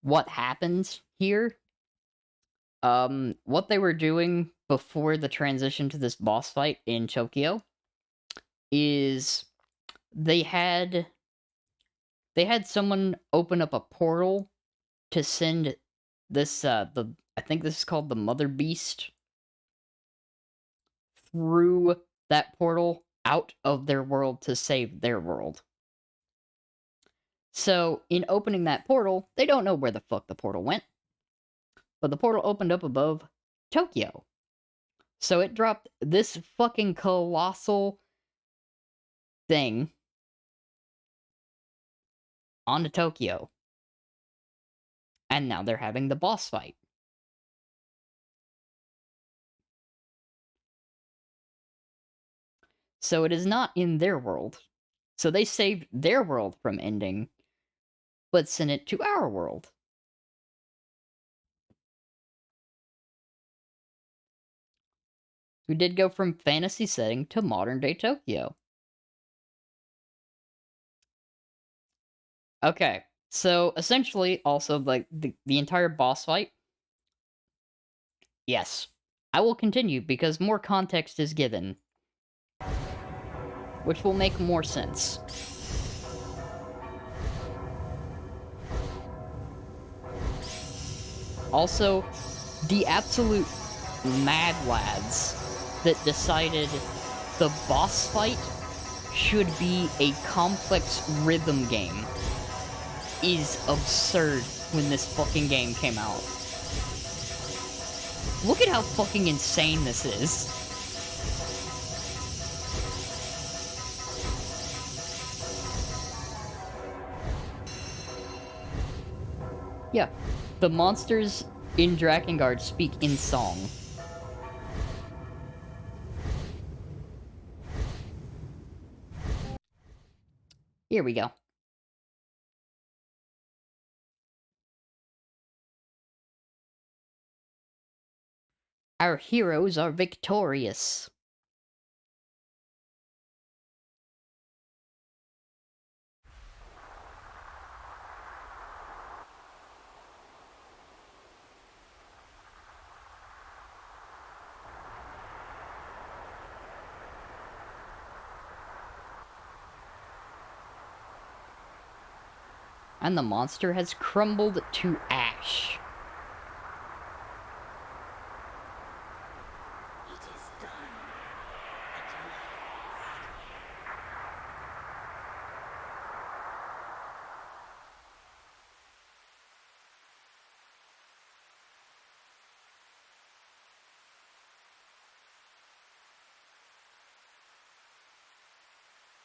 what happens here, what they were doing before the transition to this boss fight in Tokyo is they had someone open up a portal to send this, I think this is called the Mother Beast, through that portal out of their world to save their world. So, in opening that portal, they don't know where the fuck the portal went, but the portal opened up above Tokyo. So it dropped this fucking colossal thing onto Tokyo. And now they're having the boss fight. So it is not in their world. So they saved their world from ending, but sent it to our world. We did go from fantasy setting to modern day Tokyo. Okay, so essentially, also, like, the entire boss fight. Yes, I will continue because more context is given, which will make more sense. Also, the absolute mad lads that decided the boss fight should be a complex rhythm game is absurd when this fucking game came out. Look at how fucking insane this is. Yeah, the monsters in Drakengard speak in song. Here we go. Our heroes are victorious. And the monster has crumbled to ash.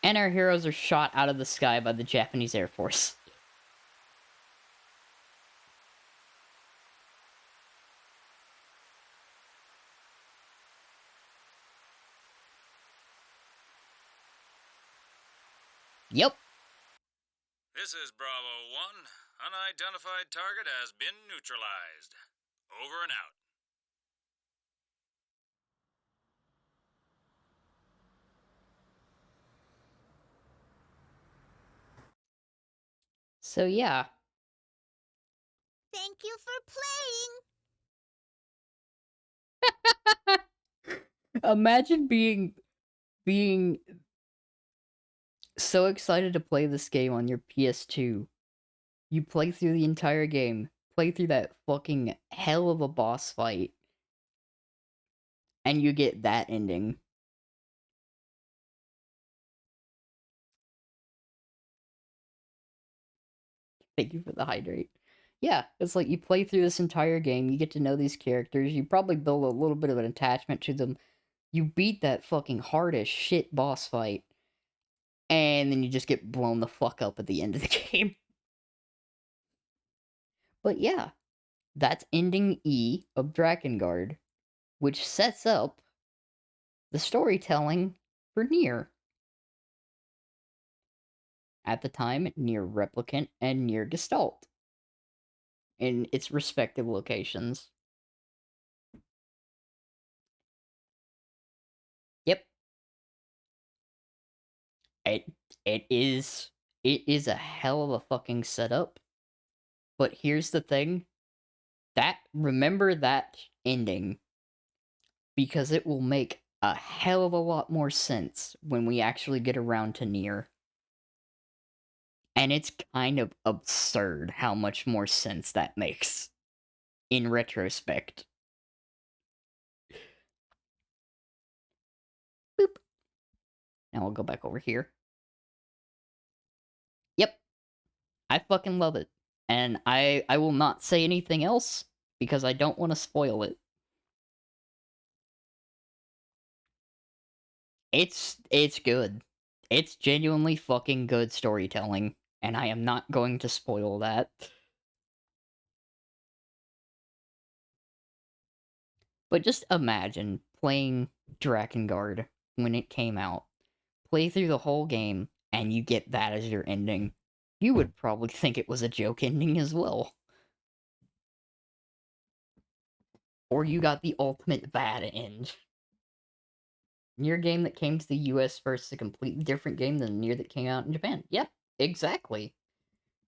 And our heroes are shot out of the sky by the Japanese Air Force. Yep. This is Bravo 1. Unidentified target has been neutralized. Over and out. So yeah. Thank you for playing. Imagine being so excited to play this game on your PS2. You play through the entire game, play through that fucking hell of a boss fight, and you get that ending. Thank you for the hydrate. Yeah, it's like you play through this entire game, you get to know these characters, you probably build a little bit of an attachment to them. You beat that fucking hard as shit boss fight, and then you just get blown the fuck up at the end of the game. But yeah, that's ending E of Drakengard, which sets up the storytelling for Nier. At the time, Nier Replicant and Nier Gestalt in its respective locations. Yep. It it is it is a hell of a fucking setup. But here's the thing. Remember that ending, because it will make a hell of a lot more sense when we actually get around to Nier. And it's kind of absurd how much more sense that makes in retrospect. Boop. Now I'll go back over here. Yep. I fucking love it. And I will not say anything else because I don't want to spoil it. It's good. It's genuinely fucking good storytelling, and I am not going to spoil that. But just imagine playing Drakengard when it came out. Play through the whole game, and you get that as your ending. You would probably think it was a joke ending as well. Or you got the ultimate bad end. Nier game that came to the US first, a completely different game than Nier that came out in Japan. Yep, exactly.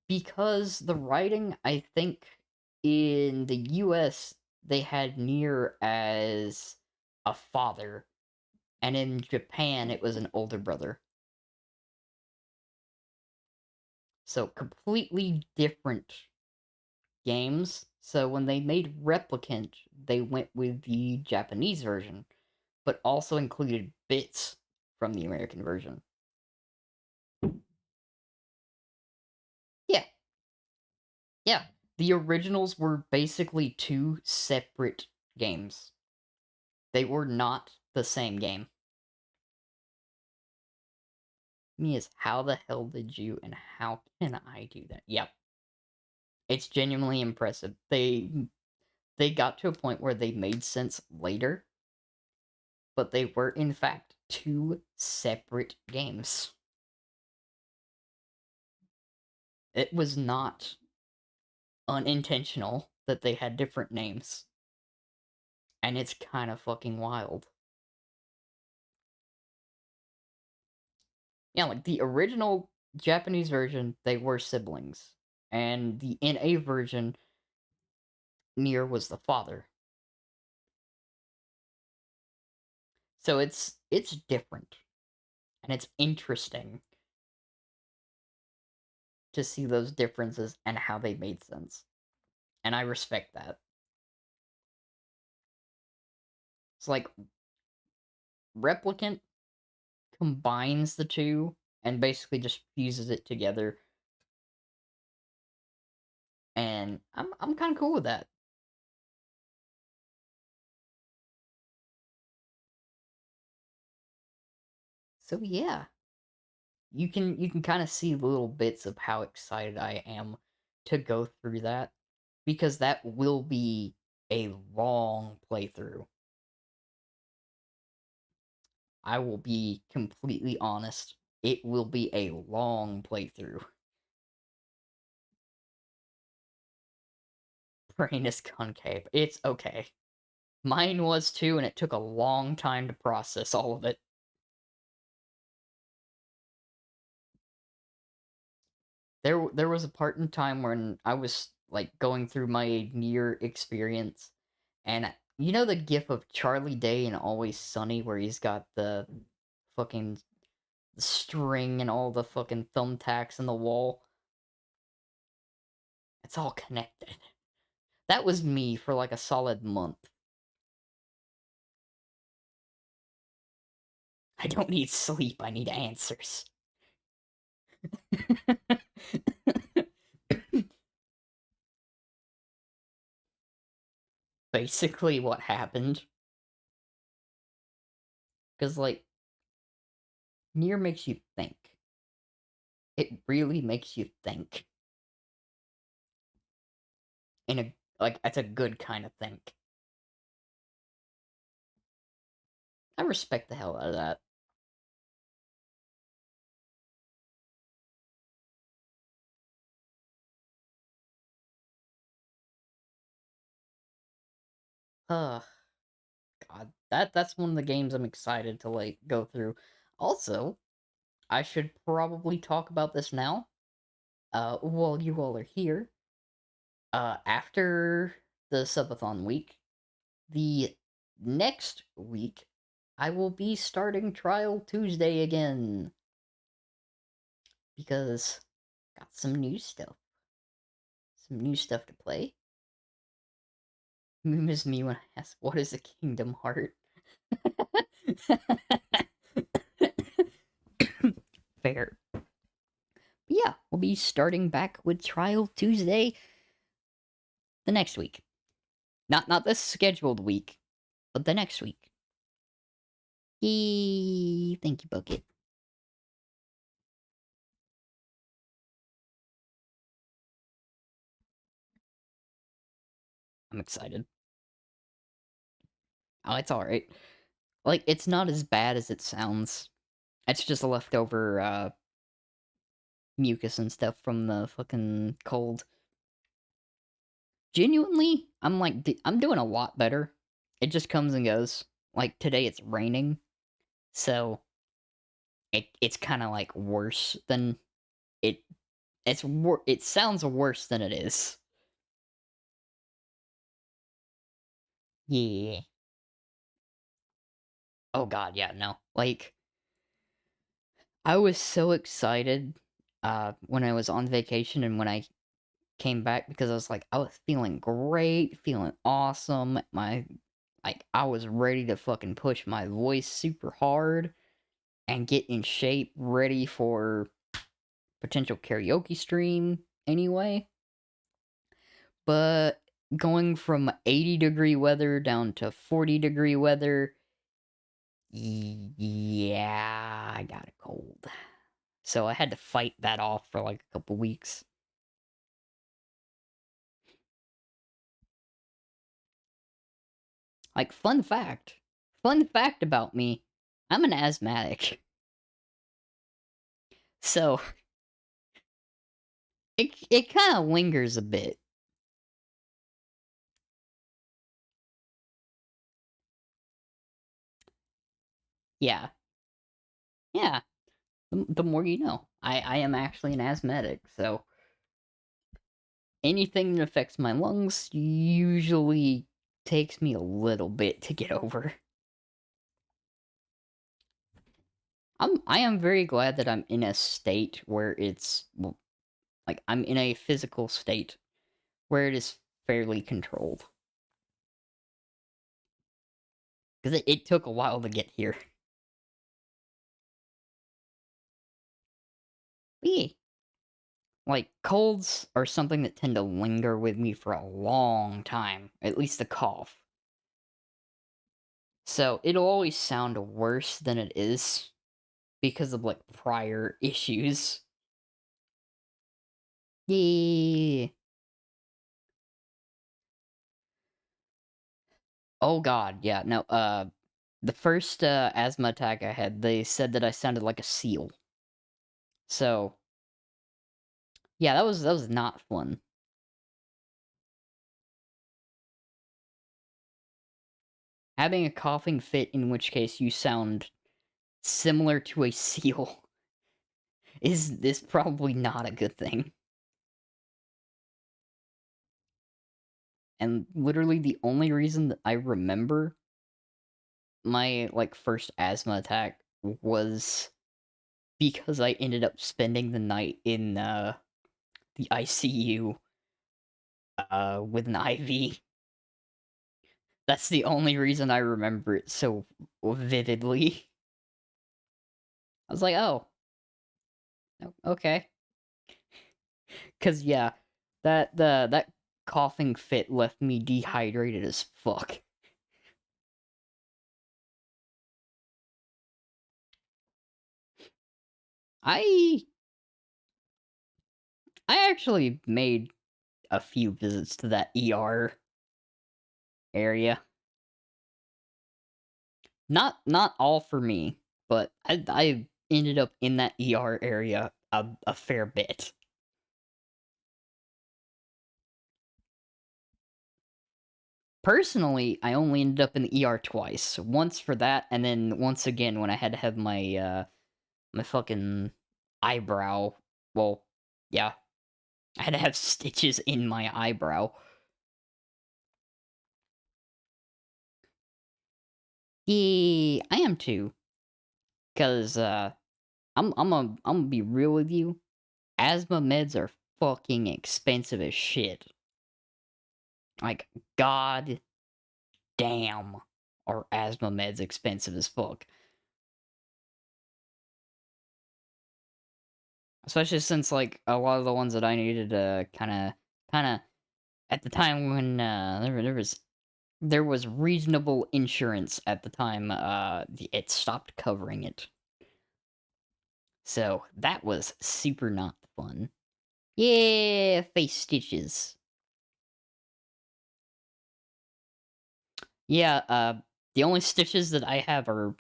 Because the writing, I think, in the US, they had Nier as a father, and in Japan, it was an older brother. So, completely different games. So, when they made Replicant, they went with the Japanese version, but also included bits from the American version. Yeah. Yeah. The originals were basically two separate games. They were not the same game. Me is how the hell did you and how can I do that? Yep. It's genuinely impressive. They got to a point where they made sense later, but they were in fact two separate games. It was not unintentional that they had different names. And it's kind of fucking wild. Yeah, like the original Japanese version, they were siblings. And the NA version, Nier was the father. So it's different. And it's interesting to see those differences and how they made sense. And I respect that. It's like Replicant combines the two and basically just fuses it together. And I'm kind of cool with that. So yeah, you can kind of see little bits of how excited I am to go through that, because that will be a long playthrough. I will be completely honest. It will be a long playthrough. Brain is concave. It's okay. Mine was too, and it took a long time to process all of it. There was a part in time when I was like going through my near experience, and you know the gif of Charlie Day in Always Sunny where he's got the fucking string and all the fucking thumbtacks in the wall. It's all connected. That was me for like a solid month. I don't need sleep, I need answers. Basically what happened. Because, like, Nier makes you think. It really makes you think. In a, like, that's a good kind of think. I respect the hell out of that. God, that's one of the games I'm excited to, like, go through. Also, I should probably talk about this now, while you all are here. After the subathon week, the next week, I will be starting Trial Tuesday again. Because got some new stuff. Some new stuff to play. Miss me when I ask, what is a Kingdom Heart? Fair. But yeah, we'll be starting back with Trial Tuesday the next week. Not this scheduled week, but the next week. Yay! Thank you, Bucket. I'm excited. Oh, it's alright. Like, it's not as bad as it sounds. It's just a leftover, mucus and stuff from the fucking cold. Genuinely, I'm like, I'm doing a lot better. It just comes and goes. Like, today it's raining, so it's kind of like worse than it. It sounds worse than it is. Yeah. Oh god, yeah, no. Like, I was so excited when I was on vacation and when I came back because I was like, I was feeling great, feeling awesome. I was ready to fucking push my voice super hard and get in shape, ready for potential karaoke stream anyway. But going from 80-degree weather down to 40-degree weather, yeah, I got a cold. So I had to fight that off for like a couple weeks. Like, fun fact about me, I'm an asthmatic. So, it kind of lingers a bit. Yeah. Yeah. The more you know. I am actually an asthmatic, so anything that affects my lungs usually takes me a little bit to get over. I am very glad that I'm in a state where it's, well, like, I'm in a physical state where it is fairly controlled. Because it took a while to get here. But yeah. Like, colds are something that tend to linger with me for a long time. At least the cough. So, it'll always sound worse than it is. Because of, like, prior issues. Yeah. Oh god, yeah, no, the first, asthma attack I had, they said that I sounded like a seal. So, yeah, that was not fun. Having a coughing fit in which case you sound similar to a seal is probably not a good thing. And literally the only reason that I remember my, like, first asthma attack was because I ended up spending the night in, the ICU, with an IV. That's the only reason I remember it so vividly. I was like, "Oh. Okay." 'Cause, yeah, that coughing fit left me dehydrated as fuck. I I actually made a few visits to that ER area. Not all for me, but I ended up in that ER area a fair bit. Personally, I only ended up in the ER twice. Once for that, and then once again when I had to have my, my fucking eyebrow, well, yeah, I had to have stitches in my eyebrow. Yeah, I am too. 'Cause, I'm gonna be real with you. Asthma meds are fucking expensive as shit. Like, god damn, are asthma meds expensive as fuck. Especially since, like, a lot of the ones that I needed, kinda at the time when, there was reasonable insurance at the time, it stopped covering it. So, that was super not fun. Yeah, face stitches. Yeah, the only stitches that I have are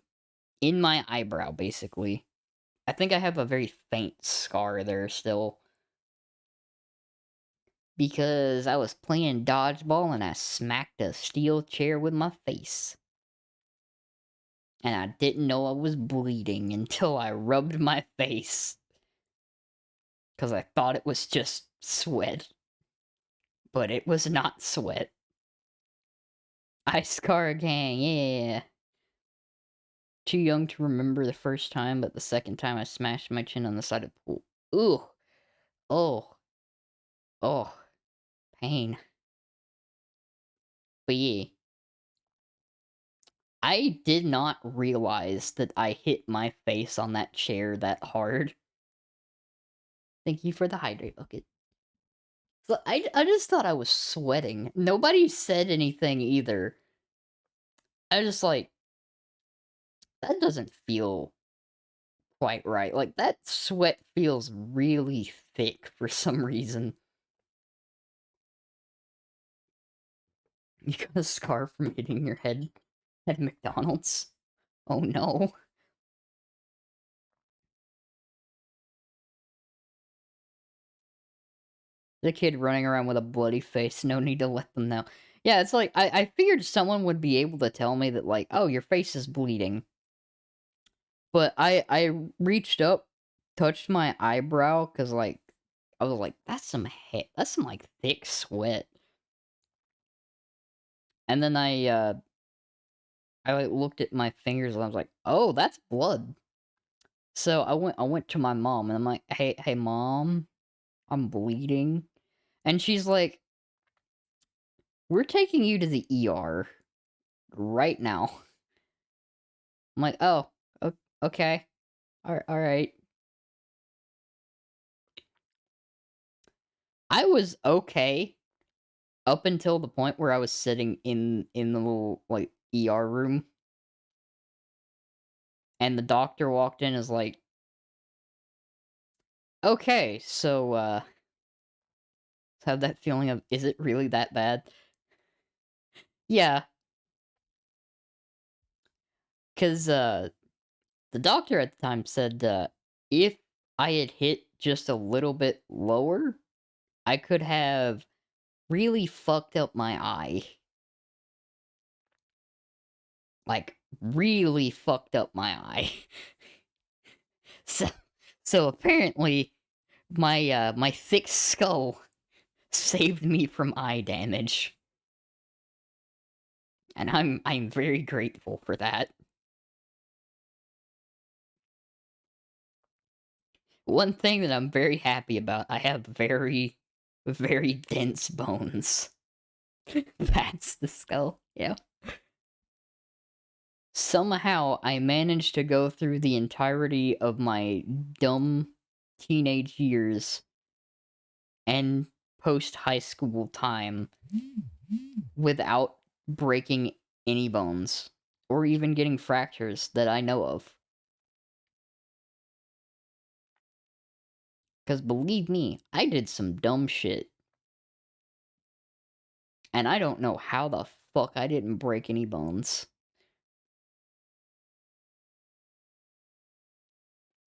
in my eyebrow, basically. I think I have a very faint scar there still. Because I was playing dodgeball and I smacked a steel chair with my face. And I didn't know I was bleeding until I rubbed my face. Because I thought it was just sweat. But it was not sweat. Ice Scar Gang, yeah. Too young to remember the first time, but the second time I smashed my chin on the side of the pool. Ooh. Oh. Oh. Pain. But yeah. I did not realize that I hit my face on that chair that hard. Thank you for the hydrate bucket. So I just thought I was sweating. Nobody said anything either. I was just like, that doesn't feel quite right. Like, that sweat feels really thick for some reason. You got a scar from hitting your head at McDonald's? Oh no. The kid running around with a bloody face, no need to let them know. Yeah, it's like, I figured someone would be able to tell me that, like, "Oh, your face is bleeding." But I reached up, touched my eyebrow, cause like, I was like, that's some, like, thick sweat." And then I, like, looked at my fingers and I was like, "Oh, that's blood." So I went to my mom and I'm like, "Hey, mom, I'm bleeding." And she's like, "We're taking you to the ER right now." I'm like, "Oh, okay. Alright." I was okay up until the point where I was sitting in the little, like, ER room, and the doctor walked in and is like, "Okay, so, have that feeling of, is it really that bad?" Yeah, 'cause, the doctor at the time said, if I had hit just a little bit lower, I could have really fucked up my eye. Like, really fucked up my eye. So So apparently, my thick skull saved me from eye damage. And I'm very grateful for that. One thing that I'm very happy about, I have very, very dense bones. That's the skull, yeah. Somehow, I managed to go through the entirety of my dumb teenage years and post-high school time without breaking any bones, or even getting fractures that I know of. Because believe me, I did some dumb shit. And I don't know how the fuck I didn't break any bones.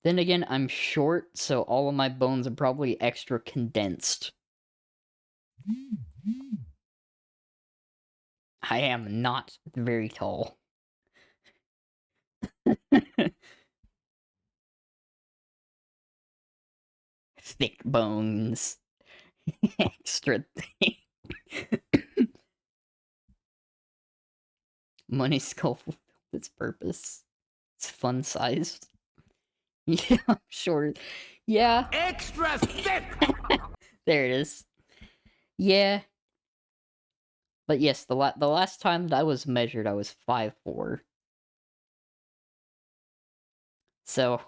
Then again, I'm short, so all of my bones are probably extra condensed. I am not very tall. Thick bones. Extra thick. Money skull fulfilled its purpose. It's fun sized. Yeah, I'm short. Yeah. Extra thick! There it is. Yeah. But yes, the last time that I was measured, I was 5'4". So,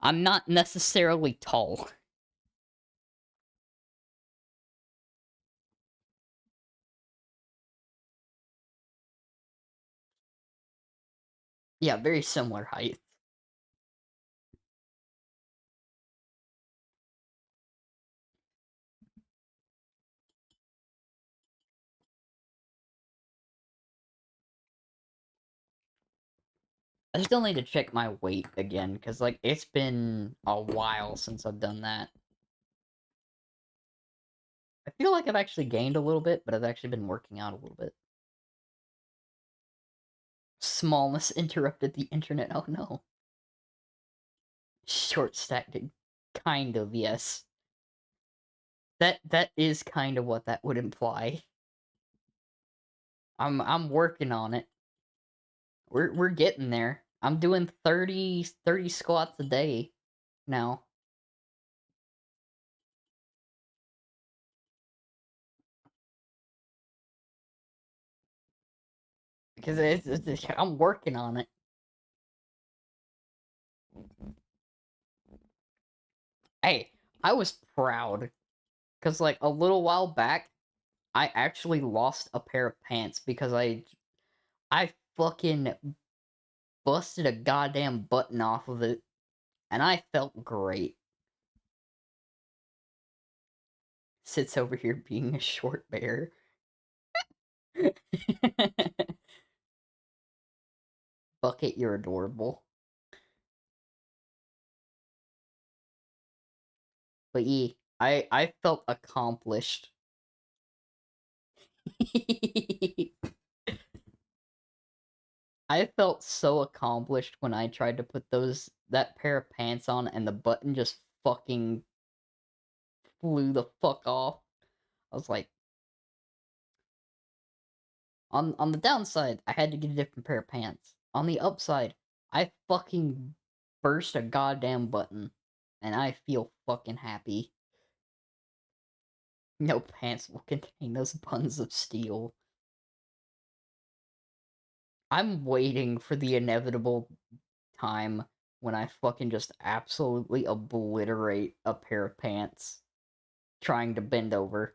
I'm not necessarily tall. Yeah, very similar height. I still need to check my weight again, because, like, it's been a while since I've done that. I feel like I've actually gained a little bit, but I've actually been working out a little bit. Smallness interrupted the internet, oh no. Short stacked, kind of, yes. That is kind of what that would imply. I'm working on it. We're getting there. I'm doing 30 squats a day now. Because I'm working on it. Hey, I was proud. Because, like, a little while back, I actually lost a pair of pants because I fucking busted a goddamn button off of it. And I felt great. Sits over here being a short bear. Bucket, you're adorable. But yeah, I felt accomplished. I felt so accomplished when I tried to put that pair of pants on and the button just fucking flew the fuck off. I was like, on the downside, I had to get a different pair of pants. On the upside, I fucking burst a goddamn button, and I feel fucking happy. No pants will contain those buns of steel. I'm waiting for the inevitable time when I fucking just absolutely obliterate a pair of pants trying to bend over.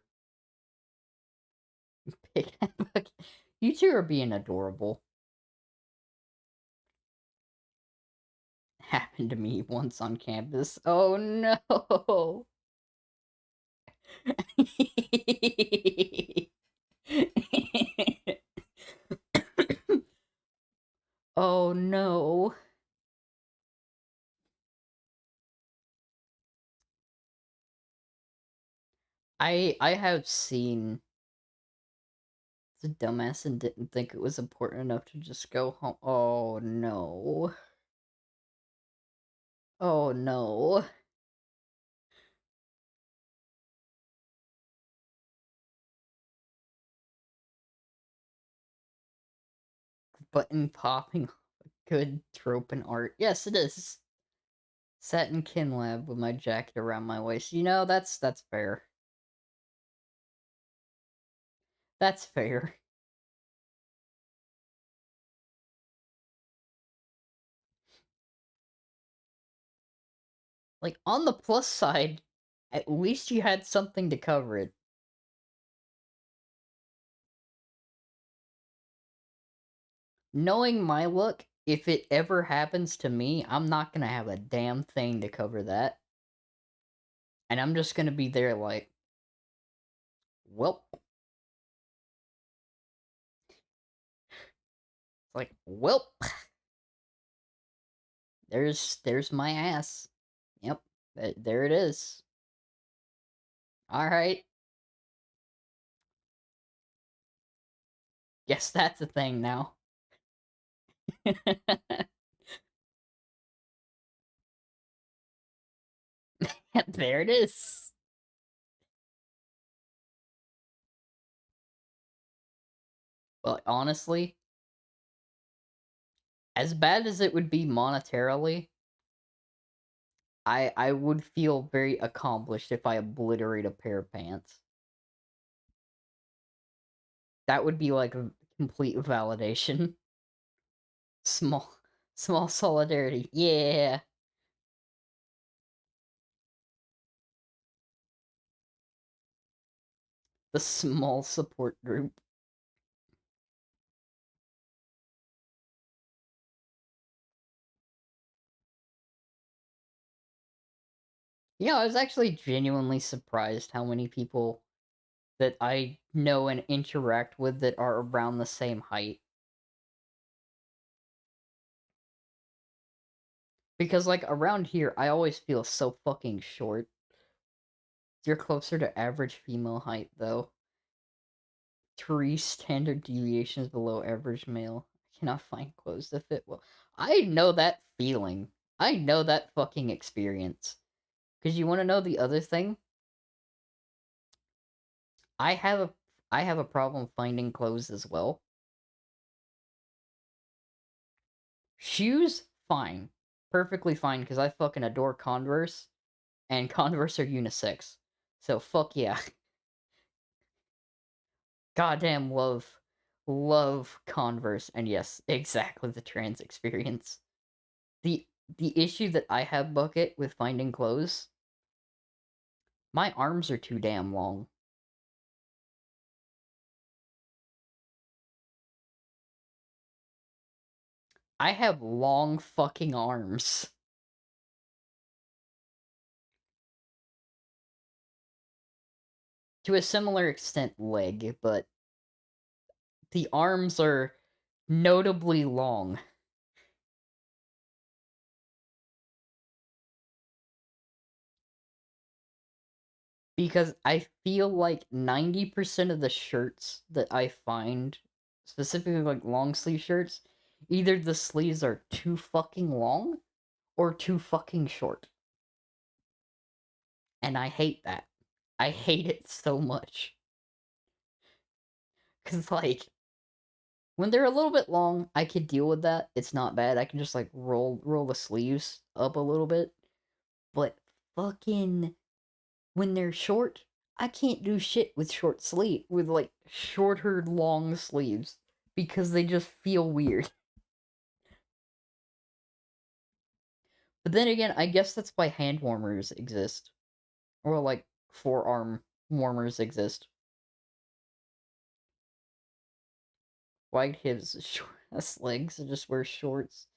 You two are being adorable. Happened to me once on campus. Oh no! Oh no. I have seen the dumbass and didn't think it was important enough to just go home. Oh no. Oh no. Button popping. Good trope in art. Yes, it is. Sat in kin lab with my jacket around my waist. You know, that's fair. That's fair. Like, on the plus side, at least you had something to cover it. Knowing my look, if it ever happens to me, I'm not gonna have a damn thing to cover that. And I'm just gonna be there like, welp. It's like, welp. There's my ass. Yep, there it is. Alright. Guess that's a thing now. There it is. But honestly, as bad as it would be monetarily, I would feel very accomplished if I obliterate a pair of pants. That would be like a complete validation. Small small solidarity. Yeah. The small support group. Yeah, I was actually genuinely surprised how many people that I know and interact with that are around the same height. Because, like, around here, I always feel so fucking short. You're closer to average female height, though. 3 standard deviations below average male. I cannot find clothes that fit well. I know that feeling. I know that fucking experience. Because you want to know the other thing? I have a I have a problem finding clothes as well. Shoes, fine. Perfectly fine, because I fucking adore Converse, and Converse are unisex. So fuck yeah. Goddamn love Converse, and yes, exactly the trans experience. The the issue that I have, Bucket, with finding clothes, my arms are too damn long. I have long fucking arms. To a similar extent, leg, but the arms are notably long. Because I feel like 90% of the shirts that I find, specifically like long sleeve shirts, either the sleeves are too fucking long or too fucking short. And I hate that. I hate it so much. Cause like when they're a little bit long, I could deal with that. It's not bad. I can just like roll the sleeves up a little bit. But fucking when they're short, I can't do shit with short sleeve with like shorter long sleeves because they just feel weird. But then again, I guess that's why hand warmers exist. Or like forearm warmers exist. White hips, short ass legs, and just wear shorts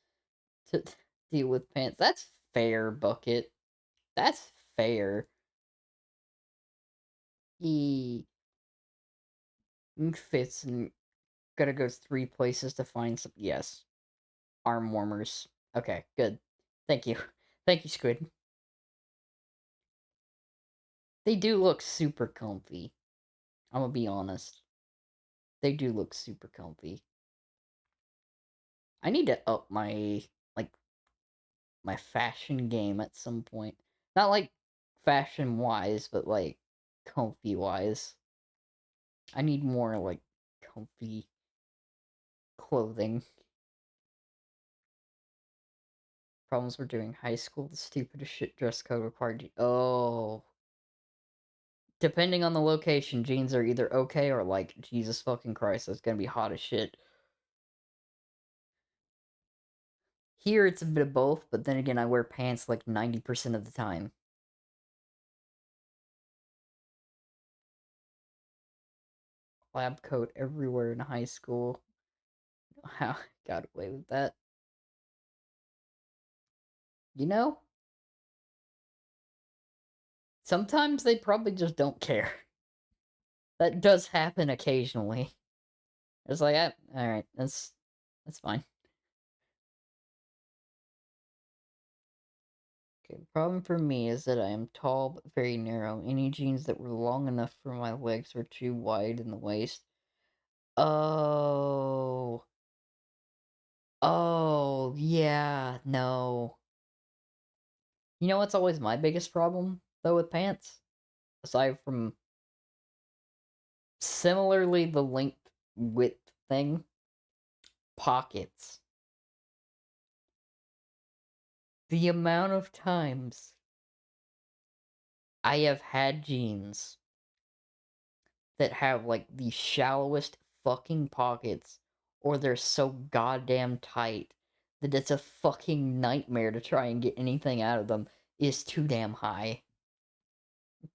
to deal with pants. That's fair, Bucket. That's fair. He fits and gotta go 3 places to find some. Yes. Arm warmers. Okay, good. Thank you. Thank you, Squid. They do look super comfy. I'm gonna be honest. They do look super comfy. I need to up my, like, my fashion game at some point. Not like fashion wise, but like comfy wise. I need more like comfy clothing. Problems were during high school. The stupidest shit dress code required. Oh. Depending on the location, jeans are either okay or like, Jesus fucking Christ, it's gonna be hot as shit. Here it's a bit of both, but then again, I wear pants like 90% of the time. Lab coat everywhere in high school. How got away with that? You know? Sometimes they probably just don't care. That does happen occasionally. It's like, alright, that's fine. Okay, the problem for me is that I am tall but very narrow. Any jeans that were long enough for my legs were too wide in the waist. Oh. Oh, yeah, no. You know what's always my biggest problem, though, with pants? Aside from similarly the length width thing? Pockets. The amount of times I have had jeans that have, like, the shallowest fucking pockets, or they're so goddamn tight that it's a fucking nightmare to try and get anything out of them, is too damn high.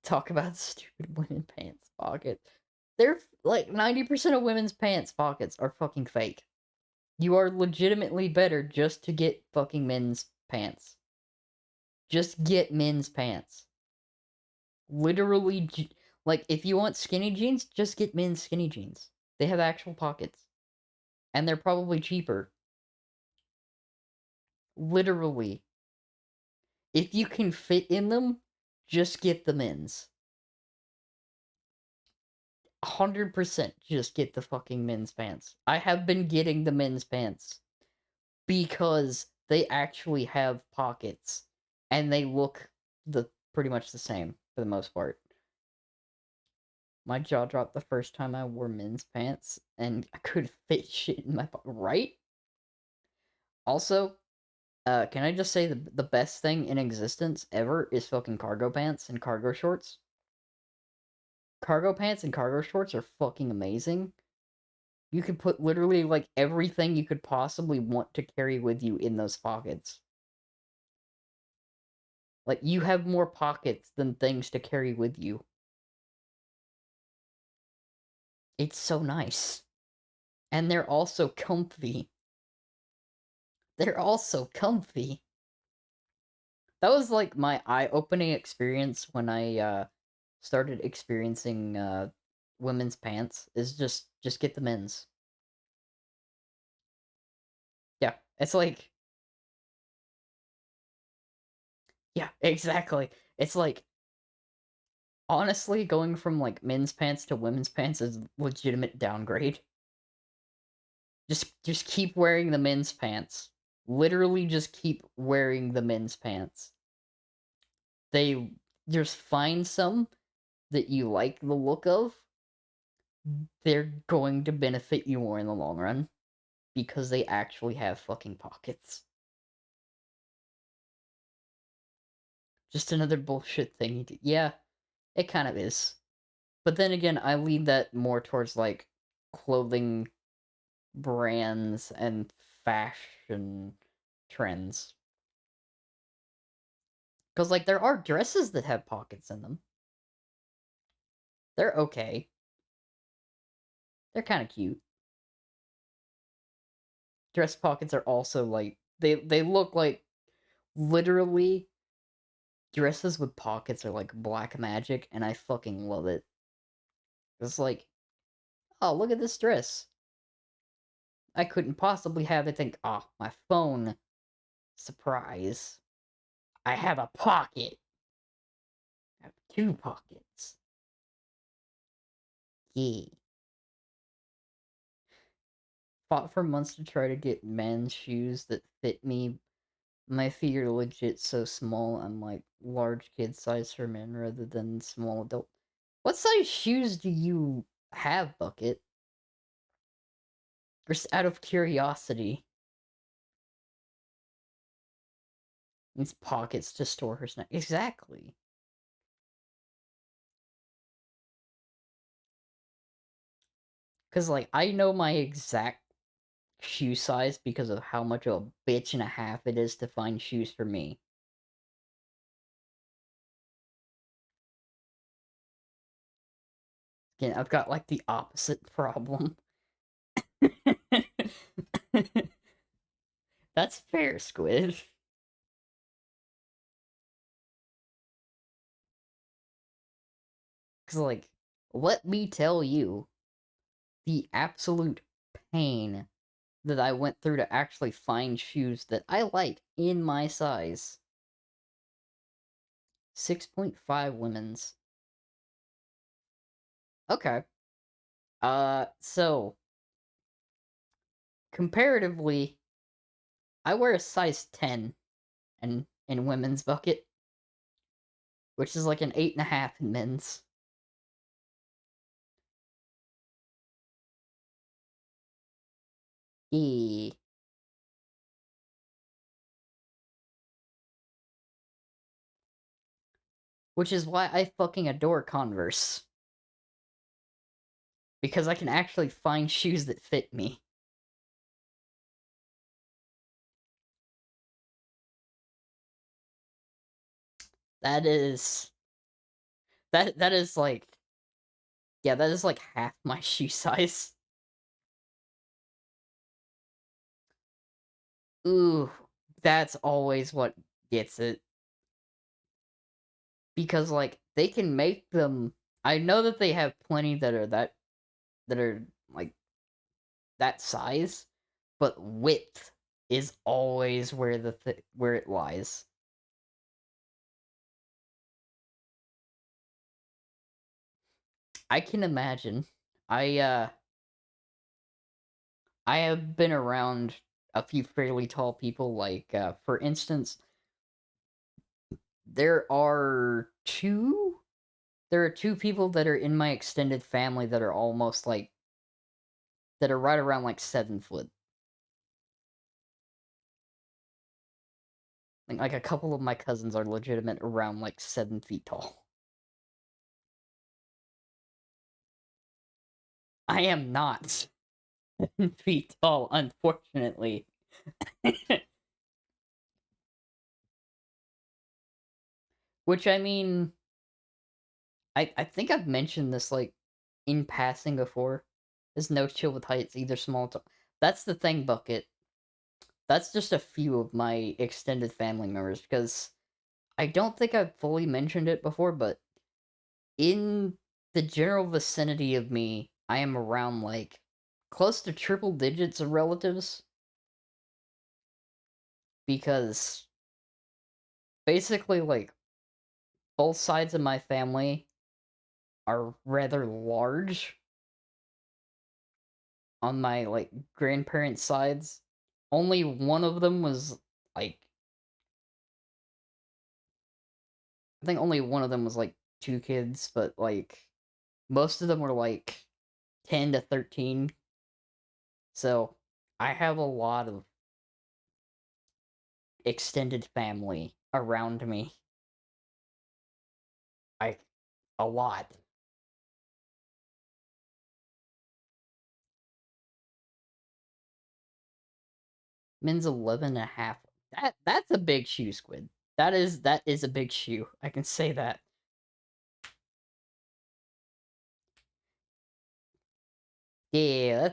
Talk about stupid women pants pocket. They're, like, 90% of women's pants pockets are fucking fake. You are legitimately better just to get fucking men's pants. Just get men's pants. Literally, like, if you want skinny jeans, just get men's skinny jeans. They have actual pockets. And they're probably cheaper. Literally. If you can fit in them, just get the men's. 100% just get the fucking men's pants. I have been getting the men's pants because they actually have pockets and they look pretty much the same for the most part. My jaw dropped the first time I wore men's pants and I could fit shit in my pocket, right? Also, can I just say the best thing in existence ever is fucking cargo pants and cargo shorts? Cargo pants and cargo shorts are fucking amazing. You could put literally, like, everything you could possibly want to carry with you in those pockets. Like, you have more pockets than things to carry with you. It's so nice. And they're also comfy. They're also comfy. That was, like, my eye-opening experience when I, started experiencing, women's pants, is just get the men's. Yeah, it's like... Yeah, exactly. It's like... Honestly, going from, like, men's pants to women's pants is legitimate downgrade. Just keep wearing the men's pants. Literally just keep wearing the men's pants. They... Just find some that you like the look of. They're going to benefit you more in the long run. Because they actually have fucking pockets. Just another bullshit thing you do. Yeah, it kind of is. But then again, I lean that more towards, like, clothing brands and fashion trends. Because, like, there are dresses that have pockets in them. They're okay. They're kind of cute. Dress pockets are also, like, they look like, literally, dresses with pockets are like black magic, and I fucking love it. It's like, oh, look at this dress. I couldn't possibly have it think, oh, my phone. Surprise. I have a pocket. I have 2 pockets. Yeah. Fought for months to try to get men's shoes that fit me, My feet are legit so small, I'm like large kid size for men rather than small adult. What size shoes do you have, Bucket? Just out of curiosity. Needs pockets to store her snack. Exactly. Because, like, I know my exact shoe size because of how much of a bitch and a half it is to find shoes for me. Again, I've got, like, the opposite problem. That's fair, Squid. Because, like, let me tell you the absolute pain that I went through to actually find shoes that I like in my size. 6.5 women's. Okay. So, comparatively, I wear a size 10 in women's bucket, which is like an 8.5 in men's. E. Which is why I fucking adore Converse. Because I can actually find shoes that fit me. That is... That is like... Yeah, that is like half my shoe size. Ooh, that's always what gets it. Because, like, they can make them... I know that they have plenty that are, like, that size, but width is always where where it lies. I can imagine. I I have been around a few fairly tall people, like, for instance, there are two there are two people that are in my extended family that are almost, like that are right around, like, 7 foot. Like, a couple of my cousins are legitimate around, like, 7 feet tall. I am not 7 feet tall, unfortunately. Which, I mean, I think I've mentioned this, like, in passing before. There's no chill with heights, either small to That's the thing, Bucket. That's just a few of my extended family members, because I don't think I've fully mentioned it before, but in the general vicinity of me, I am around, like, close to triple digits of relatives. Because, basically, like, both sides of my family are rather large on my, like, grandparents' sides. Only one of them was, like I think only one of them was, like, 2 kids, but, like, most of them were, like, 10 to 13. So, I have a lot of extended family around me. I A lot. Men's 11.5. That's a big shoe, Squid. That is a big shoe. I can say that. Yeah,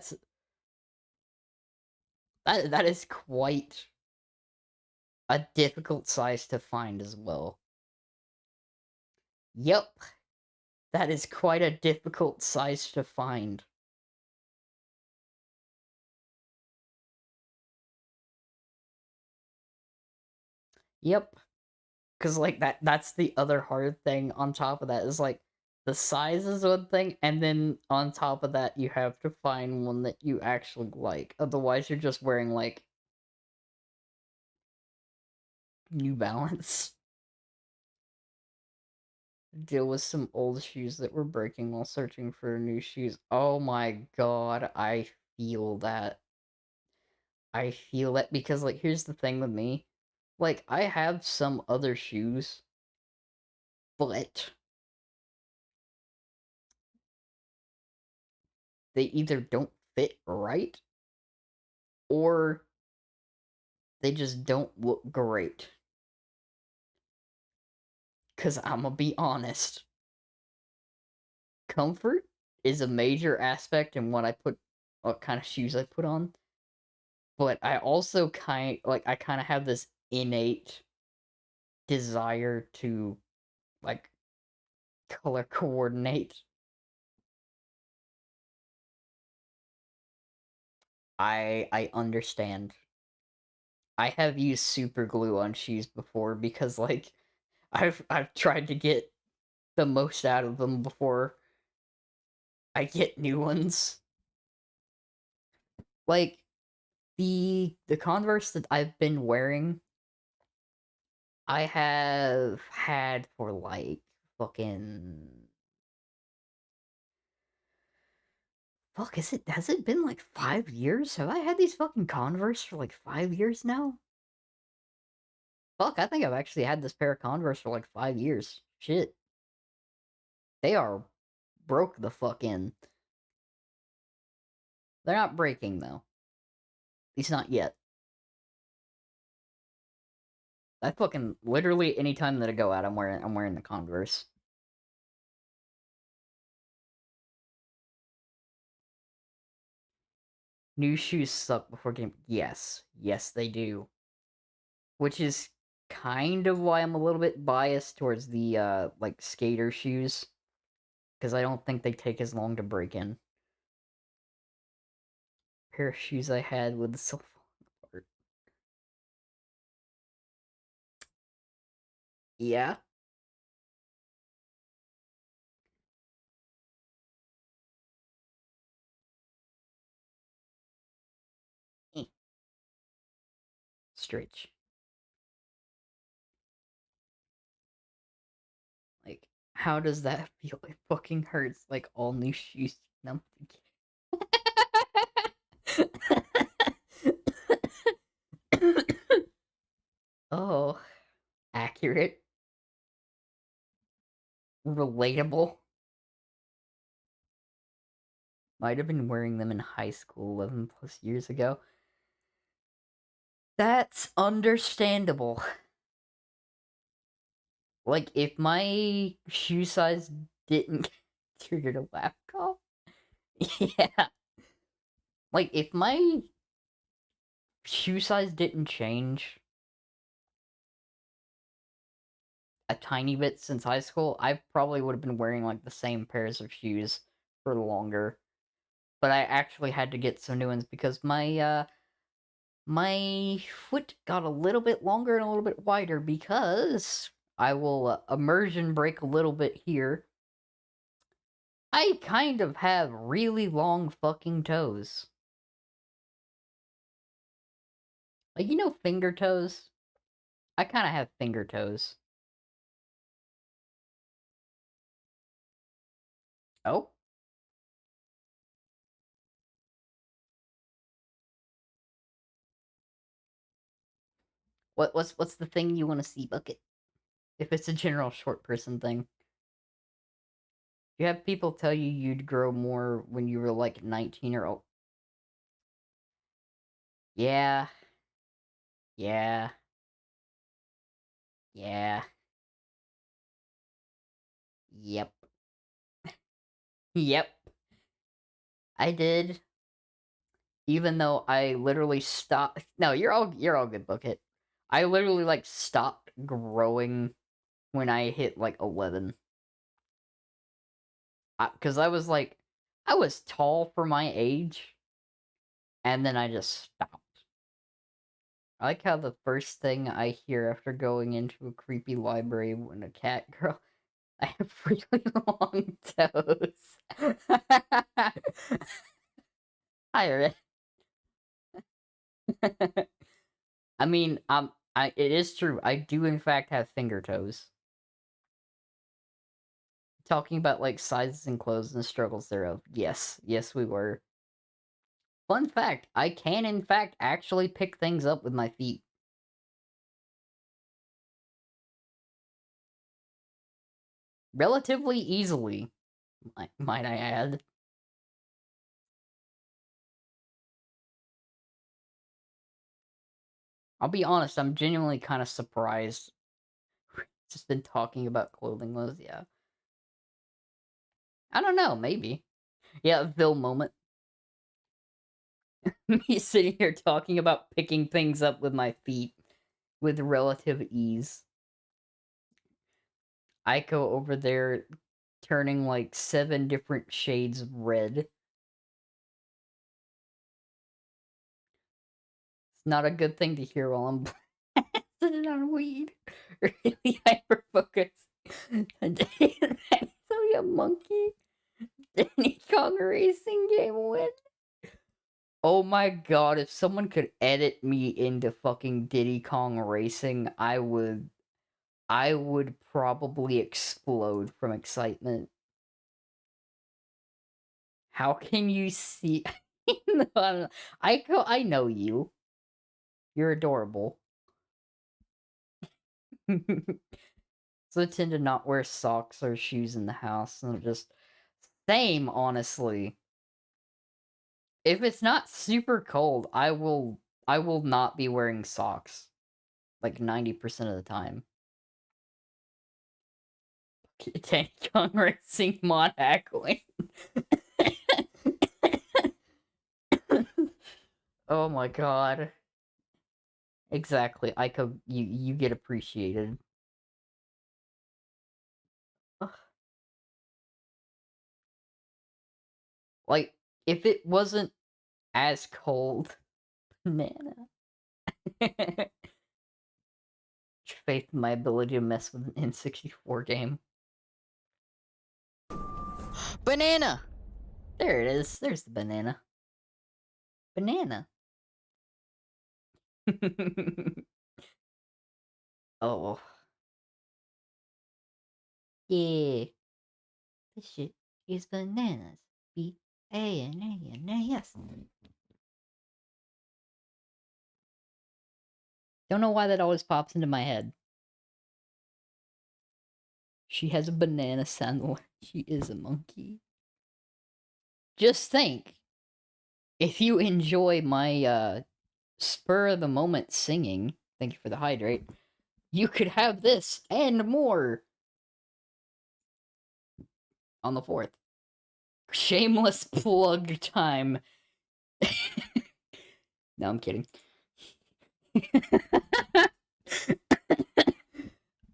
that is quite a difficult size to find as well. Yep. That is quite a difficult size to find. Yep. Because, like, that's the other hard thing on top of that is, like, the size is one thing, and then on top of that, you have to find one that you actually like. Otherwise, you're just wearing, like New Balance. Deal with some old shoes that were breaking while searching for new shoes. Oh my god, I feel that. I feel that because, like, here's the thing with me. Like, I have some other shoes, but they either don't fit right or they just don't look great. Because I'm gonna be honest, comfort is a major aspect in what kind of shoes I put on. But I also I kind of have this innate desire to, like, color coordinate. I understand. I have used super glue on shoes before because, like, I've tried to get the most out of them before I get new ones. Like, the Converse that I've been wearing, I have had for, like, fucking fuck, has it been, like, 5 years? Have I had these fucking Converse for, like, 5 years now? Fuck, I think I've actually had this pair of Converse for, like, 5 years. Shit. They are broke the fuck in. They're not breaking, though. At least not yet. I fucking literally any time that I go out, I'm wearing the Converse. New shoes suck before game. Yes, yes, they do. Which is kind of why I'm a little bit biased towards the like, skater shoes, because I don't think they take as long to break in. Pair of shoes I had with the still falling apart. Yeah. Eh. Stretch. Like, how does that feel? It fucking hurts. Like, all new shoes. No. Oh, accurate. Relatable. Might have been wearing them in high school 11 plus years ago. That's understandable. Like, if my shoe size didn't trigger a laugh call. Yeah. Like, if my shoe size didn't change a tiny bit since high school, I probably would have been wearing, like, the same pairs of shoes for longer. But I actually had to get some new ones because my foot got a little bit longer and a little bit wider because I will immersion break a little bit here. I kind of have really long fucking toes. Like, you know, finger toes? I kind of have finger toes. Oh? What's the thing you want to see, Bucket? If it's a general short person thing. You have people tell you you'd grow more when you were like 19 or oh. Yeah. Yeah. Yeah. Yep. Yep. I did. Even though I literally stopped. No, you're all good, Bucket. I literally, like, stopped growing when I hit, like, 11. Because I was like, I was tall for my age, and then I just stopped. I like how the first thing I hear after going into a creepy library when a cat girl. I have really long toes. Hi, Rick. I mean, It is true. I do in fact have finger toes. Talking about like sizes and clothes and struggles thereof. Yes, yes, we were. Fun fact: I can in fact actually pick things up with my feet. Relatively easily, might I add. I'll be honest, I'm genuinely kind of surprised. Just been talking about clothing was, yeah. I don't know, maybe. Yeah, Vil moment. Me sitting here talking about picking things up with my feet with relative ease. Aiko over there turning like 7 different shades of red. It's not a good thing to hear while I'm sitting on weed. Really hyper focus. So a monkey. Diddy Kong Racing game win. Oh my god, if someone could edit me into fucking Diddy Kong Racing, I would probably explode from excitement. How can you see? I know you. You're adorable. So I tend to not wear socks or shoes in the house, and just same, honestly. If it's not super cold, I will not be wearing socks. Like 90% of the time. Tank Kong Racing mod hackling. Oh my god. Exactly. Aiko, you get appreciated. Ugh. Like, if it wasn't as cold, banana. Faith in my ability to mess with an N64 game. Banana! There it is. There's the banana. Banana. Oh. Yeah. This shit is bananas. B-A-N-A-N-A-S. Don't know why that always pops into my head. She has a banana sandwich. She is a monkey. Just think, if you enjoy my spur of the moment singing, thank you for the hydrate, you could have this and more on the 4th. Shameless plug time. No, I'm kidding.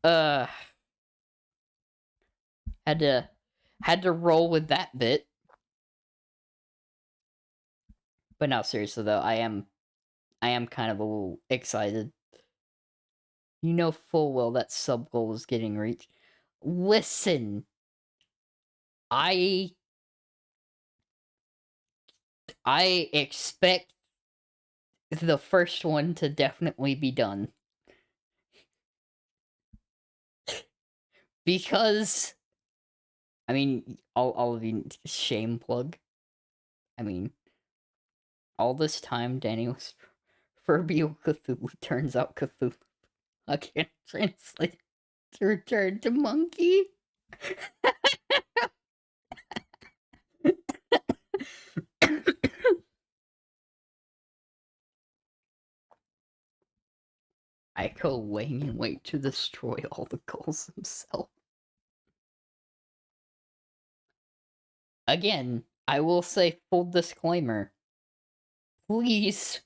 uh had to roll with that bit. But no, seriously though, I am kind of a little excited. You know full well that sub goal is getting reached. Listen, I expect the first one to definitely be done. Because, I mean, all of you, shame plug. I mean, all this time Danny was Furby Cthulhu, turns out Cthulhu. I can't translate to return to monkey. I go laying in wait to destroy all the goals himself. Again, I will say full disclaimer. Please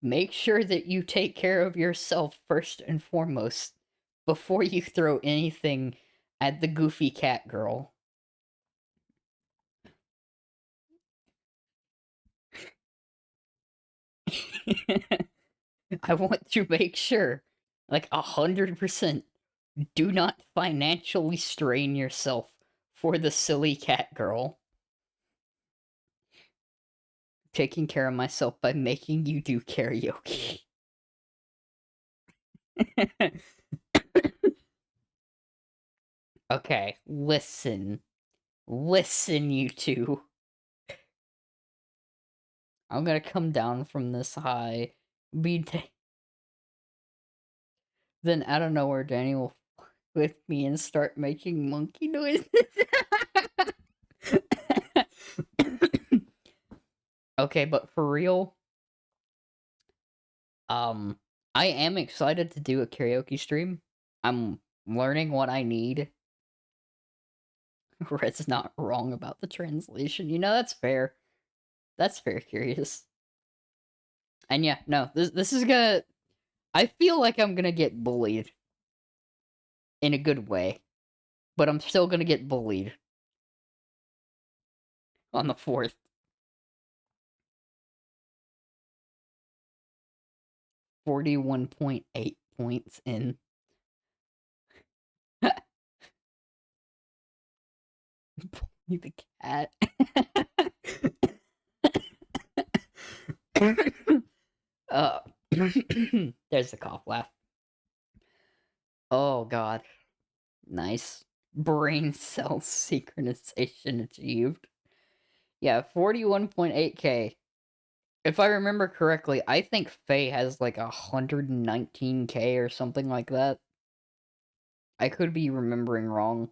make sure that you take care of yourself first and foremost before you throw anything at the goofy cat girl. I want to make sure, like 100%, do not financially strain yourself for the silly cat girl. Taking care of myself by making you do karaoke. Okay, listen. Listen, you two. I'm gonna come down from this high. Then out of nowhere, Danny will with me and start making monkey noises. Okay, but for real, I am excited to do a karaoke stream. I'm learning what I need. Red's not wrong about the translation. You know, that's fair. That's fair, Curious. And yeah, no, this is gonna... I feel like I'm gonna get bullied. In a good way. But I'm still gonna get bullied. On the 4th. 41.8 points in. The cat. There's the cough laugh. Oh god. Nice. Brain cell synchronization achieved. Yeah, 41.8k. If I remember correctly, I think Faye has like 119k or something like that. I could be remembering wrong.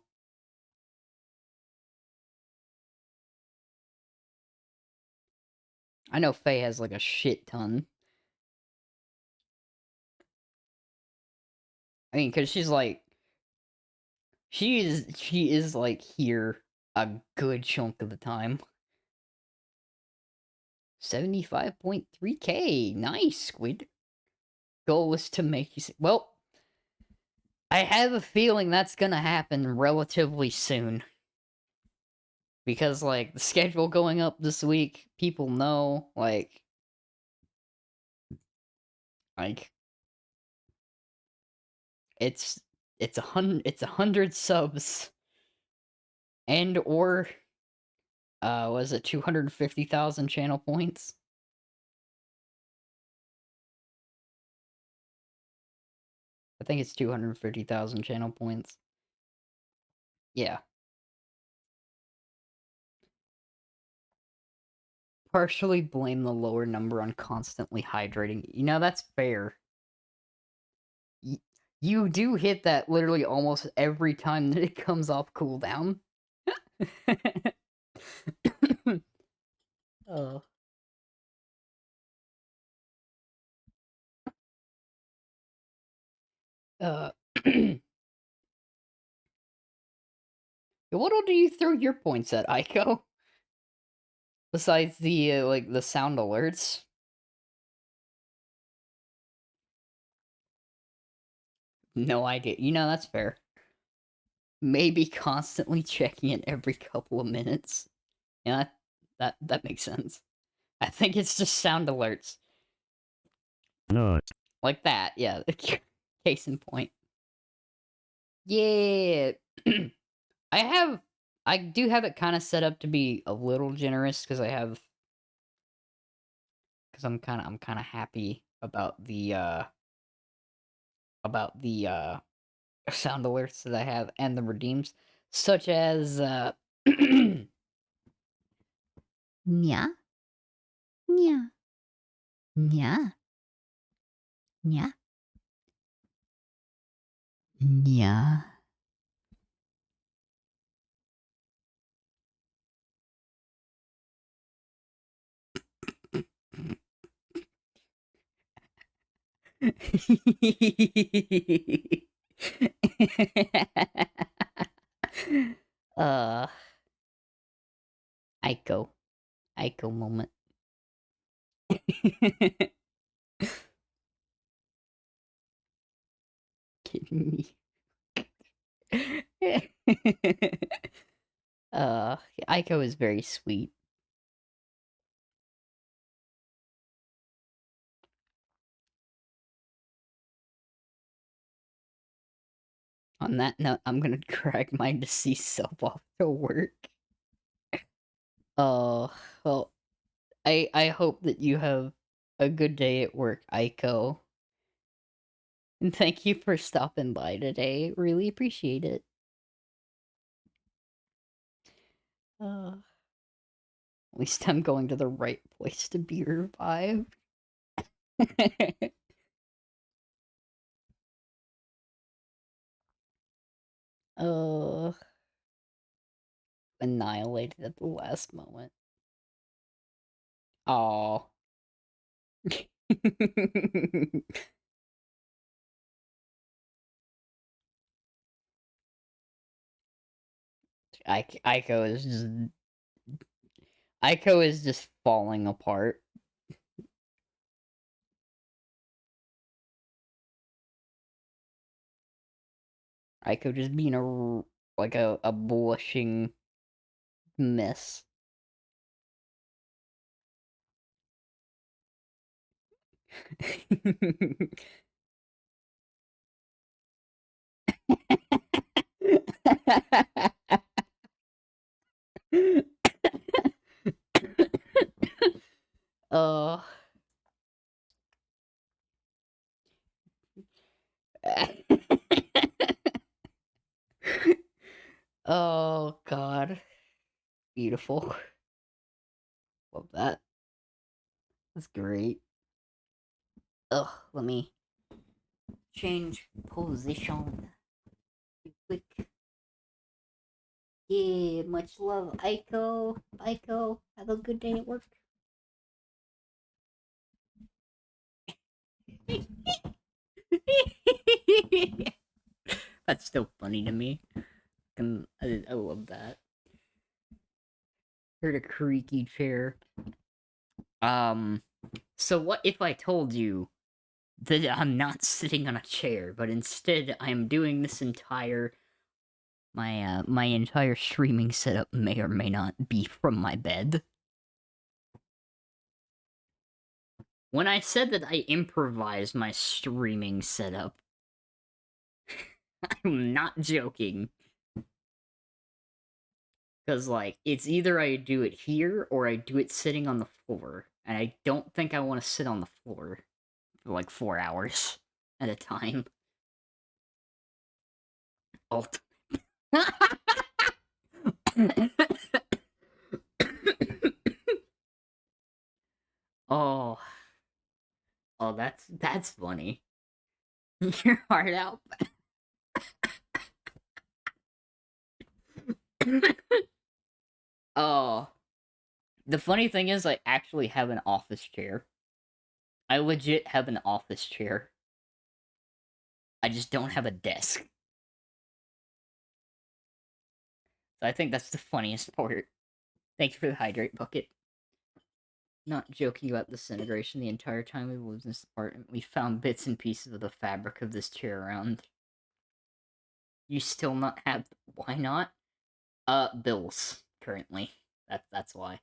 I know Faye has like a shit ton. I mean, because she's like... She is like here a good chunk of the time. 75.3k. Nice, Squid. Goal was to make you... Well, I have a feeling that's gonna happen relatively soon. Because, like, the schedule going up this week, people know, like... It's a 100 subs. And or... was it 250,000 channel points? I think it's 250,000 channel points. Yeah. Partially blame the lower number on constantly hydrating. You know, that's fair. You do hit that literally almost every time that it comes off cooldown. Oh. What all do you throw your points at, Aiko? Besides the, like, the sound alerts? No idea. You know, that's fair. Maybe constantly checking it every couple of minutes. Yeah, that makes sense. I think it's just sound alerts. No. Like that, yeah. Case in point. Yeah. I do have it kind of set up to be a little generous because I'm kind of happy about the sound alerts that I have and the redeems, such as Nya, Nya, Nya, Nya, Nya. uh, Aiko. Aiko moment. Kidding me. Aiko is very sweet. On that note, I'm gonna drag my deceased self off to work. Well, I hope that you have a good day at work, Aiko. And thank you for stopping by today. Really appreciate it. At least I'm going to the right place to be revived. Annihilated at the last moment. Oh. Aiko is just falling apart. Aiko just being a blushing mess. Oh. Oh god. Beautiful. Love that. That's great. Ugh, let me change position real quick. Yeah, much love, Aiko. Aiko, have a good day at work. That's still funny to me. I love that. Heard a creaky chair. So what if I told you that I'm not sitting on a chair, but instead I'm doing this entire my entire streaming setup may or may not be from my bed. When I said that I improvised my streaming setup, I'm not joking. Because, like, it's either I do it here or I do it sitting on the floor. And I don't think I want to sit on the floor for like 4 hours at a time. Alt. Oh. Oh, that's funny. Your heart out. Oh. The funny thing is, I actually have an office chair. I legit have an office chair. I just don't have a desk. So I think that's the funniest part. Thank you for the hydrate bucket. Not joking about disintegration. The entire time we lived in this apartment, we found bits and pieces of the fabric of this chair around. You still not have... Why not? Bills, currently. That's why.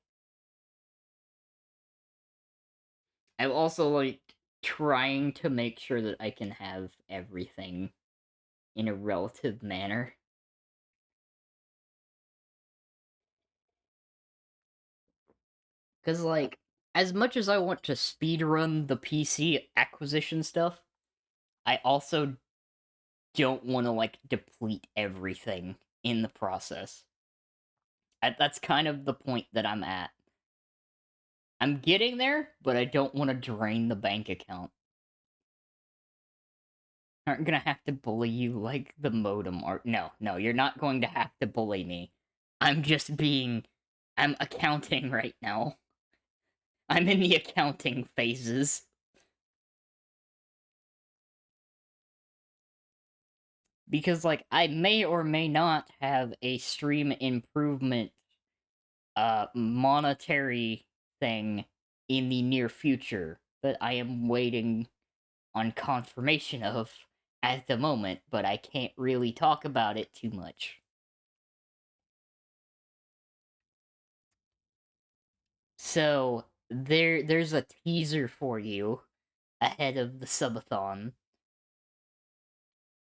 I'm also, like, trying to make sure that I can have everything in a relative manner. Because, like, as much as I want to speedrun the PC acquisition stuff, I also don't want to, like, deplete everything in the process. That's kind of the point that I'm at. I'm getting there, but I don't want to drain the bank account. Aren't gonna have to bully you like the modem or... No, you're not going to have to bully me. I'm accounting right now. I'm in the accounting phases. Because, like, I may or may not have a stream improvement, monetary thing in the near future that I am waiting on confirmation of at the moment, but I can't really talk about it too much. So, there's a teaser for you ahead of the subathon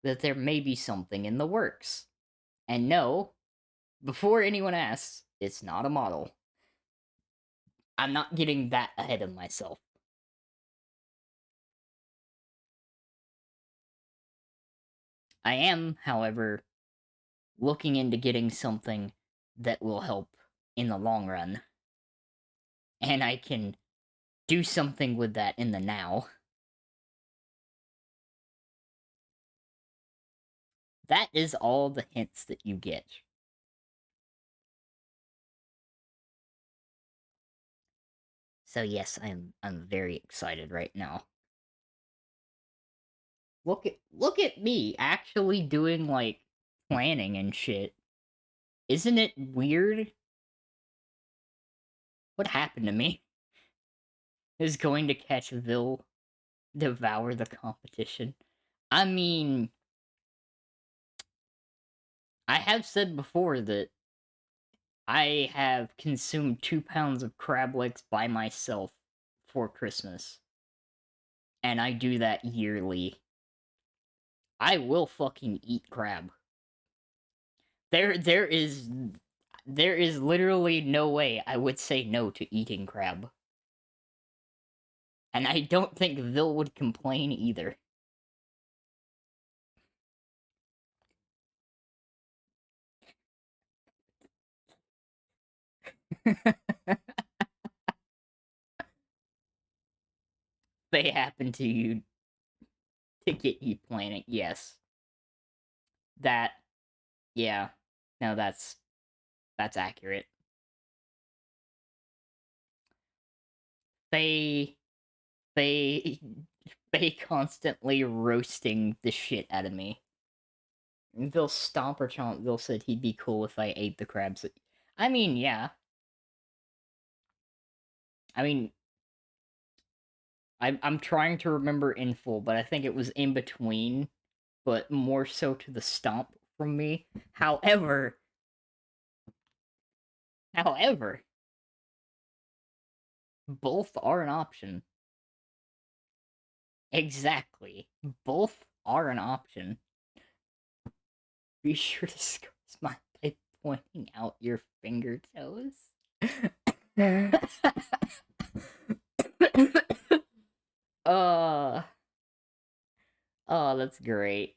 that there may be something in the works. And no, before anyone asks, it's not a model. I'm not getting that ahead of myself. I am, however, looking into getting something that will help in the long run. And I can do something with that in the now. That is all the hints that you get. So yes, I'm very excited right now. Look at me actually doing like planning and shit. Isn't it weird? What happened to me? Is going to catch Vil devour the competition. I mean, I have said before that I have consumed 2 pounds of crab legs by myself for Christmas. And I do that yearly. I will fucking eat crab. There is literally no way I would say no to eating crab. And I don't think Vil would complain either. They happen to you to get you planning, yes. That, yeah. No, that's accurate. They constantly roasting the shit out of me. They'll stomp or chomp. They'll said he'd be cool if I ate the crabs. I mean, yeah. I mean, I'm trying to remember in full, but I think it was in between, but more so to the stomp from me. However, both are an option. Exactly. Both are an option. Be sure to score my by pointing out your finger toes. uh Oh, that's great.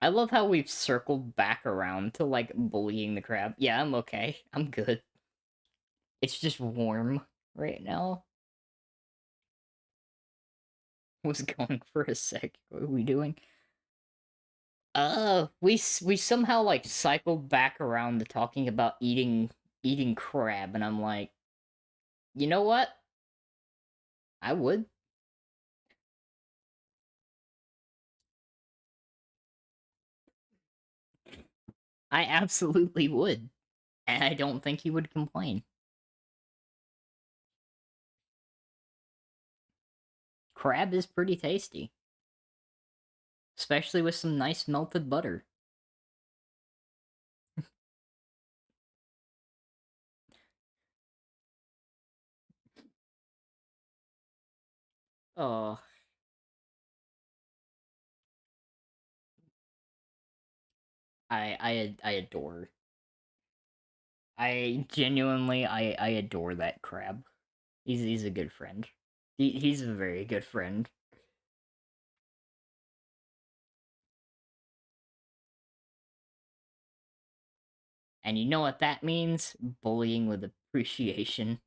I love how we've circled back around to like bullying the crab. Yeah, I'm okay. I'm good. It's just warm right now. Was going for a sec. What are we doing? We somehow like cycled back around to talking about eating crab, and I'm like, you know what? I would. I absolutely would. And I don't think he would complain. Crab is pretty tasty. Especially with some nice melted butter. Oh. I adore. I genuinely I adore that crab. He's a good friend. He's a very good friend. And you know what that means? Bullying with appreciation.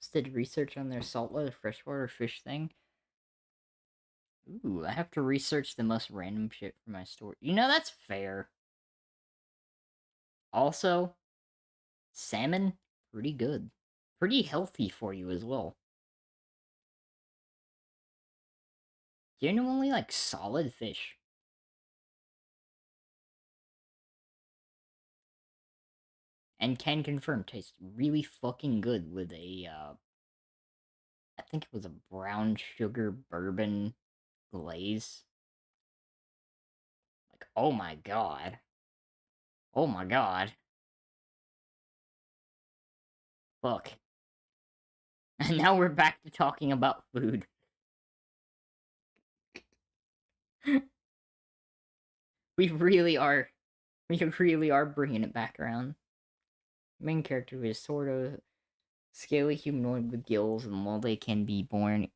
Just did research on their saltwater freshwater fish thing. Ooh, I have to research the most random shit for my story. You know, that's fair. Also, salmon, pretty good. Pretty healthy for you as well. Genuinely, like, solid fish. And can confirm, tastes really fucking good with a, I think it was a brown sugar bourbon glaze. Like, oh my god. Oh my god. Fuck. And now we're back to talking about food. We really are bringing it back around. Main character is sort of scaly humanoid with gills, and while they can be born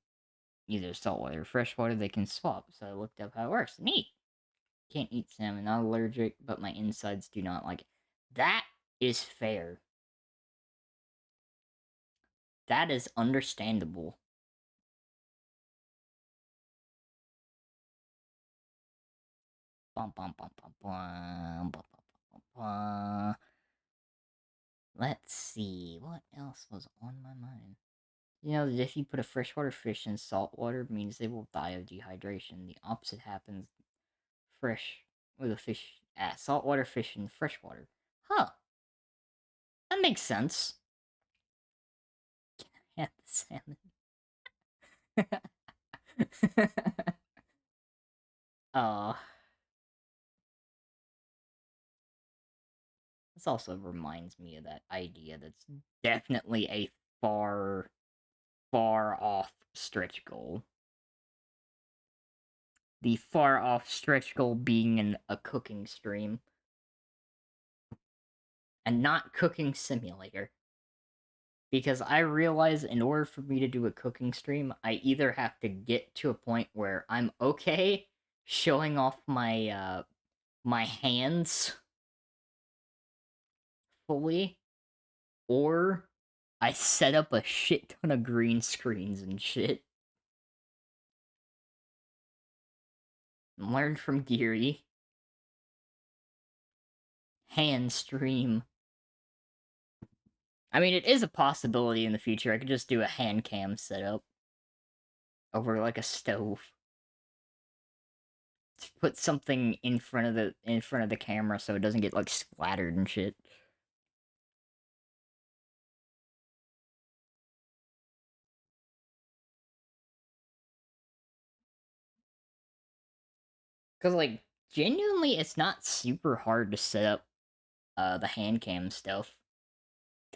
either saltwater or freshwater, they can swap. So I looked up how it works. Neat. Can't eat salmon. Not allergic, but my insides do not like it. That is fair. That is understandable. Bum, bum, bum, bum, bum, bum, bum, bum, bum. Let's see. What else was on my mind? You know that if you put a freshwater fish in salt water, means they will die of dehydration. The opposite happens fresh with a fish, saltwater fish in freshwater. Huh. That makes sense. Yeah, the salmon. uh, this also reminds me of that idea that's definitely a far, far off stretch goal. The far off stretch goal being in a cooking stream. And not cooking simulator. Because I realize in order for me to do a cooking stream, I either have to get to a point where I'm okay showing off my, my hands fully, or I set up a shit ton of green screens and shit. Learn from Geary. Hand stream. I mean, it is a possibility in the future. I could just do a hand cam setup over like a stove. To put something in front of the camera so it doesn't get like splattered and shit. Cause like genuinely it's not super hard to set up the hand cam stuff.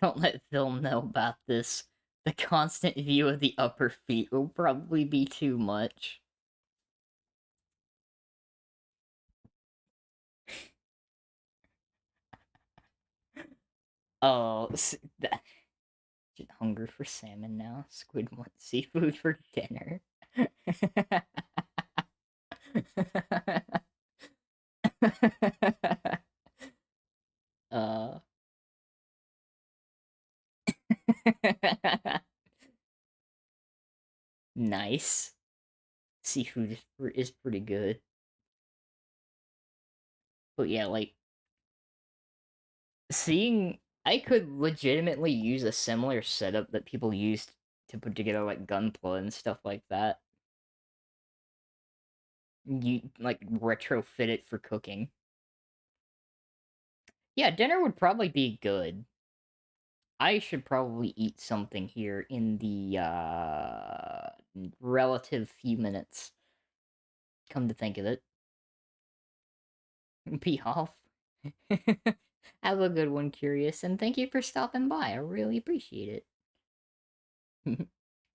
Don't let Phil know about this. The constant view of the upper feet will probably be too much. Oh, that hungry for salmon now. Squid wants seafood for dinner. uh nice. Seafood is pretty good. But yeah, like seeing I could legitimately use a similar setup that people used to put together like Gunpla and stuff like that. You like retrofit it for cooking. Yeah, dinner would probably be good. I should probably eat something here in the relative few minutes. Come to think of it. Be off. Have a good one, Curious, and thank you for stopping by. I really appreciate it.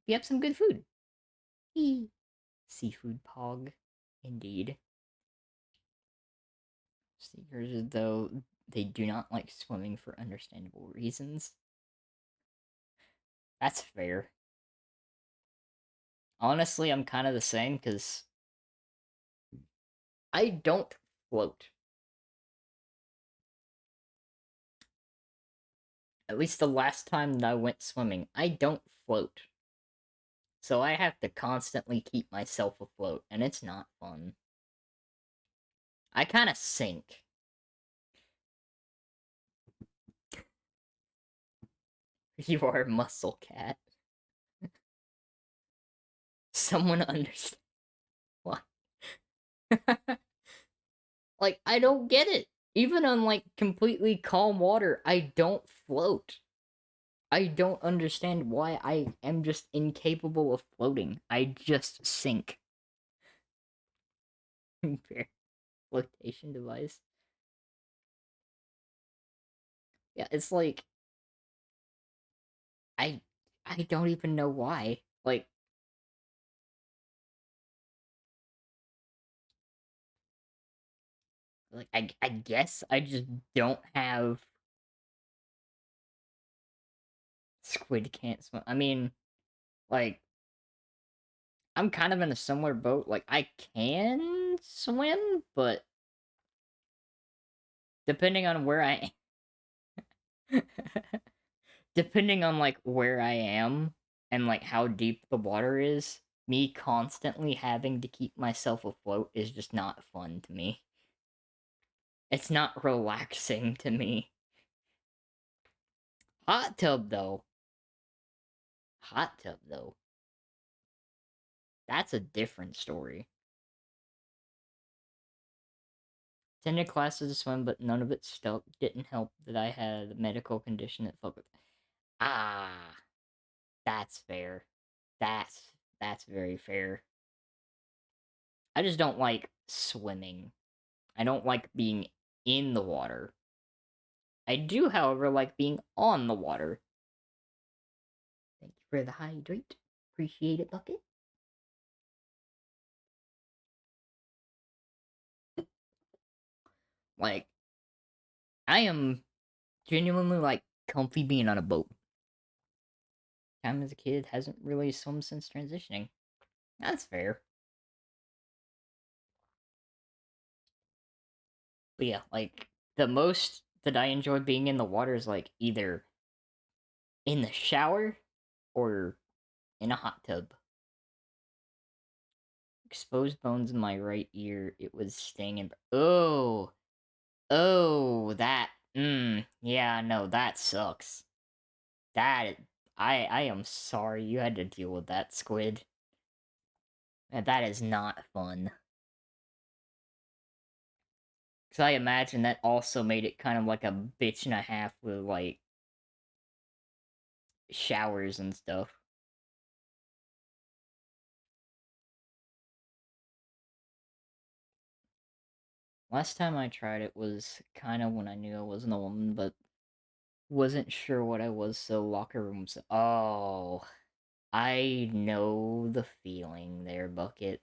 You have some good food. Seafood pog. Indeed. Seekers, though, they do not like swimming for understandable reasons. That's fair. Honestly, I'm kind of the same, because I don't float. At least the last time that I went swimming, I don't float. So I have to constantly keep myself afloat, and it's not fun. I kind of sink. You are a muscle cat. Someone understand. What? Like, I don't get it. Even on, like, completely calm water, I don't float. I don't understand why I am just incapable of floating. I just sink. Flotation device. Yeah, it's like I don't even know why. Like I guess I just don't have squid can't swim. I mean, like I'm kind of in a similar boat. Like, I can swim, but depending on where I depending on, like, where I am and, like, how deep the water is, me constantly having to keep myself afloat is just not fun to me. It's not relaxing to me. Hot tub, though. Hot tub, though. That's a different story. Attended classes to swim, but none of it stuck. Didn't help that I had a medical condition that fucked with. Ah, that's fair. That's very fair. I just don't like swimming. I don't like being in the water. I do, however, like being on the water. Thank you for the hydrate. Appreciate it, Bucket. Like, I am genuinely, like, comfy being on a boat. Time as a kid hasn't really swum since transitioning. That's fair. But yeah, like, the most that I enjoy being in the water is, like, either in the shower or in a hot tub. Exposed bones in my right ear. It was stinging. Oh! Oh, yeah, no, that sucks. That, I am sorry you had to deal with that, Squid. That is not fun. Because I imagine that also made it kind of like a bitch and a half with, like, showers and stuff. Last time I tried it was kind of when I knew I wasn't a woman, but wasn't sure what I was, so locker rooms. Oh, I know the feeling there, Bucket.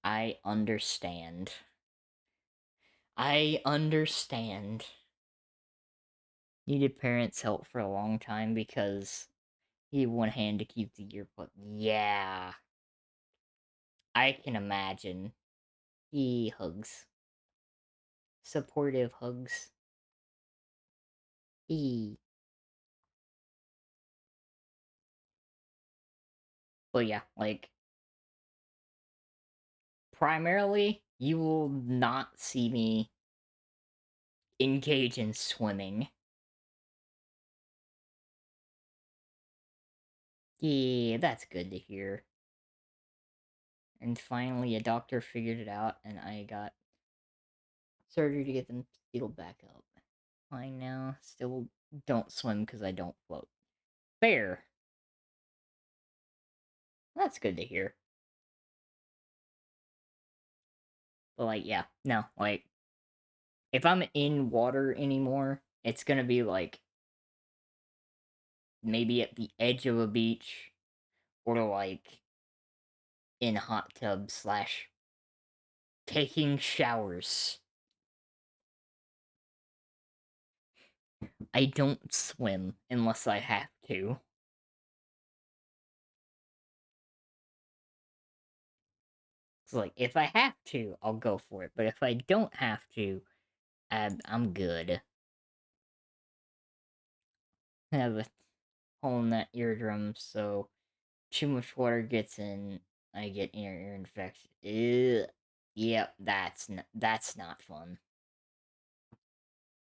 I understand. I understand. Needed parents' help for a long time because he had one hand to keep the earbud. Yeah, I can imagine. He hugs. Supportive hugs. He. But yeah, like, primarily, you will not see me engage in swimming. Yeah, that's good to hear. And finally, a doctor figured it out, and I got surgery to get them healed back up. Fine now. Still don't swim because I don't float. Fair. That's good to hear. But, like, yeah, no, like, if I'm in water anymore, it's gonna be, like, maybe at the edge of a beach, or, like, in hot tub slash taking showers. I don't swim unless I have to. It's like, if I have to, I'll go for it. But if I don't have to, I'm good. I have a hole in that eardrum, so too much water gets in, I get ear infection. Ew. Yep, that's not fun.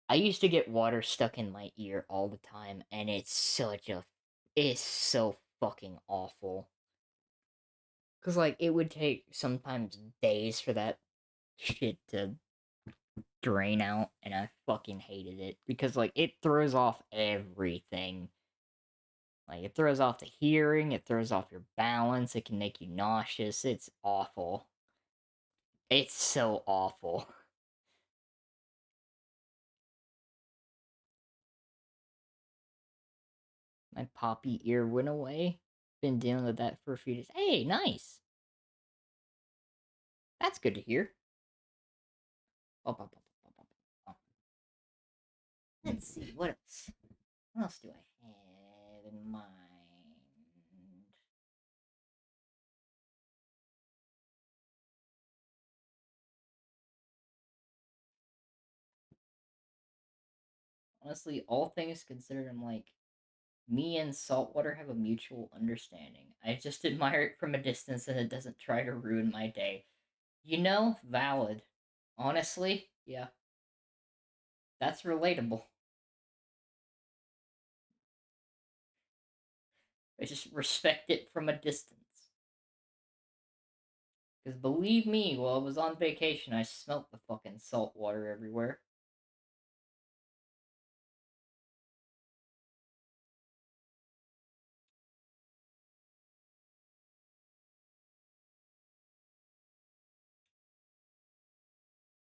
I used to get water stuck in my ear all the time, and it's so fucking awful. Cause like it would take sometimes days for that shit to drain out, and I fucking hated it because like it throws off everything. Like it throws off the hearing, it throws off your balance, it can make you nauseous. It's awful. It's so awful. My poppy ear went away. Been dealing with that for a few days. Hey, nice. That's good to hear. Oh, oh, oh, oh, oh, oh. Let's see, what else? What else do I have in mind? Honestly, all things considered, I'm like, me and saltwater have a mutual understanding. I just admire it from a distance and it doesn't try to ruin my day. You know, valid. Honestly, yeah, that's relatable. I just respect it from a distance. Because believe me, while I was on vacation, I smelt the fucking salt water everywhere.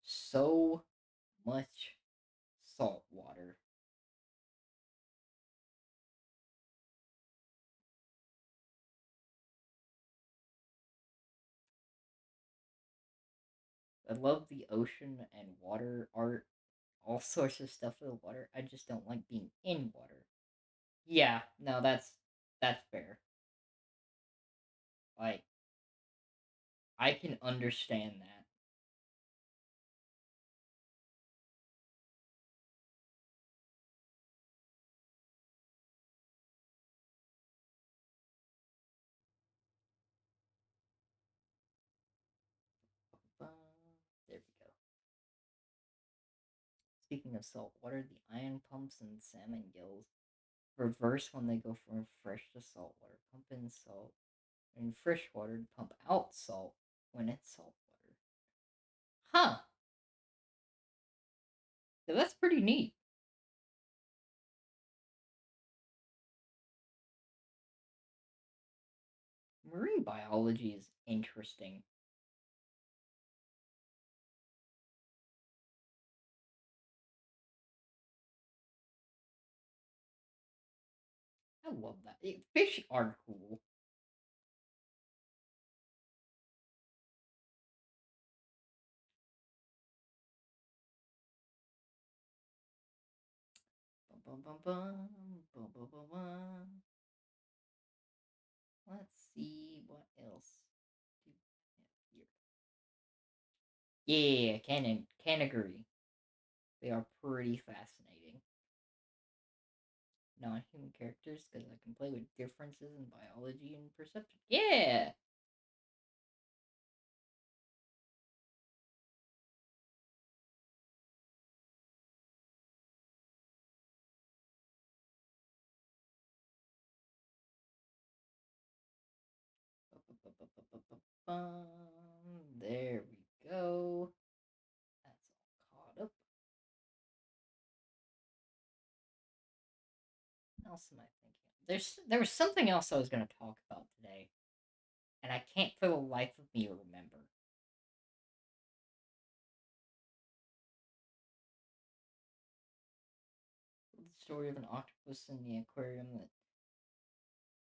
So much salt water. I love the ocean and water art, all sorts of stuff with the water. I just don't like being in water. Yeah, no, that's fair. Like, I can understand that. There we go. Speaking of salt water, the ion pumps and salmon gills reverse when they go from fresh to salt water. Pump in salt in fresh water to pump out salt when it's salt water. Huh. So that's pretty neat. Marine biology is interesting. I love that. Fish are cool. Bum, bum, bum, bum, bum, bum, bum. Let's see what else do we have here. Yeah, can agree. They are pretty fascinating. Non-human characters because I can play with differences in biology and perception. Yeah. There we go. That's all caught up. What else am I thinking? There was something else I was going to talk about today, and I can't for the life of me remember. The story of an octopus in the aquarium that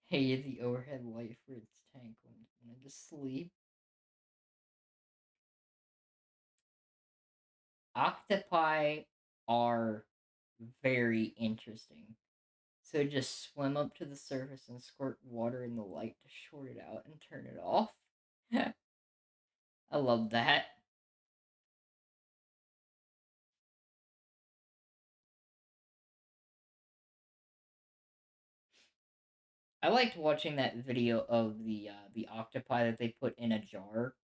hated the overhead light for its tank when it wanted to sleep. Octopi are very interesting. So just swim up to the surface and squirt water in the light to short it out and turn it off. I love that. I liked watching that video of the octopi that they put in a jar,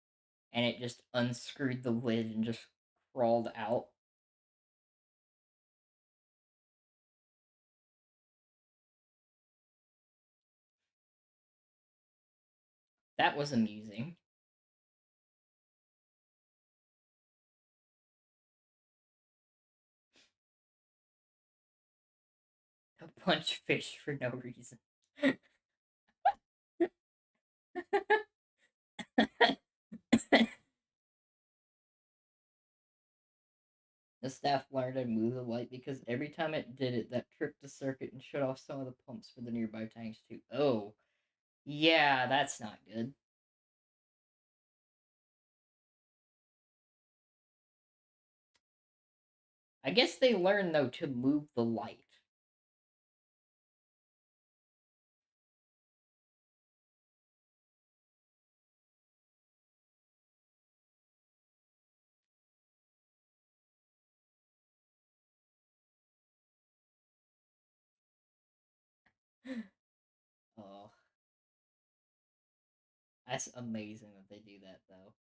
and it just unscrewed the lid and just crawled out. That was amusing. A punch fish for no reason. The staff learned to move the light because every time it did it, that tripped the circuit and shut off some of the pumps for the nearby tanks too. Oh, yeah, that's not good. I guess they learned, though, to move the light. That's amazing that they do that, though.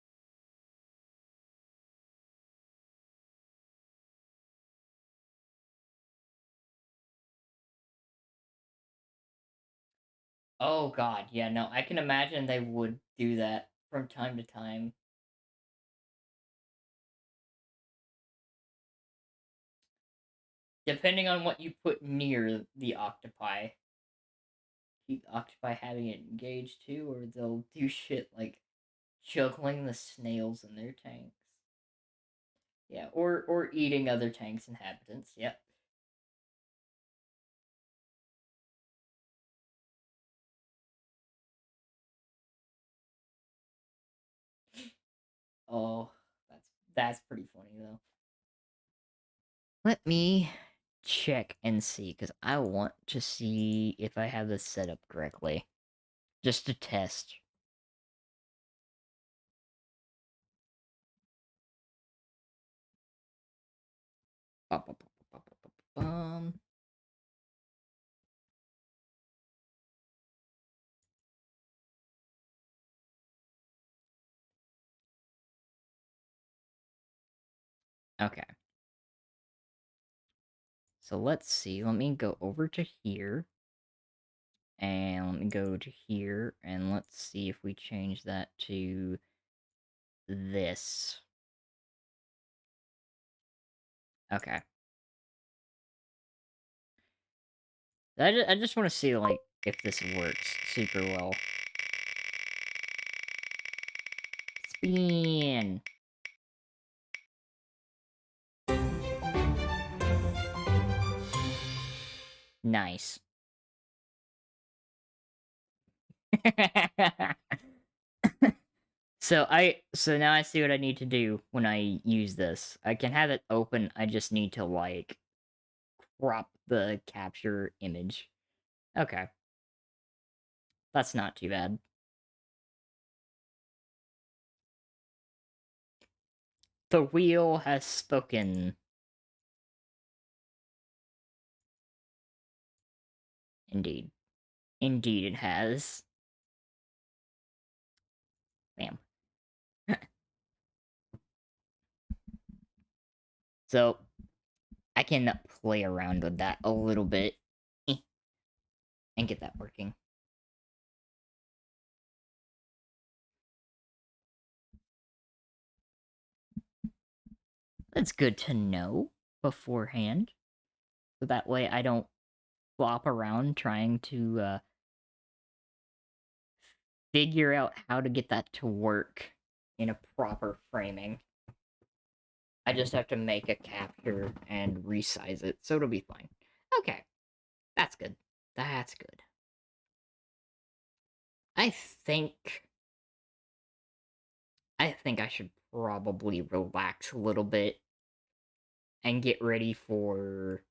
Oh god, yeah, no, I can imagine they would do that from time to time. Depending on what you put near the octopi. Keep the octopi having it engaged too, or they'll do shit like juggling the snails in their tanks. Yeah, or eating other tanks' inhabitants, yep. Oh, that's pretty funny though. Let me check and see, because I want to see if I have this set up correctly. Just to test. Bum. Okay. So let's see. Let me go over to here. And let me go to here. And let's see if we change that to this. Okay. I just want to see, like, if this works super well. Spin! Nice. So now I see what I need to do when I use this. I can have it open, I just need to, like, crop the capture image. Okay. That's not too bad. The wheel has spoken. Indeed. Indeed it has. Bam. So, I can play around with that a little bit. And get that working. That's good to know beforehand. So that way I don't flop around trying to, figure out how to get that to work in a proper framing. I just have to make a capture and resize it, so it'll be fine. Okay. That's good. That's good. I think I should probably relax a little bit and get ready for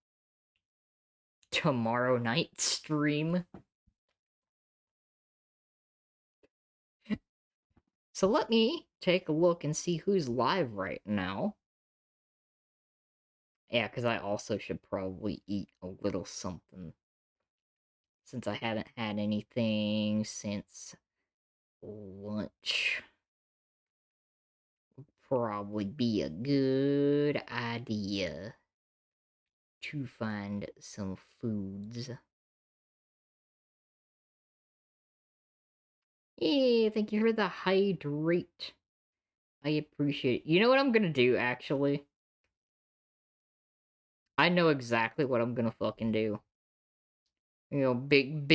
tomorrow night's stream. So let me take a look and see who's live right now. Yeah, because I also should probably eat a little something. Since I haven't had anything since lunch. Would probably be a good idea to find some foods. Yeah, thank you for the hydrate. I appreciate it. You know what I'm gonna do, actually? I know exactly what I'm gonna fucking do. You know, big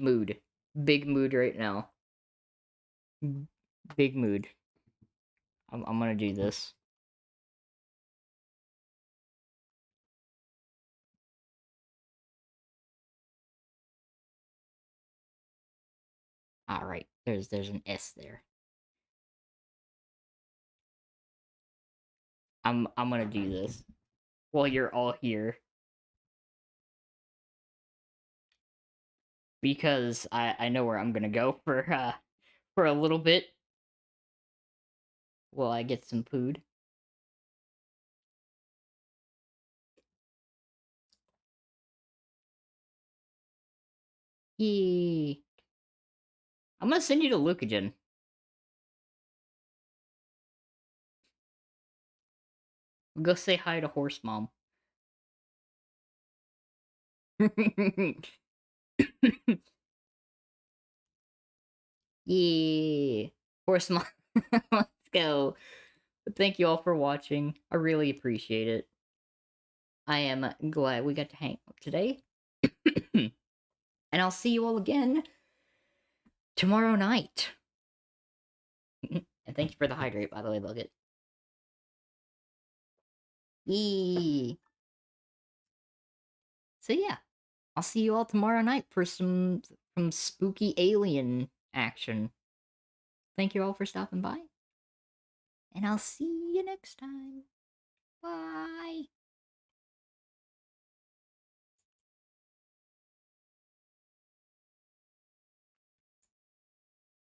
mood. Big mood right now. Big mood. I'm gonna do this. Alright, there's an S there. I'm gonna do this. While you're all here. Because I know where I'm gonna go for a little bit. While I get some food. Yay. I'm gonna send you to Lucagen. Go say hi to Horse Mom. Yeah. Horse Mom. Let's go. Thank you all for watching. I really appreciate it. I am glad we got to hang out today. And I'll see you all again tomorrow night. And thank you for the hydrate, by the way, Logan. Yee. So yeah, I'll see you all tomorrow night for some spooky alien action. Thank you all for stopping by. And I'll see you next time. Bye.